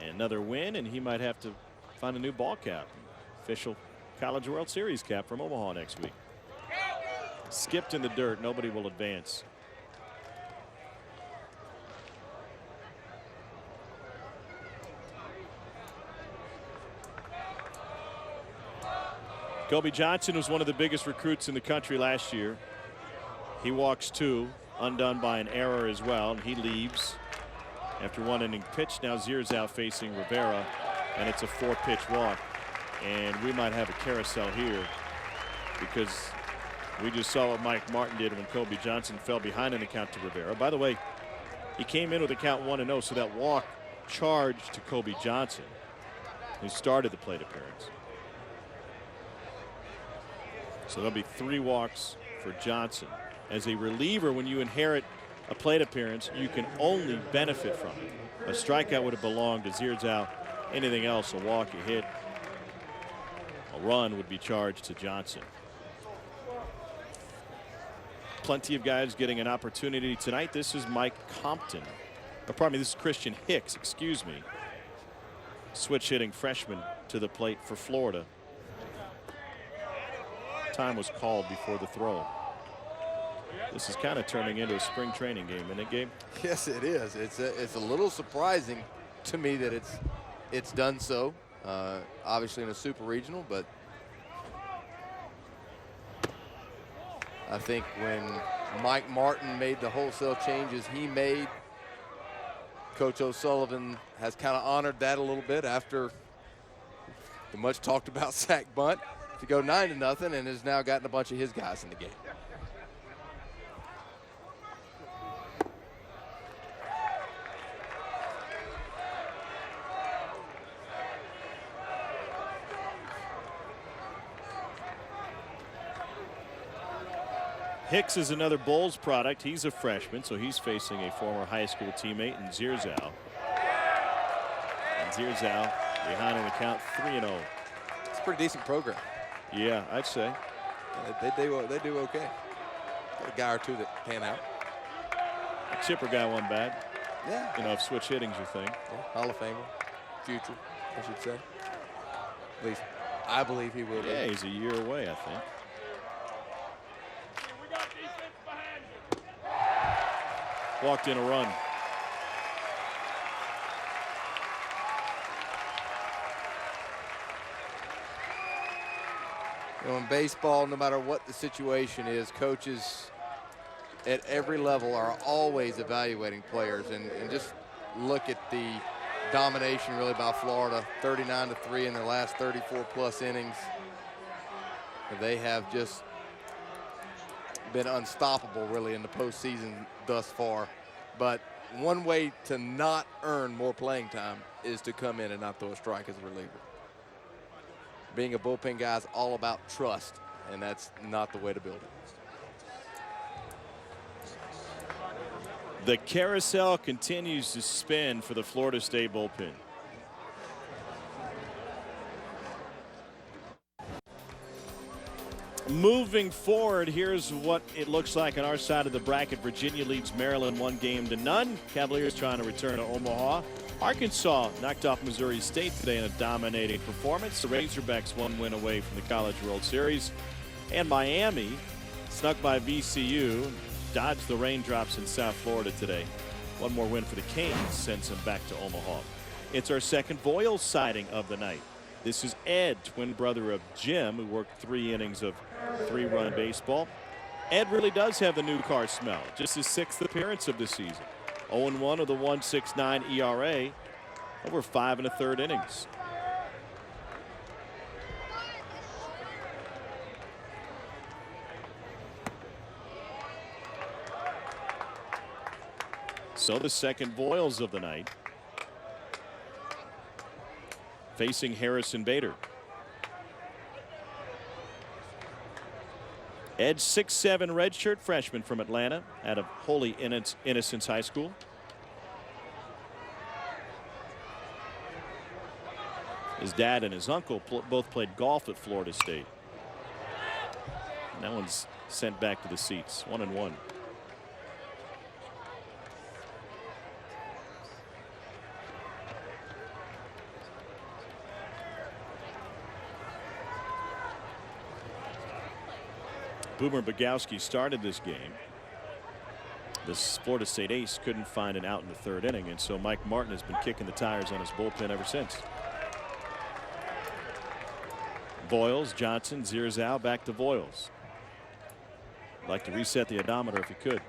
Speaker 1: And another win, and he might have to find a new ball cap. Official College World Series cap from Omaha next week. Skipped in the dirt. Nobody will advance. Kobe Johnson was one of the biggest recruits in the country last year. He walks 2, undone by an error as well, and he leaves after 1 inning pitch. Now Zierzow facing Rivera, and it's a 4-pitch walk. And we might have a carousel here because we just saw what Mike Martin did when Kobe Johnson fell behind in the count to Rivera. By the way, he came in with a count 1-0, so that walk charged to Kobe Johnson, who started the plate appearance. So there'll be 3 walks for Johnson. As a reliever, when you inherit a plate appearance, you can only benefit from it. A strikeout would have belonged to Zierzow. Anything else, a walk you hit, a run would be charged to Johnson. Plenty of guys getting an opportunity tonight. This is Mike Compton. Pardon me, this is Christian Hicks, excuse me. Switch hitting freshman to the plate for Florida. Time was called before the throw. This is kind of turning into a spring training game, isn't it, Gabe?
Speaker 2: Yes, it is. It's a little surprising to me that it's done so. Obviously in a super regional, but I think when Mike Martin made the wholesale changes he made, Coach O'Sullivan has kind of honored that a little bit after the much talked about sack bunt to go 9-0, and has now gotten a bunch of his guys in the game.
Speaker 1: Hicks is another Bowles product. He's a freshman, so he's facing a former high school teammate in Zierzow. And Zierzow behind in the count 3-0.
Speaker 2: It's a pretty decent program.
Speaker 1: Yeah, I'd say.
Speaker 2: They do okay. Got a guy or two that pan out.
Speaker 1: The Chipper guy won bad.
Speaker 2: Yeah.
Speaker 1: You know, if switch hitting's your thing.
Speaker 2: Yeah, Hall of Famer. Future, I should say. At least I believe he will.
Speaker 1: Yeah, he's a year away, I think. Walked in a run.
Speaker 2: You know, in baseball, no matter what the situation is, coaches at every level are always evaluating players, and just look at the domination really by Florida, 39-3 in their last 34+ innings. They have just been unstoppable really in the postseason thus far. But one way to not earn more playing time is to come in and not throw a strike as a reliever. Being a bullpen guy is all about trust, and that's not the way to build it.
Speaker 1: The carousel continues to spin for the Florida State bullpen. Moving forward, here's what it looks like on our side of the bracket. Virginia leads Maryland 1-0. Cavaliers trying to return to Omaha. Arkansas knocked off Missouri State today in a dominating performance. The Razorbacks one win away from the College World Series. And Miami snuck by VCU, dodged the raindrops in South Florida today. One more win for the Canes sends them back to Omaha. It's our second Voiles sighting of the night. This is Ed, twin brother of Jim, who worked 3 innings of 3-run baseball. Ed really does have the new car smell. Just his 6th appearance of the season. 0-1 of the 1.69 ERA over 5 1/3 innings. So the second Voiles of the night, facing Harrison Bader. Ed, 6'7" redshirt freshman from Atlanta out of Holy Innocents High School. His dad and his uncle both played golf at Florida State. And that one's sent back to the seats. 1-1. Boomer Bogowski started this game. This Florida State ace couldn't find an out in the 3rd inning, and so Mike Martin has been kicking the tires on his bullpen ever since. Voiles, Johnson, Zierzau, back to Voiles. Like to reset the odometer if he could.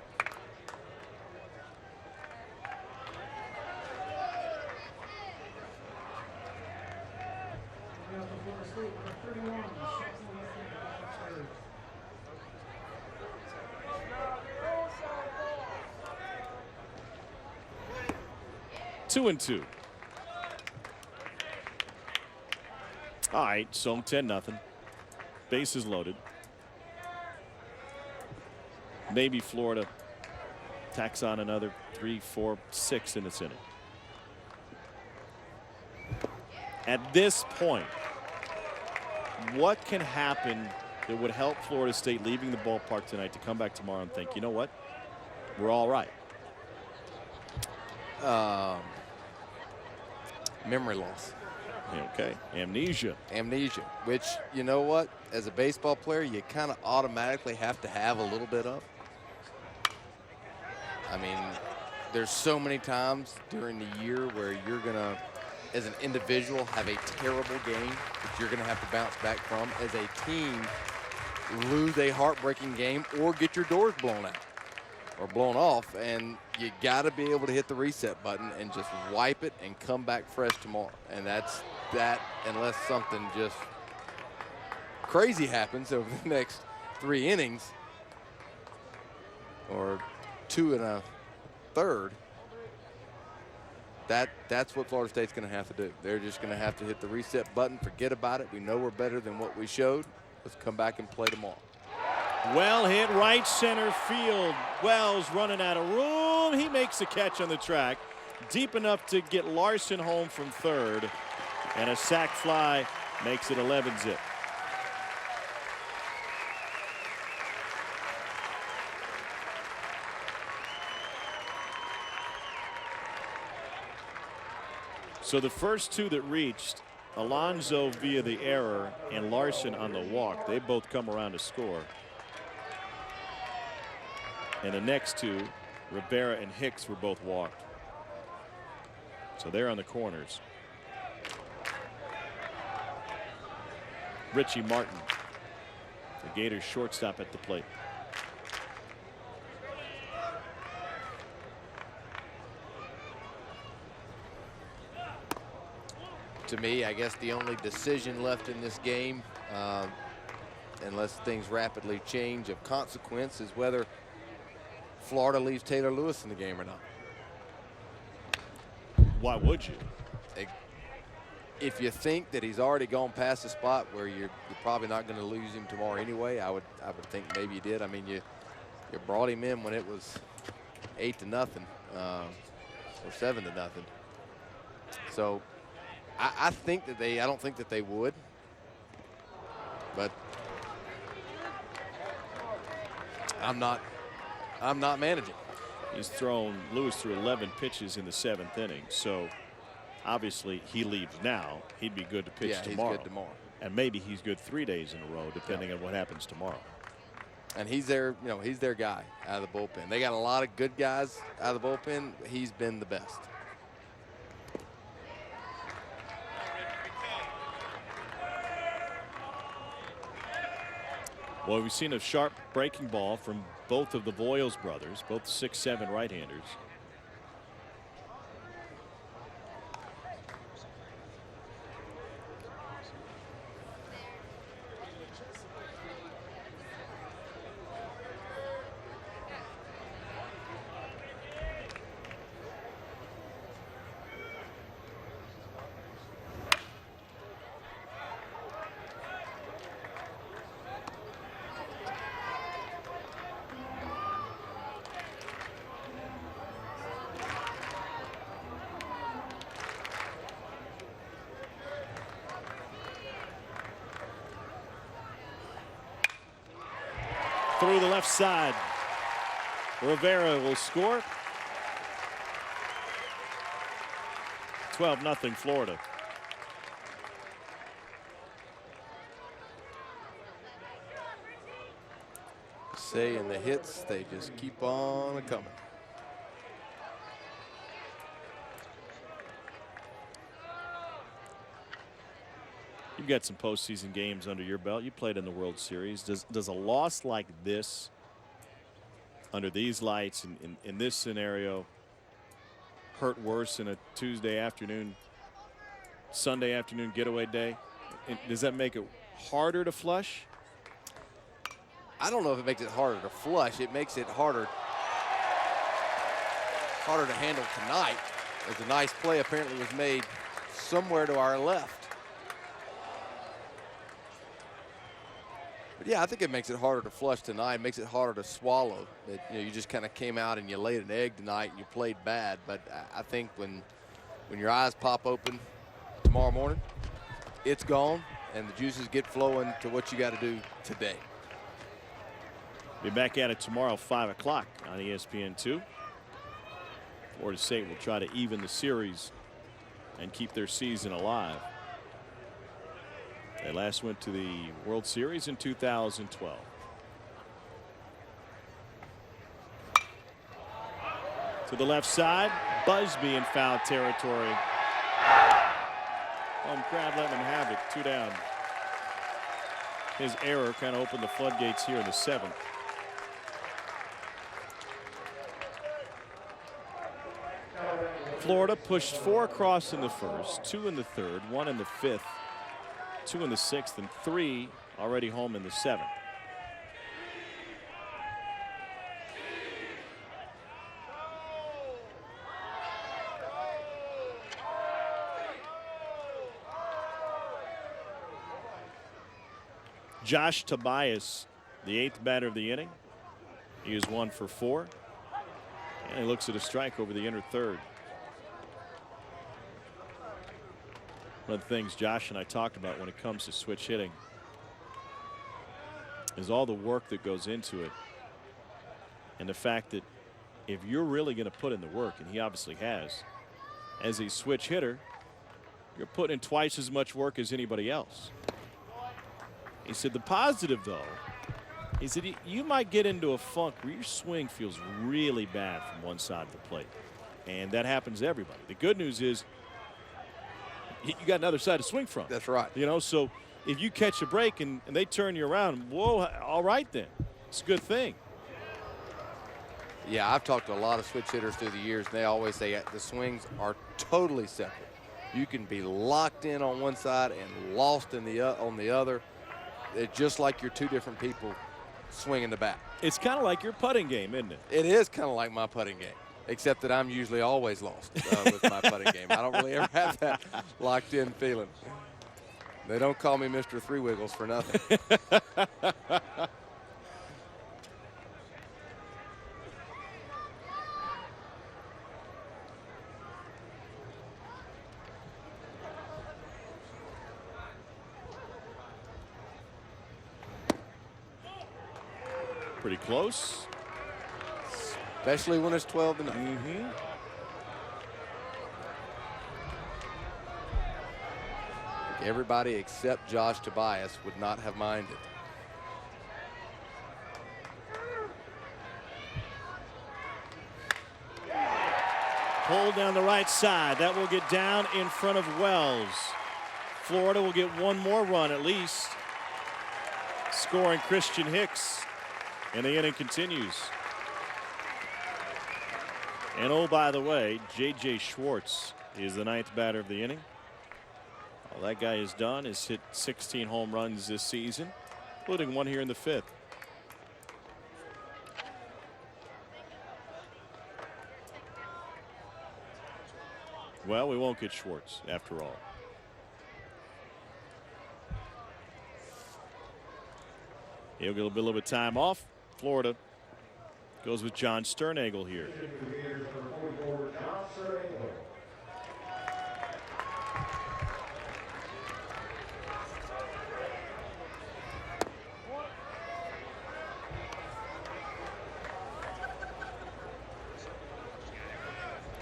Speaker 1: Two and 2. All right, so 10-0. Bases loaded. Maybe Florida tacks on another 3, 4, 6 in this inning. At this point, what can happen that would help Florida State leaving the ballpark tonight to come back tomorrow and think, you know what, we're all right?
Speaker 2: Memory loss.
Speaker 1: Okay, amnesia.
Speaker 2: Amnesia, which, you know what, as a baseball player, you kind of automatically have to have a little bit of. I mean, there's so many times during the year where you're going to, as an individual, have a terrible game that you're going to have to bounce back from. As a team, lose a heartbreaking game or get your doors blown out or blown off, and you got to be able to hit the reset button and just wipe it and come back fresh tomorrow. And that's that, unless something just crazy happens over the next 3 innings or 2 1/3. That's what Florida State's going to have to do. They're just going to have to hit the reset button, forget about it. We know we're better than what we showed. Let's come back and play tomorrow.
Speaker 1: Well hit right center field. Wells running out of room. He makes the catch on the track. Deep enough to get Larson home from 3rd. And a sac fly makes it 11-zip. So the first 2 that reached, Alonso via the error and Larson on the walk, they both come around to score. And the next 2, Rivera and Hicks, were both walked. So they're on the corners. Richie Martin, the Gators shortstop, at the plate.
Speaker 2: To me, I guess the only decision left in this game, unless things rapidly change of consequence, is whether Florida leaves Taylor Lewis in the game or not.
Speaker 1: Why would you?
Speaker 2: If you think that he's already gone past the spot where you're probably not going to lose him tomorrow anyway, I would think maybe you did. I mean, you brought him in when it was 8-0 or 7-0. So I think that I don't think that they would, but I'm not managing.
Speaker 1: He's thrown Lewis through 11 pitches in the 7th inning. So Obviously, he leaves now. He'd be good to pitch
Speaker 2: Yeah,
Speaker 1: tomorrow.
Speaker 2: he's good tomorrow.
Speaker 1: And maybe he's good 3 days in a row, depending on what happens tomorrow.
Speaker 2: And he's their, he's their guy out of the bullpen. They got a lot of good guys out of the bullpen. He's been the best.
Speaker 1: Well, we've seen a sharp breaking ball from both of the Voiles brothers, both 6'7" right-handers. Through the left side. Rivera will score. 12-0 Florida.
Speaker 2: Saying the hits, they just keep on coming.
Speaker 1: You've got some postseason games under your belt. You played in the World Series. Does a loss like this, under these lights, in this scenario, hurt worse than a Tuesday afternoon, Sunday afternoon getaway day? Does that make it harder to flush?
Speaker 2: I don't know if it makes it harder to flush. It makes it harder to handle tonight, as a nice play apparently was made somewhere to our left. But yeah, I think it makes it harder to flush tonight. It makes it harder to swallow. You just kind of came out and you laid an egg tonight and you played bad. But I think when your eyes pop open tomorrow morning, it's gone and the juices get flowing to what you got to do today.
Speaker 1: Be back at it tomorrow, 5 o'clock on ESPN2. Florida State will try to even the series and keep their season alive. They last went to the World Series in 2012. To the left side, Busby in foul territory. Home crowd letting him have it. 2 down. His error kind of opened the floodgates here in the 7th. Florida pushed 4 across in the first, 2 in the 3rd, 1 in the 5th, 2 in the 6th, and 3 already home in the 7th. Josh Tobias, the 8th batter of the inning. He is 1 for 4. And he looks at a strike over the inner 3rd. One of the things Josh and I talked about when it comes to switch hitting is all the work that goes into it, and the fact that if you're really going to put in the work, and he obviously has, as a switch hitter, you're putting in twice as much work as anybody else. He said the positive, though, he said you might get into a funk where your swing feels really bad from one side of the plate, and that happens to everybody. The good news is you got another side to swing from.
Speaker 2: That's right.
Speaker 1: You know, so if you catch a break and they turn you around, whoa, all right then. It's a good thing.
Speaker 2: Yeah, I've talked to a lot of switch hitters through the years, and they always say the swings are totally separate. You can be locked in on one side and lost in on the other. It's just like you're 2 different people swinging the bat.
Speaker 1: It's kind of like your putting game, isn't it?
Speaker 2: It is kind of like my putting game, except that I'm usually always lost with my putting game. I don't really ever have that locked in feeling. They don't call me Mr. Three Wiggles for nothing.
Speaker 1: Pretty close.
Speaker 2: Especially when it's 12-0. Everybody except Josh Tobias would not have minded.
Speaker 1: Pulled down the right side. That will get down in front of Wells. Florida will get one more run at least. Scoring Christian Hicks. And the inning continues. And oh, by the way, J.J. Schwartz is the 9th batter of the inning. All that guy has done is hit 16 home runs this season, including one here in the 5th. Well, we won't get Schwartz after all. He'll get a little bit of time off. Florida goes with John Sternagel here.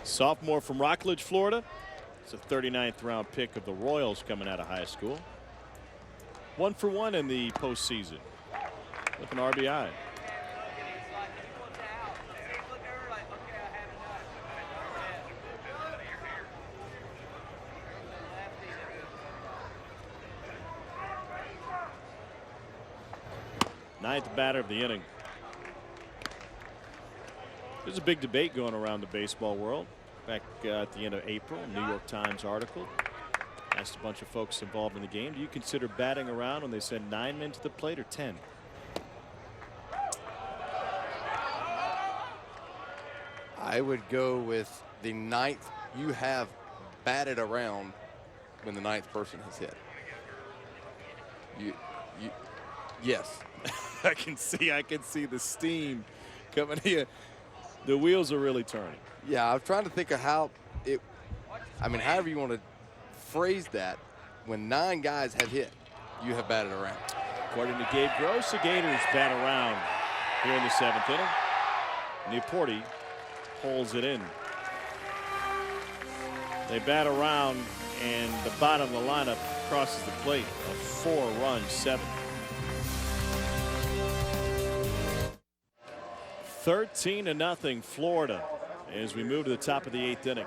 Speaker 1: Sophomore from Rockledge, Florida. It's a 39th round pick of the Royals coming out of high school. 1 for 1 in the postseason with an RBI. Ninth batter of the inning. There's a big debate going around the baseball world. Back at the end of April, a New York Times article asked a bunch of folks involved in the game, do you consider batting around when they send 9 men to the plate or 10?
Speaker 2: I would go with the 9th. You have batted around when the 9th person has hit. Yes.
Speaker 1: I can see the steam coming here. The wheels are really turning.
Speaker 2: Yeah, I'm trying to think of how it, I mean, however you want to phrase that, when 9 guys have hit, you have batted around.
Speaker 1: According to Gabe Gross, the Gators bat around here in the 7th inning. Neporti holds it in. They bat around, and the bottom of the lineup crosses the plate. A 4-run 7th. 13-0 Florida as we move to the top of the 8th inning.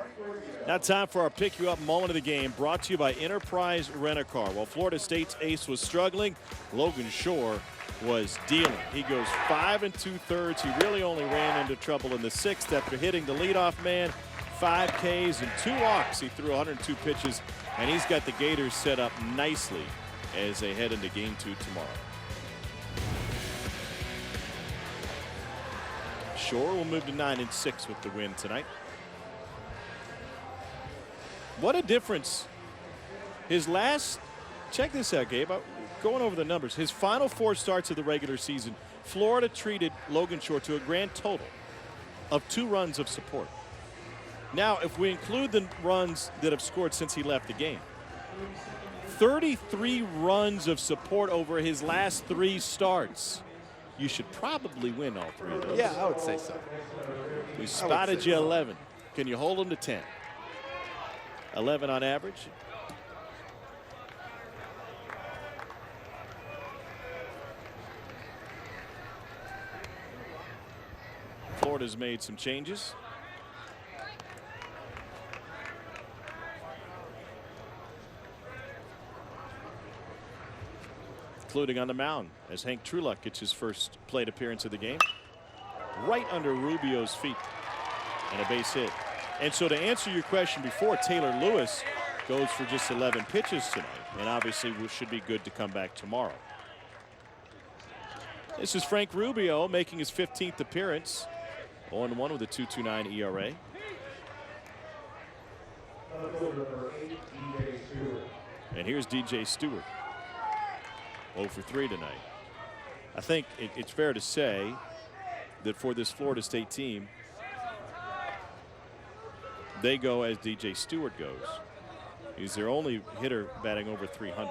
Speaker 1: Now time for our pick you up moment of the game, brought to you by Enterprise Rent-A-Car. While Florida State's ace was struggling, Logan Shore was dealing. He goes 5 2/3. He really only ran into trouble in the 6th after hitting the leadoff man. 5 Ks and 2 walks. He threw 102 pitches, and he's got the Gators set up nicely as they head into game 2 tomorrow. Shore will move to 9-6 with the win tonight. What a difference. His last, check this out, Gabe, going over the numbers. His final 4 starts of the regular season, Florida treated Logan Shore to a grand total of 2 runs of support. Now, if we include the runs that have scored since he left the game, 33 runs of support over his last 3 starts. You should probably win all 3 of those.
Speaker 2: Yeah, I would say so.
Speaker 1: We spotted you 11. Can you hold them to 10? 11 on average. Florida's made some changes. Including on the mound as Hank Trueluck gets his first plate appearance of the game. Right under Rubio's feet. And a base hit. And so to answer your question before, Taylor Lewis goes for just 11 pitches tonight. And obviously should be good to come back tomorrow. This is Frank Rubio making his 15th appearance. 0-1 with a 2.29 ERA. And here's DJ Stewart. 0 for 3 tonight. I think it's fair to say that for this Florida State team, they go as DJ Stewart goes. He's their only hitter batting over 300.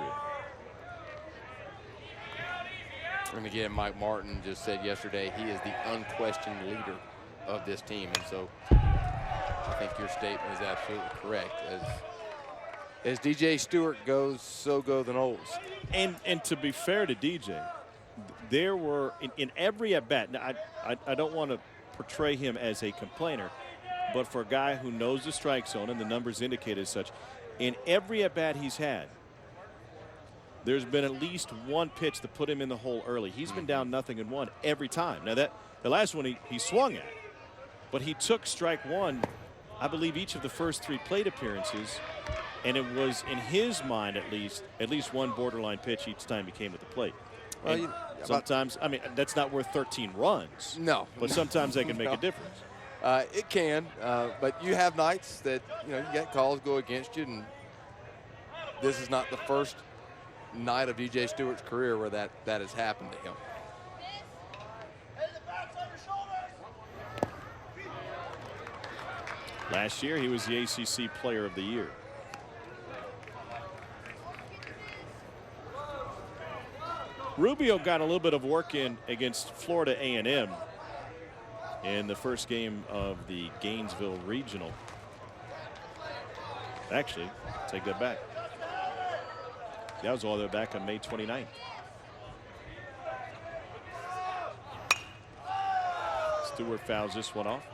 Speaker 2: And again, Mike Martin just said yesterday he is the unquestioned leader of this team. And so I think your statement is absolutely correct. As As DJ Stewart goes, so go the Noles.
Speaker 1: And to be fair to DJ, there were in every at bat. Now I don't want to portray him as a complainer, but for a guy who knows the strike zone, and the numbers indicate as such, in every at bat he's had, there's been at least one pitch that put him in the hole early. He's been down 0-1 every time. Now that the last one he swung at, but he took strike one, I believe, each of the first 3 plate appearances. And it was, in his mind at least one borderline pitch each time he came to the plate. Well, sometimes, I mean, that's not worth 13 runs.
Speaker 2: No.
Speaker 1: But sometimes they can make a difference.
Speaker 2: It can, but you have nights that, you get calls go against you, and this is not the first night of DJ Stewart's career where that has happened to him.
Speaker 1: Last year, he was the ACC Player of the Year. Rubio got a little bit of work in against Florida A&M in the first game of the Gainesville Regional. Actually, take that back. That was all the way back on May 29th. Stewart fouls this one off.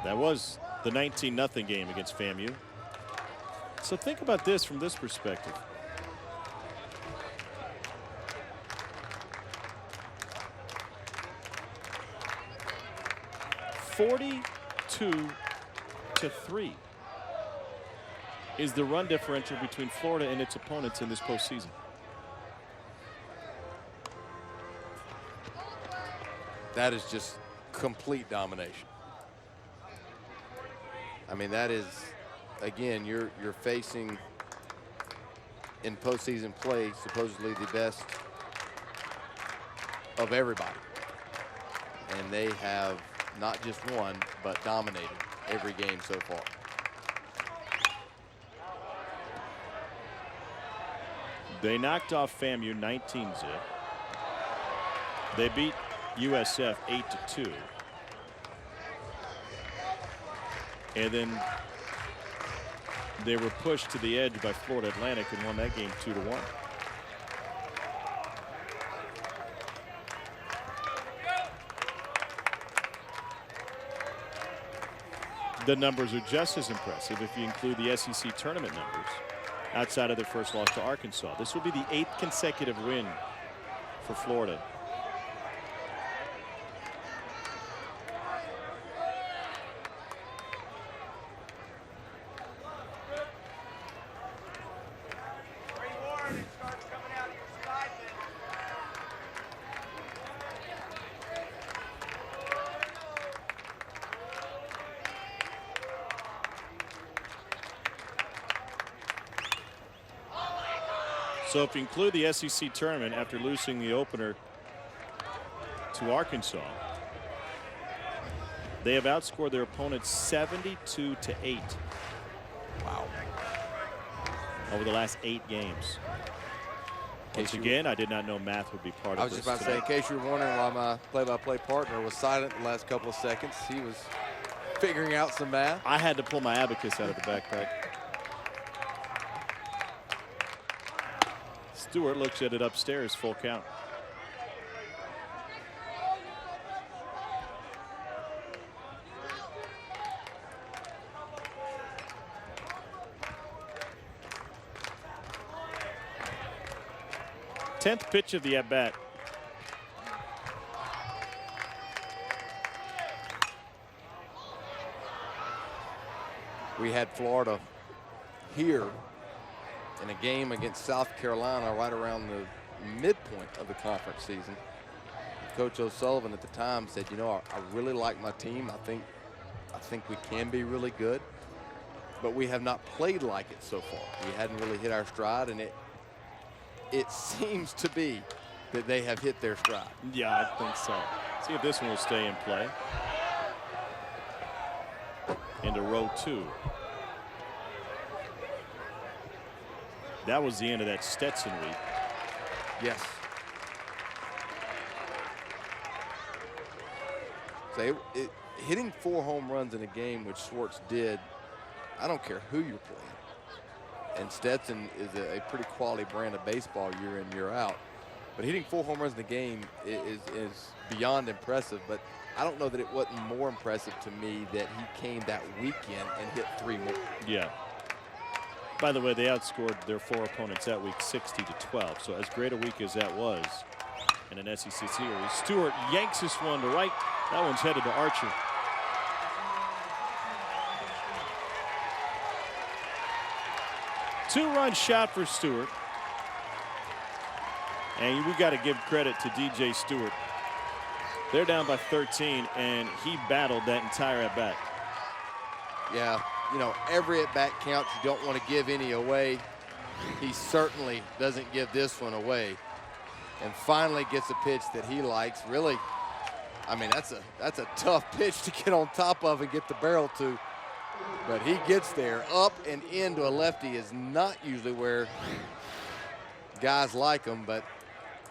Speaker 1: That was the 19-0 game against FAMU. So think about this from this perspective. (42-3) is the run differential between Florida and its opponents in this postseason.
Speaker 2: That is just complete domination. I mean, that is, again, you're facing in postseason play supposedly the best of everybody, and they have not just won but dominated every game so far.
Speaker 1: They knocked off FAMU 19-0. They beat USF 8-2. And then they were pushed to the edge by Florida Atlantic and won that game 2-1. The numbers are just as impressive if you include the SEC tournament numbers outside of their first loss to Arkansas. This will be the 8th consecutive win for Florida. So if you include the SEC tournament after losing the opener to Arkansas, they have outscored their opponents 72-8.
Speaker 2: Wow.
Speaker 1: Over the last 8 games. Once again, I did not know math would be part of this.
Speaker 2: I was just about to say, in case you were wondering why my play-by-play partner was silent the last couple of seconds, he was figuring out some math.
Speaker 1: I had to pull my abacus out of the backpack. Stewart looks at it upstairs, full count. Tenth pitch of the at-bat.
Speaker 2: We had Florida here in a game against South Carolina right around the midpoint of the conference season. Coach O'Sullivan at the time said, you know, I really like my team. I think we can be really good, but we have not played like it so far. We hadn't really hit our stride, and it seems to be that they have hit their stride.
Speaker 1: Yeah, I think so. See if this one will stay in play. Into row 2. That was the end of that Stetson week.
Speaker 2: Yes. say hitting 4 home runs in a game, which Schwartz did. I don't care who you're playing. And Stetson is a pretty quality brand of baseball year in, year out. But hitting 4 home runs in a game is beyond impressive. But I don't know that it wasn't more impressive to me that he came that weekend and hit 3 more.
Speaker 1: Yeah. By the way, they outscored their 4 opponents that week 60-12. So as great a week as that was in an SEC series, Stewart yanks this one to right. That one's headed to Archer. Two-run shot for Stewart. And we got to give credit to DJ Stewart. They're down by 13, and he battled that entire at-bat.
Speaker 2: Yeah, you know, every at-bat counts. You don't want to give any away. He certainly doesn't give this one away. And finally gets a pitch that he likes. Really, I mean, that's a tough pitch to get on top of and get the barrel to. But he gets there. Up and into a lefty is not usually where guys like him, but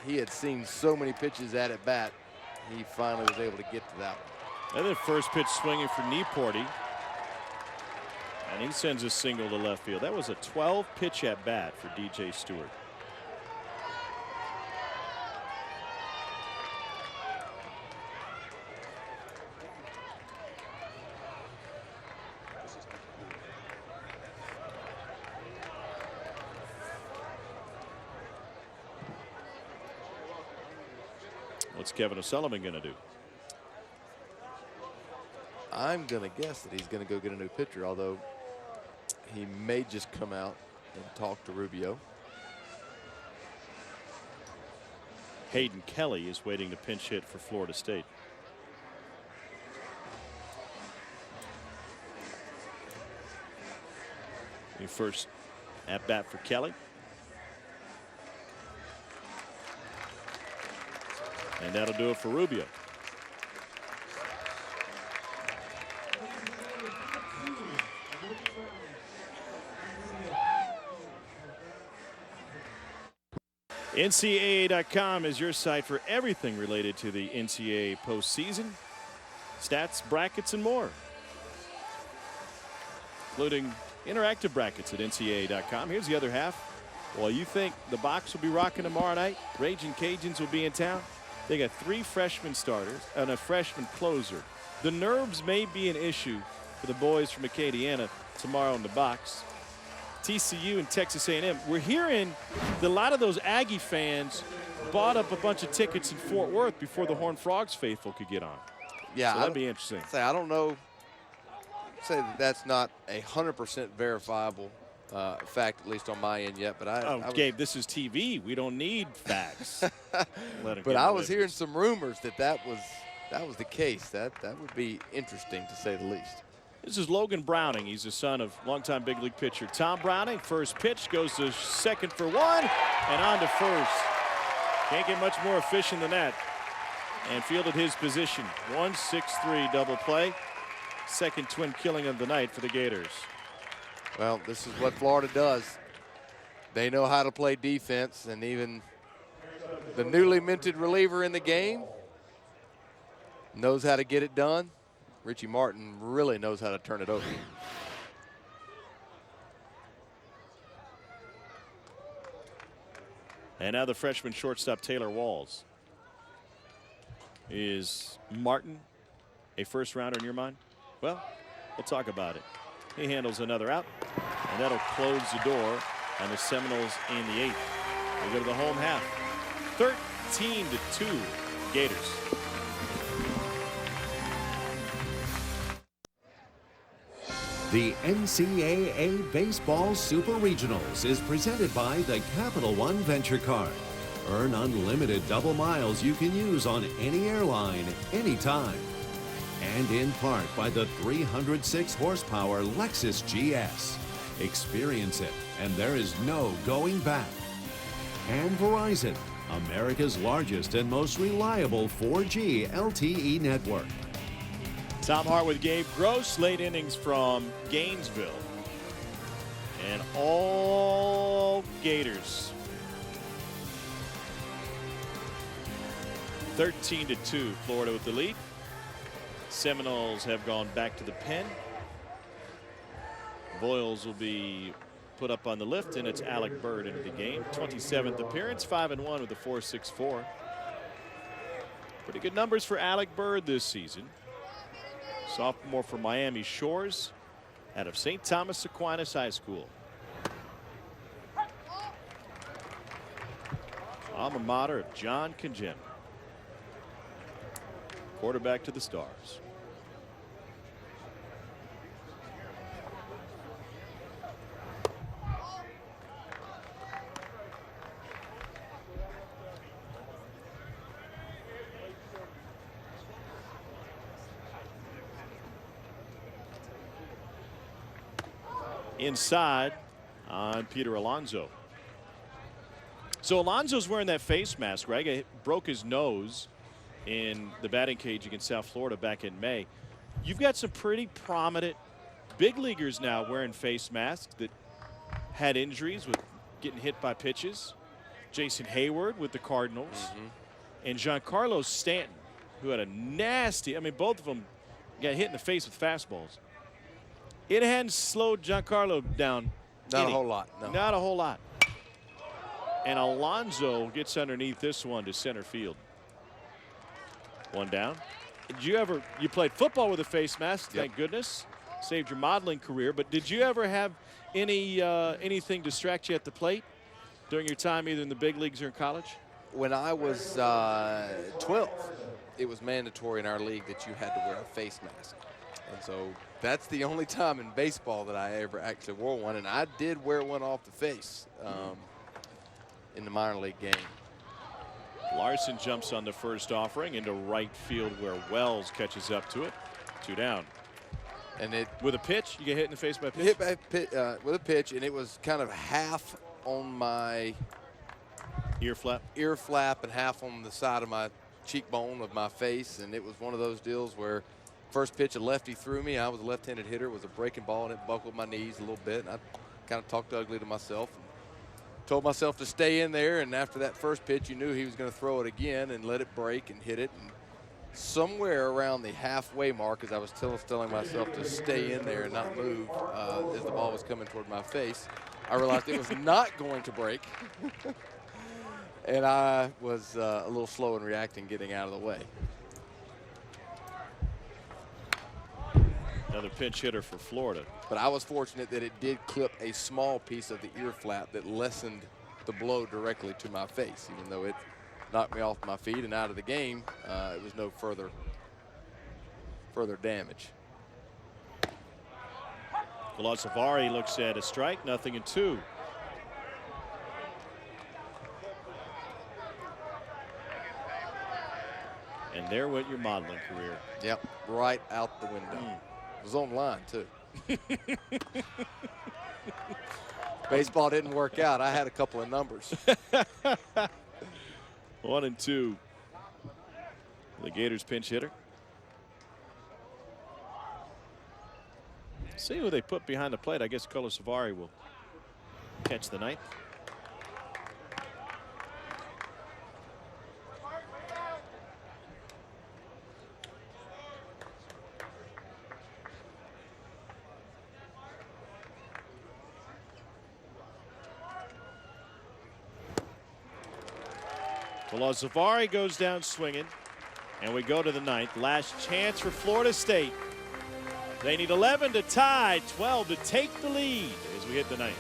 Speaker 2: he had seen so many pitches at bat. He finally was able to get to that one.
Speaker 1: And then first pitch swinging for Nieporty. And he sends a single to left field. That was a 12-pitch at bat for DJ Stewart. What's Kevin O'Sullivan going to do?
Speaker 2: I'm going to guess that he's going to go get a new pitcher, although he may just come out and talk to Rubio.
Speaker 1: Hayden Kelly is waiting to pinch hit for Florida State. The first at bat for Kelly. And that'll do it for Rubio. NCAA.com is your site for everything related to the NCAA postseason, stats, brackets, and more, including interactive brackets at NCAA.com. Here's the other half. Well, you think the box will be rocking tomorrow night? Raging Cajuns will be in town. They got 3 freshman starters and a freshman closer. The nerves may be an issue for the boys from Acadiana tomorrow in the box. TCU and Texas A&M. We're hearing that a lot of those Aggie fans bought up a bunch of tickets in Fort Worth before the Horned Frogs faithful could get on.
Speaker 2: Yeah,
Speaker 1: so that'd be interesting.
Speaker 2: I don't know. Say that that's not 100% verifiable fact, at least on my end yet. But
Speaker 1: Gabe, this is TV. We don't need facts.
Speaker 2: But I was hearing some rumors that was the case. That would be interesting to say the least.
Speaker 1: This is Logan Browning. He's the son of longtime big league pitcher Tom Browning. First pitch goes to second for 1 and on to first. Can't get much more efficient than that. And fielded his position. 1-6-3 double play. Second twin killing of the night for the Gators.
Speaker 2: Well, this is what Florida does. They know how to play defense, and even the newly minted reliever in the game knows how to get it done. Richie Martin really knows how to turn it over.
Speaker 1: And now the freshman shortstop Taylor Walls. Is Martin a first rounder in your mind? Well, we'll talk about it. He handles another out, and that'll close the door on the Seminoles in the 8th. They go to the home half. 13-2 Gators.
Speaker 3: The NCAA Baseball Super Regionals is presented by the Capital One Venture Card. Earn unlimited double miles you can use on any airline, anytime. And in part by the 306 horsepower Lexus GS. Experience it, and there is no going back. And Verizon, America's largest and most reliable 4G LTE network.
Speaker 1: Tom Hart with Gabe Gross, late innings from Gainesville. And all Gators. 13-2, Florida with the lead. Seminoles have gone back to the pen. Voiles will be put up on the lift, and it's Alec Bird into the game. 27th appearance, 5-1 with a 4.64. Pretty good numbers for Alec Bird this season. Sophomore from Miami Shores out of St. Thomas Aquinas High School. Alma mater of John Kingem. Quarterback to the Stars. Inside on Peter Alonso. So Alonso's wearing that face mask, right? He broke his nose in the batting cage against South Florida back in May. You've got some pretty prominent big leaguers now wearing face masks that had injuries with getting hit by pitches. Jason Hayward with the Cardinals, and Giancarlo Stanton, who had a nasty, I mean, both of them got hit in the face with fastballs. It hadn't slowed Giancarlo down.
Speaker 2: Not a whole lot. No.
Speaker 1: Not a whole lot. And Alonso gets underneath this one to center field. One down. Did you played football with a face mask, thank goodness. Saved your modeling career, but did you ever have anything distract you at the plate during your time either in the big leagues or in college?
Speaker 2: When I was 12, it was mandatory in our league that you had to wear a face mask. And so that's the only time in baseball that I ever actually wore one, and I did wear one off the face in the minor league game.
Speaker 1: Larson jumps on the first offering into right field where Wells catches up to it. 2 down.
Speaker 2: And it
Speaker 1: with a pitch, you get hit in the face by a pitch?
Speaker 2: Hit by with a pitch, and it was kind of half on my
Speaker 1: ear flap
Speaker 2: and half on the side of my cheekbone of my face, and it was one of those deals where first pitch a lefty threw me. I was a left-handed hitter. It was a breaking ball, and it buckled my knees a little bit, and I kind of talked ugly to myself and told myself to stay in there. And after that first pitch, you knew he was going to throw it again and let it break and hit it. And somewhere around the halfway mark, as I was telling myself to stay in there and not move as the ball was coming toward my face, I realized it was not going to break. And I was a little slow in reacting, getting out of the way.
Speaker 1: Another pinch hitter for Florida.
Speaker 2: But I was fortunate that it did clip a small piece of the ear flap that lessened the blow directly to my face. Even though it knocked me off my feet and out of the game, it was no further damage.
Speaker 1: Zavari looks at a strike, 0-2. And there went your modeling career.
Speaker 2: Yep, right out the window. It was online, too. Baseball didn't work out. I had a couple of numbers.
Speaker 1: 1-2. The Gators pinch hitter. See who they put behind the plate. I guess Zavari will catch the ninth. Well, Zavari goes down swinging, and we go to the ninth. Last chance for Florida State. They need 11 to tie, 12 to take the lead as we hit the ninth.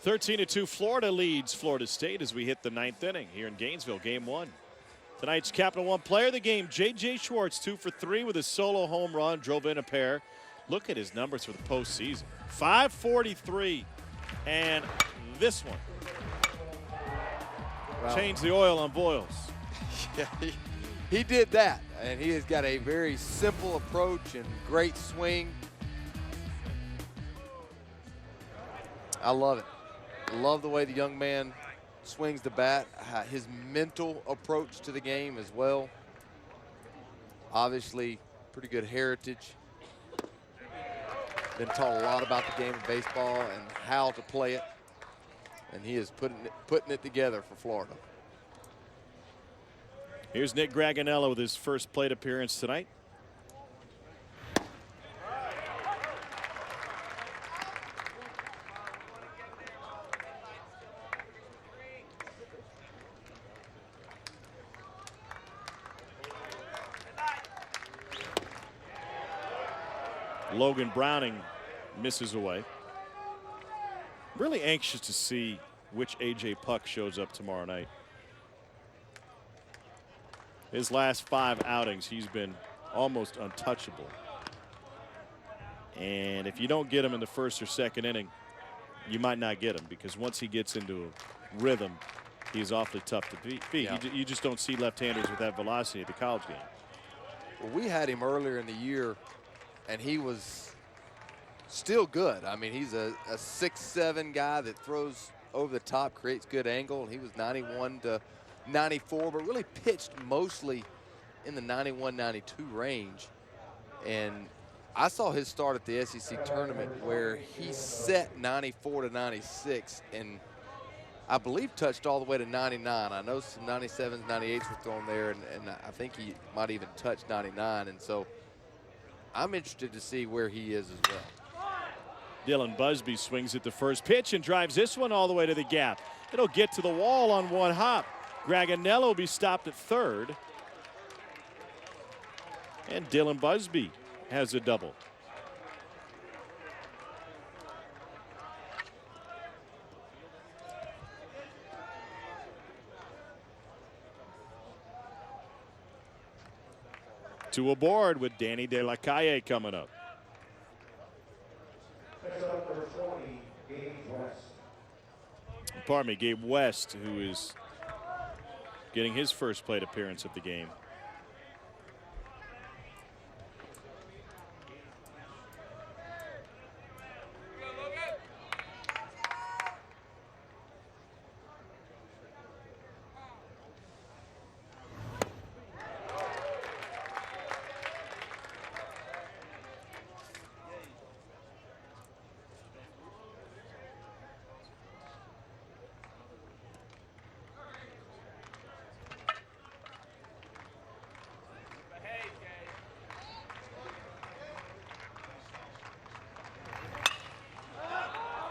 Speaker 1: 13-2, Florida leads Florida State as we hit the ninth inning here in Gainesville, game 1. Tonight's Capital One player of the game, J.J. Schwartz, 2 for 3 with a solo home run, drove in a pair. Look at his numbers for the postseason. 543. And this one. Wow. Changed the oil on Voiles.
Speaker 2: Yeah, he did that. And he has got a very simple approach and great swing. I love it. Love the way the young man swings the bat. His mental approach to the game as well. Obviously, pretty good heritage. Been taught a lot about the game of baseball and how to play it. And he is putting it together for Florida.
Speaker 1: Here's Nick Graganello with his first plate appearance tonight. Logan Browning misses away. Really anxious to see which A.J. Puck shows up tomorrow night. His last 5 outings, he's been almost untouchable. And if you don't get him in the first or second inning, you might not get him, because once he gets into a rhythm, he's awfully tough to beat.
Speaker 2: Yeah.
Speaker 1: You just don't see left-handers with that velocity at the college game.
Speaker 2: Well, we had him earlier in the year, and he was still good. I mean, he's a 6'7" guy that throws over the top, creates good angle. He was 91 to 94, but really pitched mostly in the 91-92 range. And I saw his start at the SEC tournament where he set 94 to 96 and I believe touched all the way to 99. I know some 97s, 98s were thrown there, and I think he might even touch 99. And so I'm interested to see where he is as well.
Speaker 1: Dylan Busby swings at the first pitch and drives this one all the way to the gap. It'll get to the wall on one hop. Graganello will be stopped at third. And Dylan Busby has a double. To aboard with Danny De La Calle coming up. Pardon me, Gabe West, who is getting his first plate appearance of the game.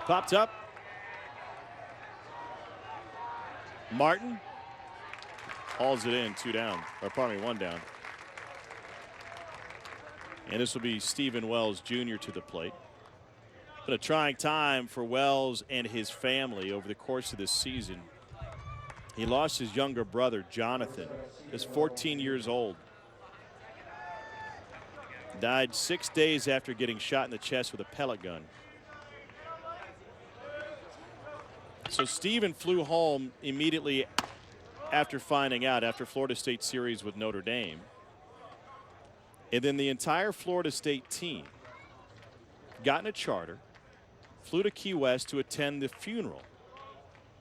Speaker 1: Popped up. Martin hauls it in, 2 down, or pardon me, 1 down. And this will be Stephen Wells Jr. to the plate. Been a trying time for Wells and his family over the course of this season. He lost his younger brother, Jonathan, just 14 years old. Died 6 days after getting shot in the chest with a pellet gun. So Stephen flew home immediately after finding out, after Florida State series with Notre Dame. And then the entire Florida State team got in a charter, flew to Key West to attend the funeral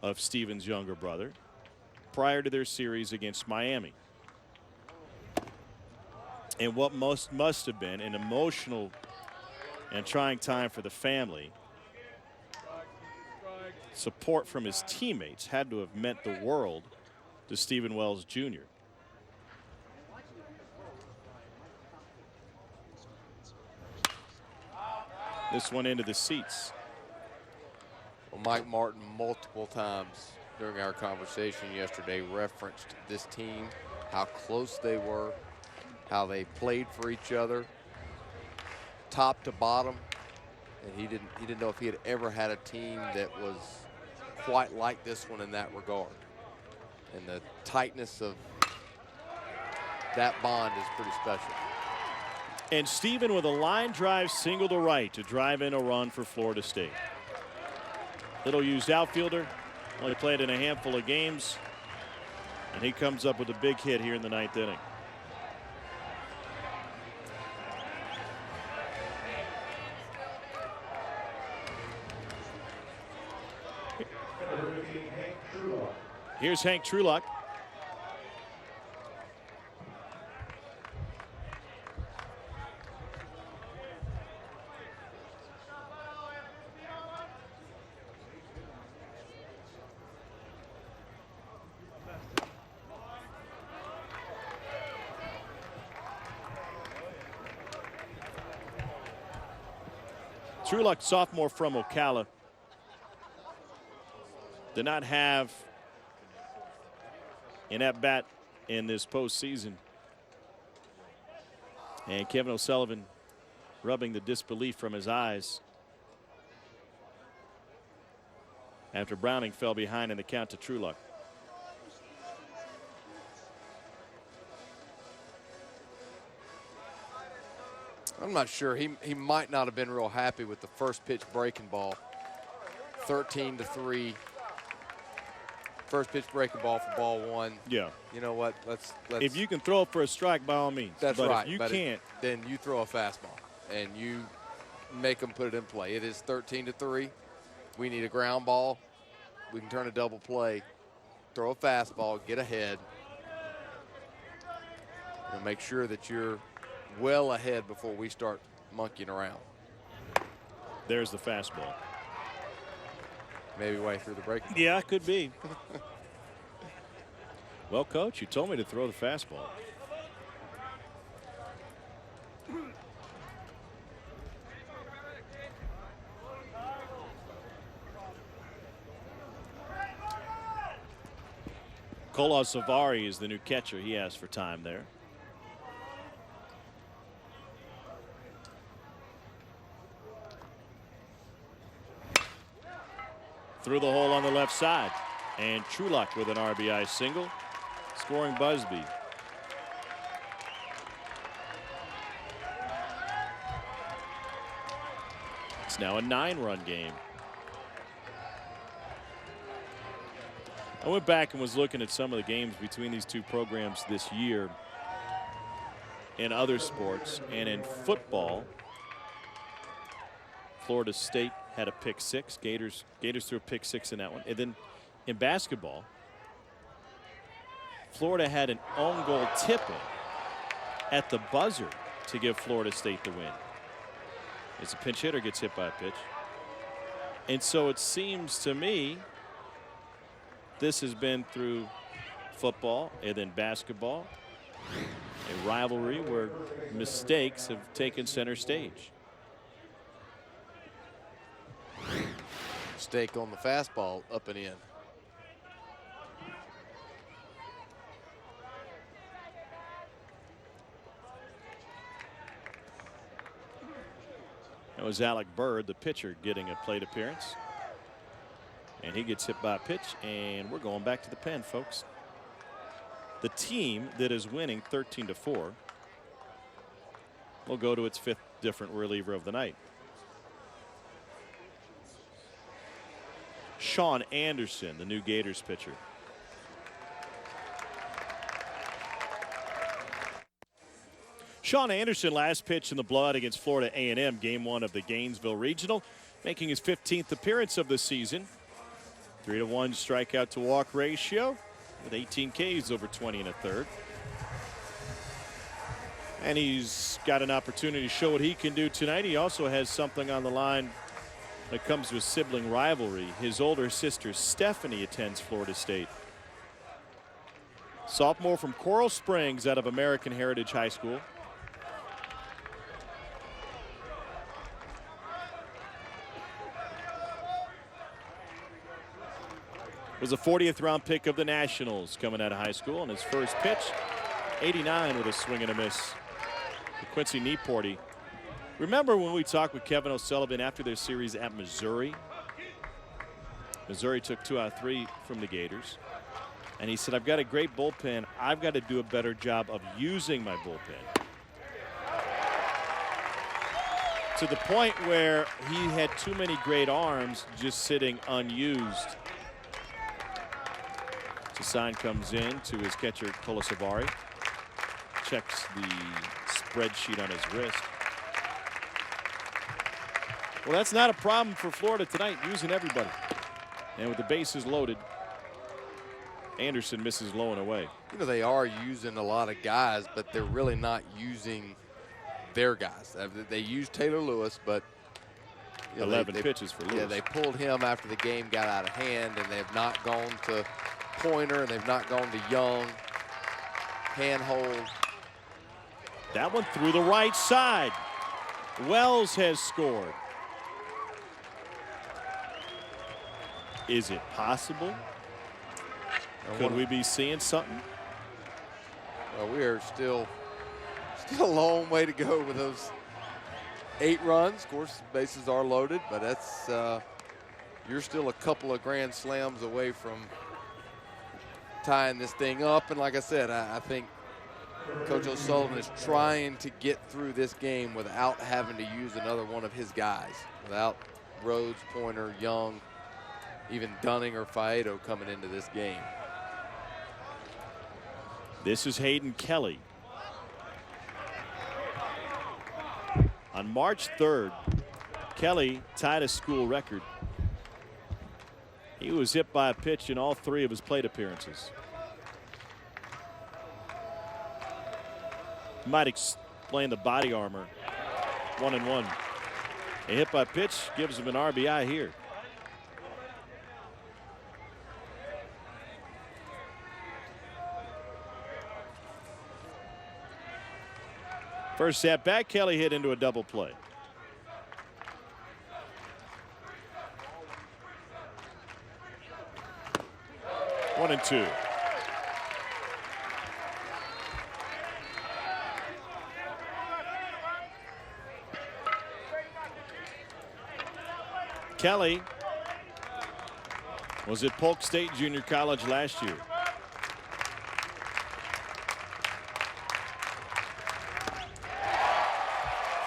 Speaker 1: of Stephen's younger brother prior to their series against Miami. And what must have been an emotional and trying time for the family. Support from his teammates had to have meant the world to Stephen Wells Jr. This one into the seats.
Speaker 2: Well, Mike Martin multiple times during our conversation yesterday referenced this team, how close they were, how they played for each other, top to bottom. And he didn't know if he had ever had a team that was quite like this one in that regard. And the tightness of that bond is pretty special.
Speaker 1: And Stephen with a line drive single to right to drive in a run for Florida State. Little used outfielder, only played in a handful of games, and he comes up with a big hit here in the 9th inning. Here's Hank Trulock. Trueluck, sophomore from Ocala, did not have an at-bat in this postseason. And Kevin O'Sullivan rubbing the disbelief from his eyes after Browning fell behind in the count to Trueluck.
Speaker 2: I'm not sure. He might not have been real happy with the first pitch breaking ball. 13-3. First pitch breaking ball for ball one.
Speaker 1: Yeah.
Speaker 2: You know what? Let's
Speaker 1: if you can throw it for a strike, by all means.
Speaker 2: That's
Speaker 1: but
Speaker 2: right.
Speaker 1: If you can't,
Speaker 2: then you throw a fastball and you make them put it in play. It is 13-3. We need a ground ball. We can turn a double play. Throw a fastball, get ahead, and make sure that you're well ahead before we start monkeying around.
Speaker 1: There's the fastball.
Speaker 2: Maybe way through the break.
Speaker 1: Yeah, it could be. Well, Coach, you told me to throw the fastball. Kola Savari is the new catcher. He asked for time there. Through the hole on the left side. And Trueluck with an RBI single, scoring Busby. It's now a 9-run game. I went back and was looking at some of the games between these two programs this year in other sports. And in football, Florida State had a pick six. Gators threw a pick six in that one. And then in basketball, Florida had an own goal tip-in at the buzzer to give Florida State the win. As a pinch hitter gets hit by a pitch. And so it seems to me this has been through football and then basketball, a rivalry where mistakes have taken center stage.
Speaker 2: Mistake on the fastball, up and in.
Speaker 1: That was Alec Bird, the pitcher, getting a plate appearance. And he gets hit by a pitch, and we're going back to the pen, folks. The team that is winning 13-4 will go to its 5th different reliever of the night. Sean Anderson, the new Gators pitcher. Sean Anderson last pitched in the blood against Florida A&M, game 1 of the Gainesville Regional, making his 15th appearance of the season. 3-to-1 strikeout to walk ratio with 18 Ks over 20 1/3. And he's got an opportunity to show what he can do tonight. He also has something on the line when it comes to a sibling rivalry. His older sister Stephanie attends Florida State. Sophomore from Coral Springs out of American Heritage High School. Was a 40th round pick of the Nationals coming out of high school. And his first pitch, 89 with a swing and a miss. To Quincy Nieporty. Remember when we talked with Kevin O'Sullivan after their series at Missouri? Missouri took 2 out of 3 from the Gators. And he said, I've got a great bullpen. I've got to do a better job of using my bullpen. To the point where he had too many great arms just sitting unused. Sign comes in to his catcher, Kola Savari. Checks the spreadsheet on his wrist. Well, that's not a problem for Florida tonight, using everybody. And with the bases loaded, Anderson misses low and away.
Speaker 2: You know, they are using a lot of guys, but they're really not using their guys. They use Taylor Lewis, but you know,
Speaker 1: 11 pitches for Lewis.
Speaker 2: Yeah, they pulled him after the game got out of hand, and they have not gone to Pointer, and they've not gone to Young. Handhold.
Speaker 1: That one through the right side. Wells has scored. Is it possible? Could we be seeing something?
Speaker 2: Well, we are still a long way to go with those 8 runs. Of course, bases are loaded, but that's you're still a couple of grand slams away from tying this thing up. And like I said, I think Coach O'Sullivan is trying to get through this game without having to use another one of his guys, without Rhodes, Pointer, Young, even Dunning or Faedo coming into this game.
Speaker 1: This is Hayden Kelly. On March 3rd, Kelly tied a school record. He was hit by a pitch in all 3 of his plate appearances. Might explain the body armor. 1-1. A hit by pitch gives him an RBI here. First at bat, Kelly hit into a double play. One and two. Kelly was at Polk State Junior College last year.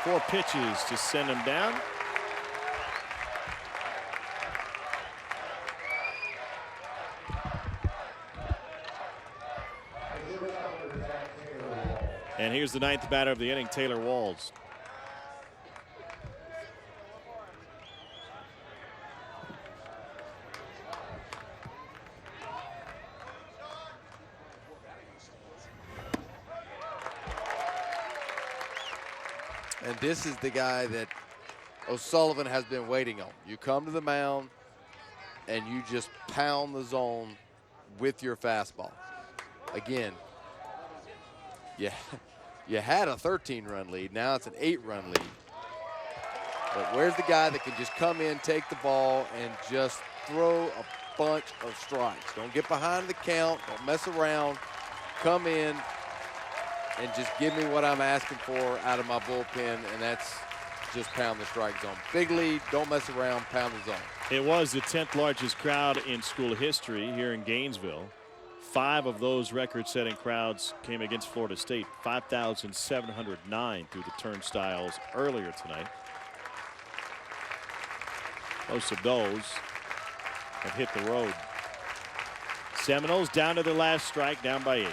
Speaker 1: Four pitches to send him down. And here's the 9th batter of the inning, Taylor Walls.
Speaker 2: And this is the guy that O'Sullivan has been waiting on. You come to the mound and you just pound the zone with your fastball. Again, you had a 13-run lead. Now it's an 8-run lead. But where's the guy that can just come in, take the ball, and just throw a bunch of strikes? Don't get behind the count. Don't mess around. Come in and just give me what I'm asking for out of my bullpen, and that's just pound the strike zone. Big lead, don't mess around, pound the zone.
Speaker 1: It was the 10th largest crowd in school history here in Gainesville. 5 of those record-setting crowds came against Florida State. 5,709 through the turnstiles earlier tonight. Most of those have hit the road. Seminoles down to their last strike, down by 8.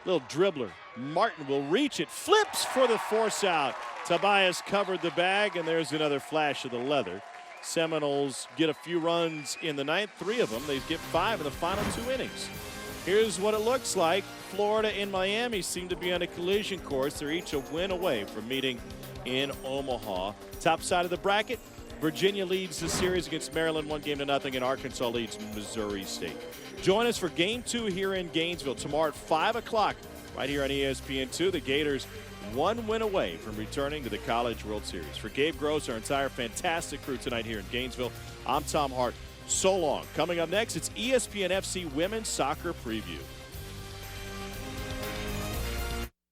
Speaker 1: Little dribbler. Martin will reach it. Flips for the force out. Tobias covered the bag, and there's another flash of the leather. Seminoles get a few runs in the 9th, 3 of them. They get 5 in the final 2 innings. Here's what it looks like. Florida and Miami seem to be on a collision course. They're each a win away from meeting in Omaha. Top side of the bracket, Virginia leads the series against Maryland 1-0, and Arkansas leads Missouri State. Join us for Game 2 here in Gainesville tomorrow at 5 o'clock right here on ESPN2. The Gators 1 win away from returning to the College World Series. For Gabe Gross, our entire fantastic crew tonight here in Gainesville, I'm Tom Hart. So long. Coming up next, it's ESPN FC Women's Soccer Preview.